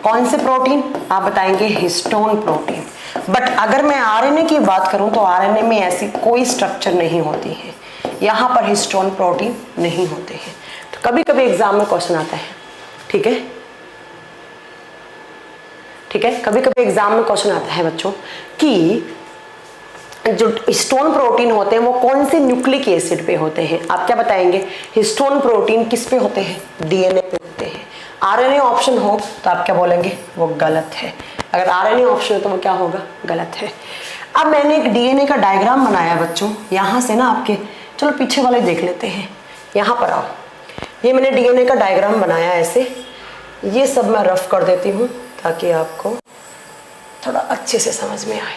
कौन से प्रोटीन? आप बताएंगे हिस्टोन प्रोटीन। बट अगर मैं आरएनए की बात करूं तो आरएनए में ऐसी कोई स्ट्रक्चर नहीं होती है, यहां पर हिस्टोन प्रोटीन नहीं होते हैं। तो कभी कभी एग्जाम में क्वेश्चन आता है, ठीक है, कभी कभी एग्जाम में क्वेश्चन आता है बच्चों कि जो हिस्टोन प्रोटीन होते हैं वो कौन से न्यूक्लिक एसिड पे होते हैं। आप क्या बताएंगे? हिस्टोन प्रोटीन किस पे होते हैं? डीएनए पे होते हैं। आरएनए ऑप्शन हो तो आप क्या बोलेंगे? वो गलत है। अगर आरएनए ऑप्शन हो तो वो क्या होगा? गलत है। अब मैंने एक डीएनए का डायग्राम बनाया बच्चों, यहां से ना आपके, चलो पीछे वाले देख लेते हैं, यहां पर आओ। ये मैंने डीएनए का डायग्राम बनाया ऐसे, ये सब मैं रफ कर देती हूँ ताकि आपको थोड़ा अच्छे से समझ में आए।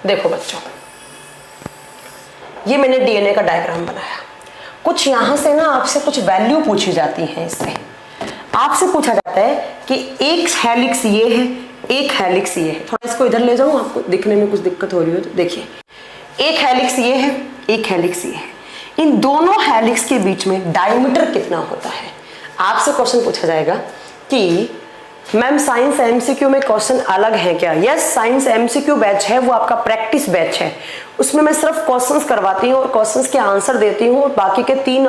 देखो बच्चों, ये मैंने डीएनए का डायग्राम बनाया। कुछ यहां से ना आपसे कुछ वैल्यू पूछी जाती है। इससे आपसे पूछा जाता है कि एक हेलिक्स ये है, एक हेलिक्स ये है। थोड़ा इसको इधर ले जाऊं, आपको दिखने में कुछ दिक्कत हो रही हो तो देखिए, एक हेलिक्स ये है, एक हेलिक्स ये है। इन दोनों हेलिक्स के बीच में डायमीटर कितना होता है? आपसे क्वेश्चन पूछा जाएगा कि मैम साइंस एमसीक्यू में क्वेश्चन अलग है क्या? यस, साइंस एमसीक्यू बैच है, वो आपका प्रैक्टिस बैच है। उसमें मैं सिर्फ क्वेश्चंस करवाती हूँ और क्वेश्चंस के आंसर देती हूँ, और बाकी के 3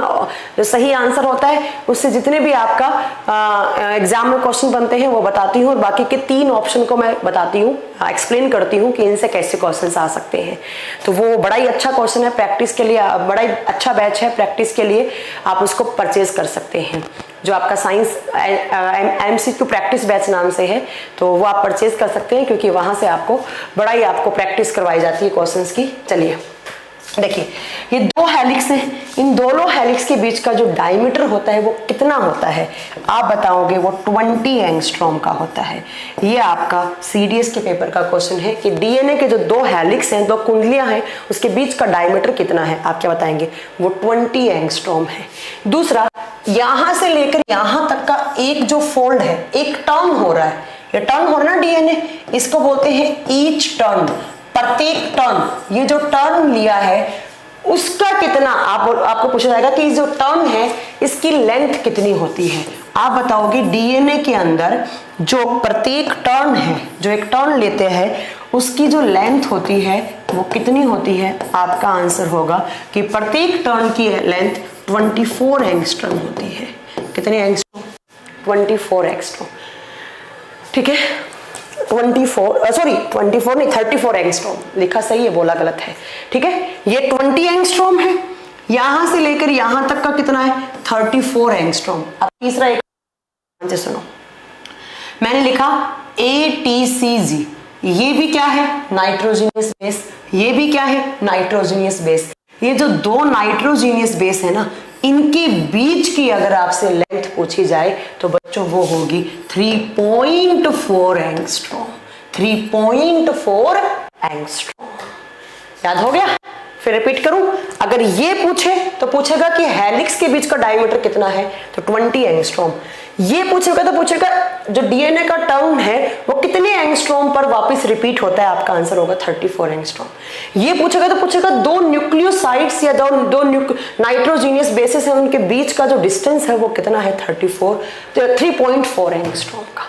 जो सही आंसर होता है उससे जितने भी आपका एग्जाम में क्वेश्चन बनते हैं वो बताती हूँ, और बाकी के 3 ऑप्शन को मैं बताती हूँ, एक्सप्लेन करती हूँ कि इनसे कैसे क्वेश्चन आ सकते हैं। तो वो बड़ा ही अच्छा क्वेश्चन है प्रैक्टिस के लिए, बड़ा ही अच्छा बैच है प्रैक्टिस के लिए, आप उसको परचेज कर सकते हैं। जो आपका साइंस एमसीक्यू प्रैक्टिस बैच नाम से है, तो वो आप परचेज कर सकते हैं, क्योंकि वहां से आपको बड़ा ही आपको प्रैक्टिस करवाई जाती है क्वेश्चंस की। चलिए देखिए, ये 2 हेलिक्स हैं, इन दोनों हेलिक्स के बीच का जो डायमीटर होता है वो कितना होता है? आप बताओगे वो 20 एंगस्ट्रॉम का होता है। ये आपका सीडीएस के पेपर का क्वेश्चन है कि डीएनए के जो 2 हेलिक्स हैं, 2 कुंडलियां हैं, उसके बीच का डायमीटर कितना है? आप क्या बताएंगे? वो 20 एंगस्ट्रॉम है। दूसरा, यहां से लेकर यहां तक का एक जो फोल्ड है, एक टर्न हो रहा है, ये टर्न हो रहा है ना डीएनए, इसको बोलते हैं ईच टर्न, प्रत्येक टर्न। ये जो टर्न लिया है उसका कितना, आपको पूछा जाएगा कि जो टर्न है इसकी लेंथ कितनी होती है। आप बताओगे डीएनए के अंदर जो प्रत्येक टर्न है, जो एक टर्न लेते हैं, उसकी जो लेंथ होती है वो कितनी होती है? आपका आंसर होगा कि प्रत्येक टर्न की लेंथ 24 एंगस्ट्रॉम होती है। कितने एंगस्ट्रॉम? 24 एंगस्ट्रॉम। ठीक है, 24 नहीं, 34 एंगस्ट्रॉम लिखा सही है, बोला गलत है। ठीक है, ये 20 एंगस्ट्रॉम है, यहां से लेकर यहां तक का कितना है? 34 एंगस्ट्रॉम। अब तीसरा एक से सुनो, मैंने लिखा ATCG, ये भी क्या है? Nitrogenous base. ये भी क्या है? Nitrogenous base. ये जो 2 नाइट्रोजीनियस बेस है ना, इनके बीच की अगर आपसे लेंथ पूछी जाए तो बच्चों वो होगी 3.4 एंगस्ट्रॉम। 3.4 एंगस्ट्रॉम। याद हो गया? फिर रिपीट करूं, अगर ये पूछे तो पूछेगा कि हेलिक्स के बीच का डायमीटर कितना है, तो 20 एंगस्ट्रॉम। ये पूछेगा तो पूछेगा जो डीएनए का टर्न है वो कितने एंगस्ट्रॉम पर वापस रिपीट होता है, आपका आंसर होगा 34 एंगस्ट्रॉम। ये पूछेगा तो पूछेगा 2 न्यूक्लियोसाइड्स या 2 नाइट्रोजीनियस बेसेस है, उनके बीच का जो डिस्टेंस है वो कितना है? 3.4 एंगस्ट्रॉम का।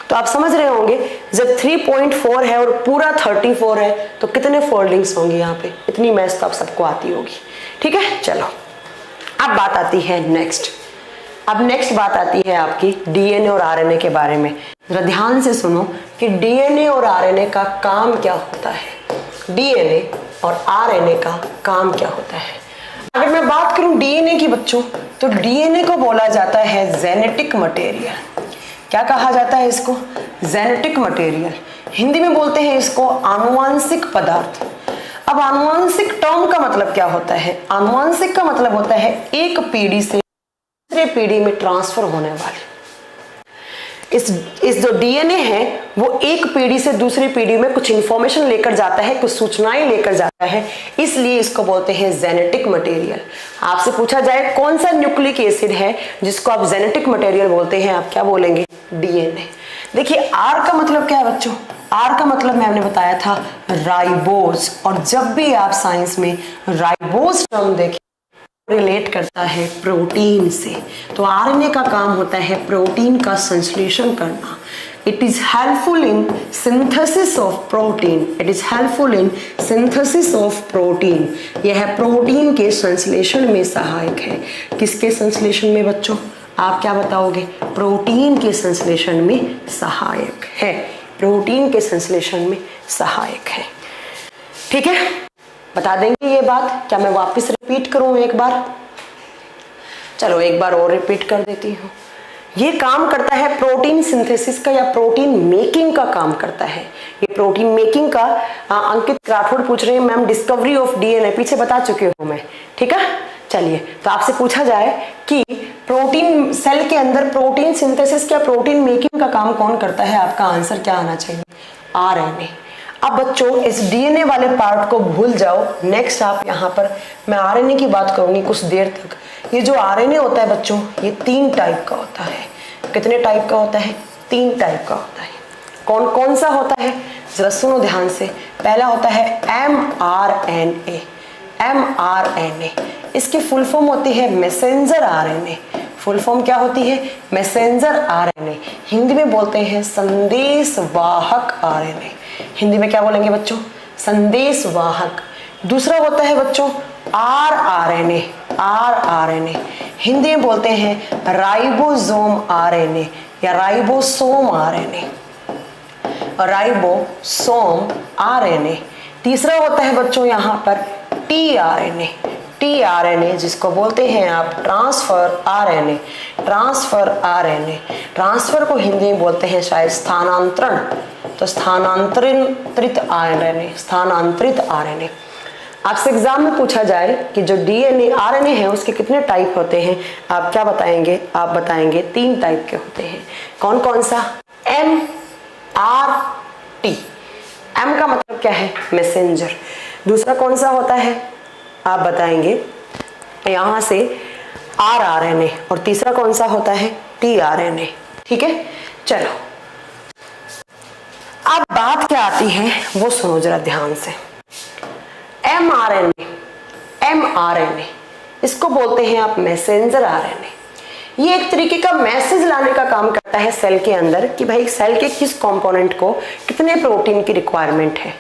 तो आप समझ रहे होंगे, जब 3.4 है और पूरा 34 है तो कितने फोल्डिंग्स होंगी यहाँ पे? इतनी मैथ्स तो आप सबको आती होगी। ठीक है, चलो अब बात आती है नेक्स्ट। अब नेक्स्ट बात आती है आपकी डीएनए और आरएनए के बारे में। जरा ध्यान से सुनो कि डीएनए और आरएनए का काम क्या होता है। डीएनए और आरएनए का काम क्या होता है? अगर मैं बात करूं डीएनए की बच्चों, तो डीएनए को बोला जाता है जेनेटिक मटेरियल। क्या कहा जाता है इसको? Genetic material. हिंदी में बोलते हैं इसको आनुवांशिक पदार्थ। अब आनुवांशिक टर्म का मतलब क्या होता है? आनुवांशिक का मतलब होता है एक पीढ़ी से दूसरे पीढ़ी में ट्रांसफर होने वाली। इस जो डीएनए है वो एक पीढ़ी से दूसरी पीढ़ी में कुछ इंफॉर्मेशन लेकर जाता है, कुछ सूचनाएं लेकर जाता है, इसलिए इसको बोलते हैं जेनेटिक मटेरियल। आपसे पूछा जाए कौन सा न्यूक्लिक एसिड है जिसको आप जेनेटिक मटेरियल बोलते हैं, आप क्या बोलेंगे? डीएनए। देखिए आर का मतलब क्या है बच्चों? आर का मतलब मैंने बताया था राइबोज, और जब भी आप साइंस में राइबोज टर्म देखें रिलेट करता है प्रोटीन से। तो आरएनए का काम होता है प्रोटीन का संश्लेषण करना। It is helpful in synthesis of protein, it is helpful in synthesis of protein. यह प्रोटीन के संश्लेषण में सहायक है। किसके संश्लेषण में बच्चों? आप क्या बताओगे? प्रोटीन के संश्लेषण में सहायक है, प्रोटीन के संश्लेषण में सहायक है। ठीक है, बता देंगे ये बात। क्या मैं वापस रिपीट करूं एक बार? चलो एक बार और रिपीट कर देती हूँ। ये काम करता है प्रोटीन सिंथेसिस का या प्रोटीन मेकिंग का काम करता है। ये प्रोटीन मेकिंग का अंकित राठौड़ पूछ रहे हैं मैम डिस्कवरी ऑफ डीएनए, पीछे बता चुकी हूँ मैं। ठीक है, चलिए तो आपसे पूछा जाए कि प्रोटीन सेल के अंदर प्रोटीन सिंथेसिस या प्रोटीन मेकिंग का काम कौन करता है, आपका आंसर क्या आना चाहिए? आरएनए। अब बच्चों इस डीएनए वाले पार्ट को भूल जाओ। नेक्स्ट आप यहाँ पर मैं आरएनए की बात करूंगी कुछ देर तक। ये जो आरएनए होता है बच्चों, ये 3 टाइप का होता है। कितने टाइप का होता है? 3 टाइप का होता है। कौन कौन सा होता है? जरा सुनो ध्यान से। पहला होता है mRNA। mRNA इसकी फुल फॉर्म होती है मैसेंजर आरएनए। फुल फॉर्म क्या होती है? Messenger RNA. हिंदी में बोलते हैं संदेशवाहक आरएनए। हिंदी में क्या बोलेंगे बच्चों? संदेशवाहक। दूसरा होता है बच्चों rRNA। rRNA हिंदी में बोलते हैं राइबोसोम आरएनए या राइबोसोम आरएनए, राइबोसोम आरएनए। तीसरा होता है बच्चों यहाँ पर tRNA। tRNA जिसको बोलते हैं आप transfer RNA. Transfer RNA, transfer को हिंदी में बोलते हैं शायद स्थानांतरण, तो स्थानांतरित आरएनए, स्थानांतरित आरएनए। आपसे एग्जाम में पूछा जाए कि जो डीएनए आरएनए है उसके कितने टाइप होते हैं, आप क्या बताएंगे? आप बताएंगे 3 टाइप के होते हैं। कौन कौन सा? M, are, T. एम का मतलब क्या है? मैसेंजर। दूसरा कौन सा होता है? आप बताएंगे यहां से rRNA, और तीसरा कौन सा होता है? tRNA। ठीक है, चलो अब बात क्या आती है वो सुनो जरा ध्यान से। mRNA, mRNA इसको बोलते हैं आप मैसेंजर आरएनए। ये एक तरीके का मैसेज लाने का काम करता है सेल के अंदर कि भाई सेल के किस कंपोनेंट को कितने प्रोटीन की रिक्वायरमेंट है।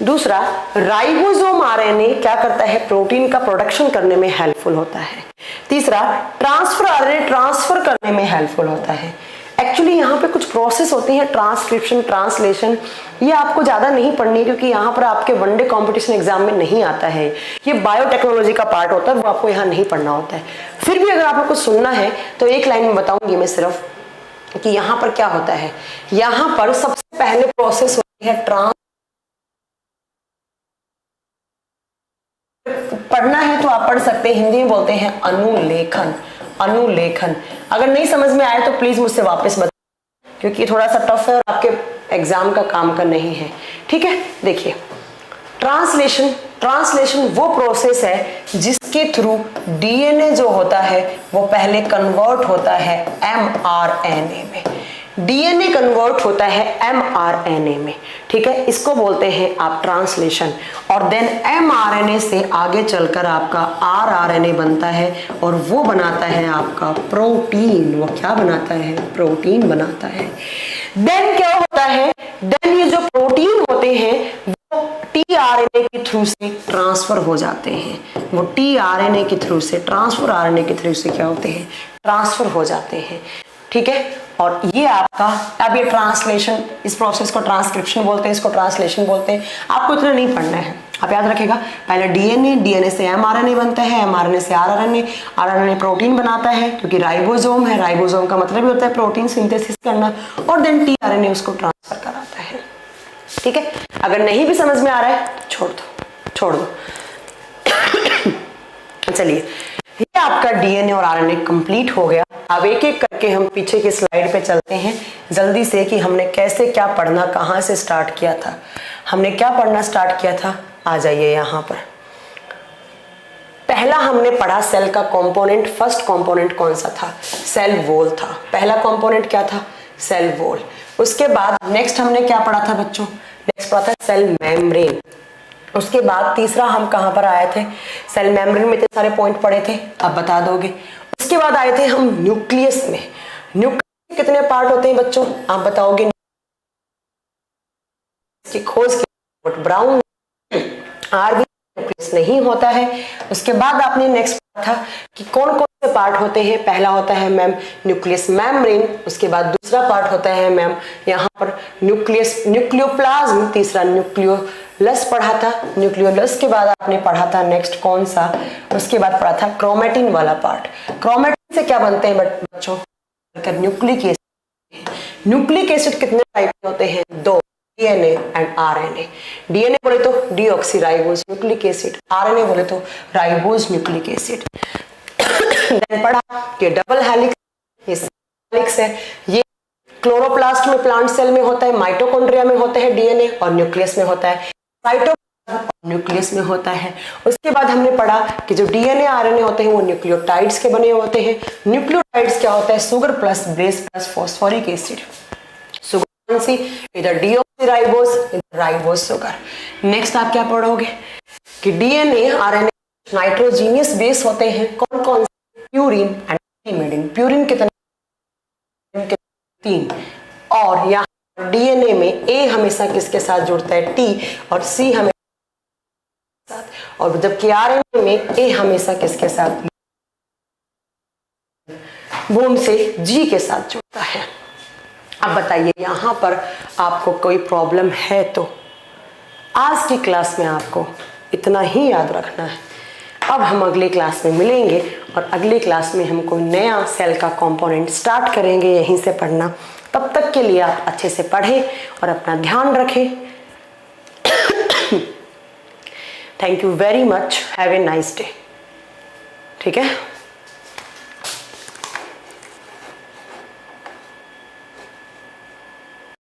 दूसरा राइबोसोम आरएनए क्या करता है? प्रोटीन का प्रोडक्शन करने में हेल्पफुल होता है। तीसरा ट्रांसफर आरएनए ट्रांसफर करने में हेल्पफुल होता है। एक्चुअली यहाँ पे कुछ प्रोसेस होती है, ट्रांसक्रिप्शन, ट्रांसलेशन, ये आपको ज्यादा नहीं पढ़नी है क्योंकि यहाँ पर आपके वनडे कंपटीशन एग्जाम में नहीं आता है। ये बायोटेक्नोलॉजी का पार्ट होता है, वो आपको यहाँ नहीं पढ़ना होता है। फिर भी अगर आपको कुछ सुनना है तो एक लाइन में बताऊंगी मैं सिर्फ कि यहाँ पर क्या होता है। यहाँ पर सबसे पहले प्रोसेस होती है पढ़ना है तो आप पढ़ सकते हैं, हिंदी में बोलते हैं अनुलेखन। अनुलेखन अगर नहीं समझ में आए तो प्लीज मुझसे वापस बताएं क्योंकि थोड़ा सा टफ है और आपके एग्जाम का काम का नहीं है। ठीक है, देखिए ट्रांसलेशन, ट्रांसलेशन वो प्रोसेस है जिसके थ्रू डीएनए जो होता है वो पहले कन्वर्ट होता है एमआरएनए में। डीएनए कन्वर्ट होता है एमआरएनए में। ठीक है, इसको बोलते हैं आप ट्रांसलेशन। और देन एमआरएनए से आगे चलकर आपका आरआरएनए बनता है और वो बनाता है आपका प्रोटीन। वो क्या बनाता है? प्रोटीन बनाता है। देन क्या होता है? देन ये जो प्रोटीन होते हैं वो टीआरएनए के थ्रू से ट्रांसफर हो जाते हैं। वो टीआरएनए के थ्रू से, ट्रांसफर आरएनए के थ्रू से क्या होते हैं? ट्रांसफर हो जाते हैं। ठीक है, और ये आपका अब ये ट्रांसलेशन, इस प्रोसेस को ट्रांसक्रिप्शन बोलते हैं, इसको ट्रांसलेशन बोलते हैं। आपको इतना नहीं पढ़ना है, आप याद रखिएगा पहले डीएनए, डीएनए से एमआरएनए बनता है, एमआरएनए से आरआरएनए, आरआरएनए प्रोटीन बनाता है क्योंकि राइबोसोम है, राइबोसोम का मतलब ही होता है प्रोटीन सिंथेसिस करना, और देन टीआरएनए उसको ट्रांसफर कराता है। ठीक है, अगर नहीं भी समझ में आ रहा है तो छोड़ दो, छोड़ दो। चलिए, ये आपका डीएनए और आरएनए कंप्लीट हो गया। अब एक एक करके हम पीछे की स्लाइड पे चलते हैं जल्दी से कि हमने कैसे क्या पढ़ना, कहाँ से स्टार्ट किया था, हमने क्या पढ़ना स्टार्ट किया था। आ जाइए यहाँ पर। पहला हमने पढ़ा सेल का कंपोनेंट। फर्स्ट कंपोनेंट कौन सा था? सेल वॉल था। पहला कंपोनेंट क्या था? Cell wall. उसके बाद नेक्स्ट हमने क्या पढ़ा था बच्चों? नेक्स्ट पढ़ा था सेल मेम्ब्रेन। उसके बाद तीसरा हम कहां पर आए थे? सेल मेम्ब्रेन में इतने सारे पॉइंट पढ़े थे, आप बता दोगे। उसके बाद आए थे हम न्यूक्लियस में। न्यूक्लियस कितने पार्ट होते हैं बच्चों? आप बताओगे। इसकी खोज की ब्राउन आरबी न्यूक्लियस नहीं होता है। उसके बाद आपने नेक्स्ट पढ़ा था कि कौन कौन से पार्ट होते हैं। पहला होता है मैम न्यूक्लियस मेम्ब्रेन, उसके बाद दूसरा पार्ट होता है मैम यहाँ पर न्यूक्लियस न्यूक्लियोप्लाज्म, तीसरा न्यूक्लियोलस पढ़ा था। न्यूक्लियोलस के बाद आपने पढ़ा था नेक्स्ट कौन सा? उसके बाद पढ़ा था क्रोमेटिन वाला पार्ट। क्रोमेटिन से क्या बनते हैं बच्चों? Nucleic acid. न्यूक्लिक एसिड कितने टाइप के होते हैं? 2, डीएनए एंड आरएनए। डीएनए बोले तो डीऑक्सीराइबोज न्यूक्लिक एसिड, आरएनए बोले तो राइबोज न्यूक्लिक एसिड। देन पढ़ा कि डबल हेलिक्स है, ये क्लोरोप्लास्ट में प्लांट सेल में होता है, माइटोकॉन्ड्रिया में होता है डीएनए और न्यूक्लियस में होता है, साइटोप्लाज्म न्यूक्लियस में होता है। उसके बाद हमने पढ़ा कि जो डीएनए आरएनए होते हैं वो न्यूक्लियोटाइड्स के बने होते हैं। न्यूक्लियोटाइड्स क्या होता है? Sugar plus base plus phosphoric acid. Sugar सी इधर डीऑक्सीराइबोज, इधर राइबोज शुगर। नेक्स्ट आप क्या पढ़ोगे कि डीएनए आरएनए नाइट्रोजीनियस बेस होते हैं। कौन कौन से? Purine and थिमिडिन। प्यूरिन कितने? 3। और यहाँ डीएनए में ए हमेशा किसके साथ जुड़ता है? टी, और सी हमेशा साथ। और जबकि आरएनए में ए हमेशा किसके साथ? बूंद से जी के साथ जुड़ता है। अब बताइए यहाँ पर आपको कोई प्रॉब्लम है तो आज की क्लास में आपको इतना ही याद रखना है। अब हम अगले क्लास में मिलेंगे और अगले क्लास में हम कोई नया सेल का कंपोनेंट स्टार्ट करेंगे यहीं से पढ़ना। तब तक के लिए आप अच्छे से पढ़ें और अपना ध्यान रखें। Thank you very much, have a nice day. ठीक है।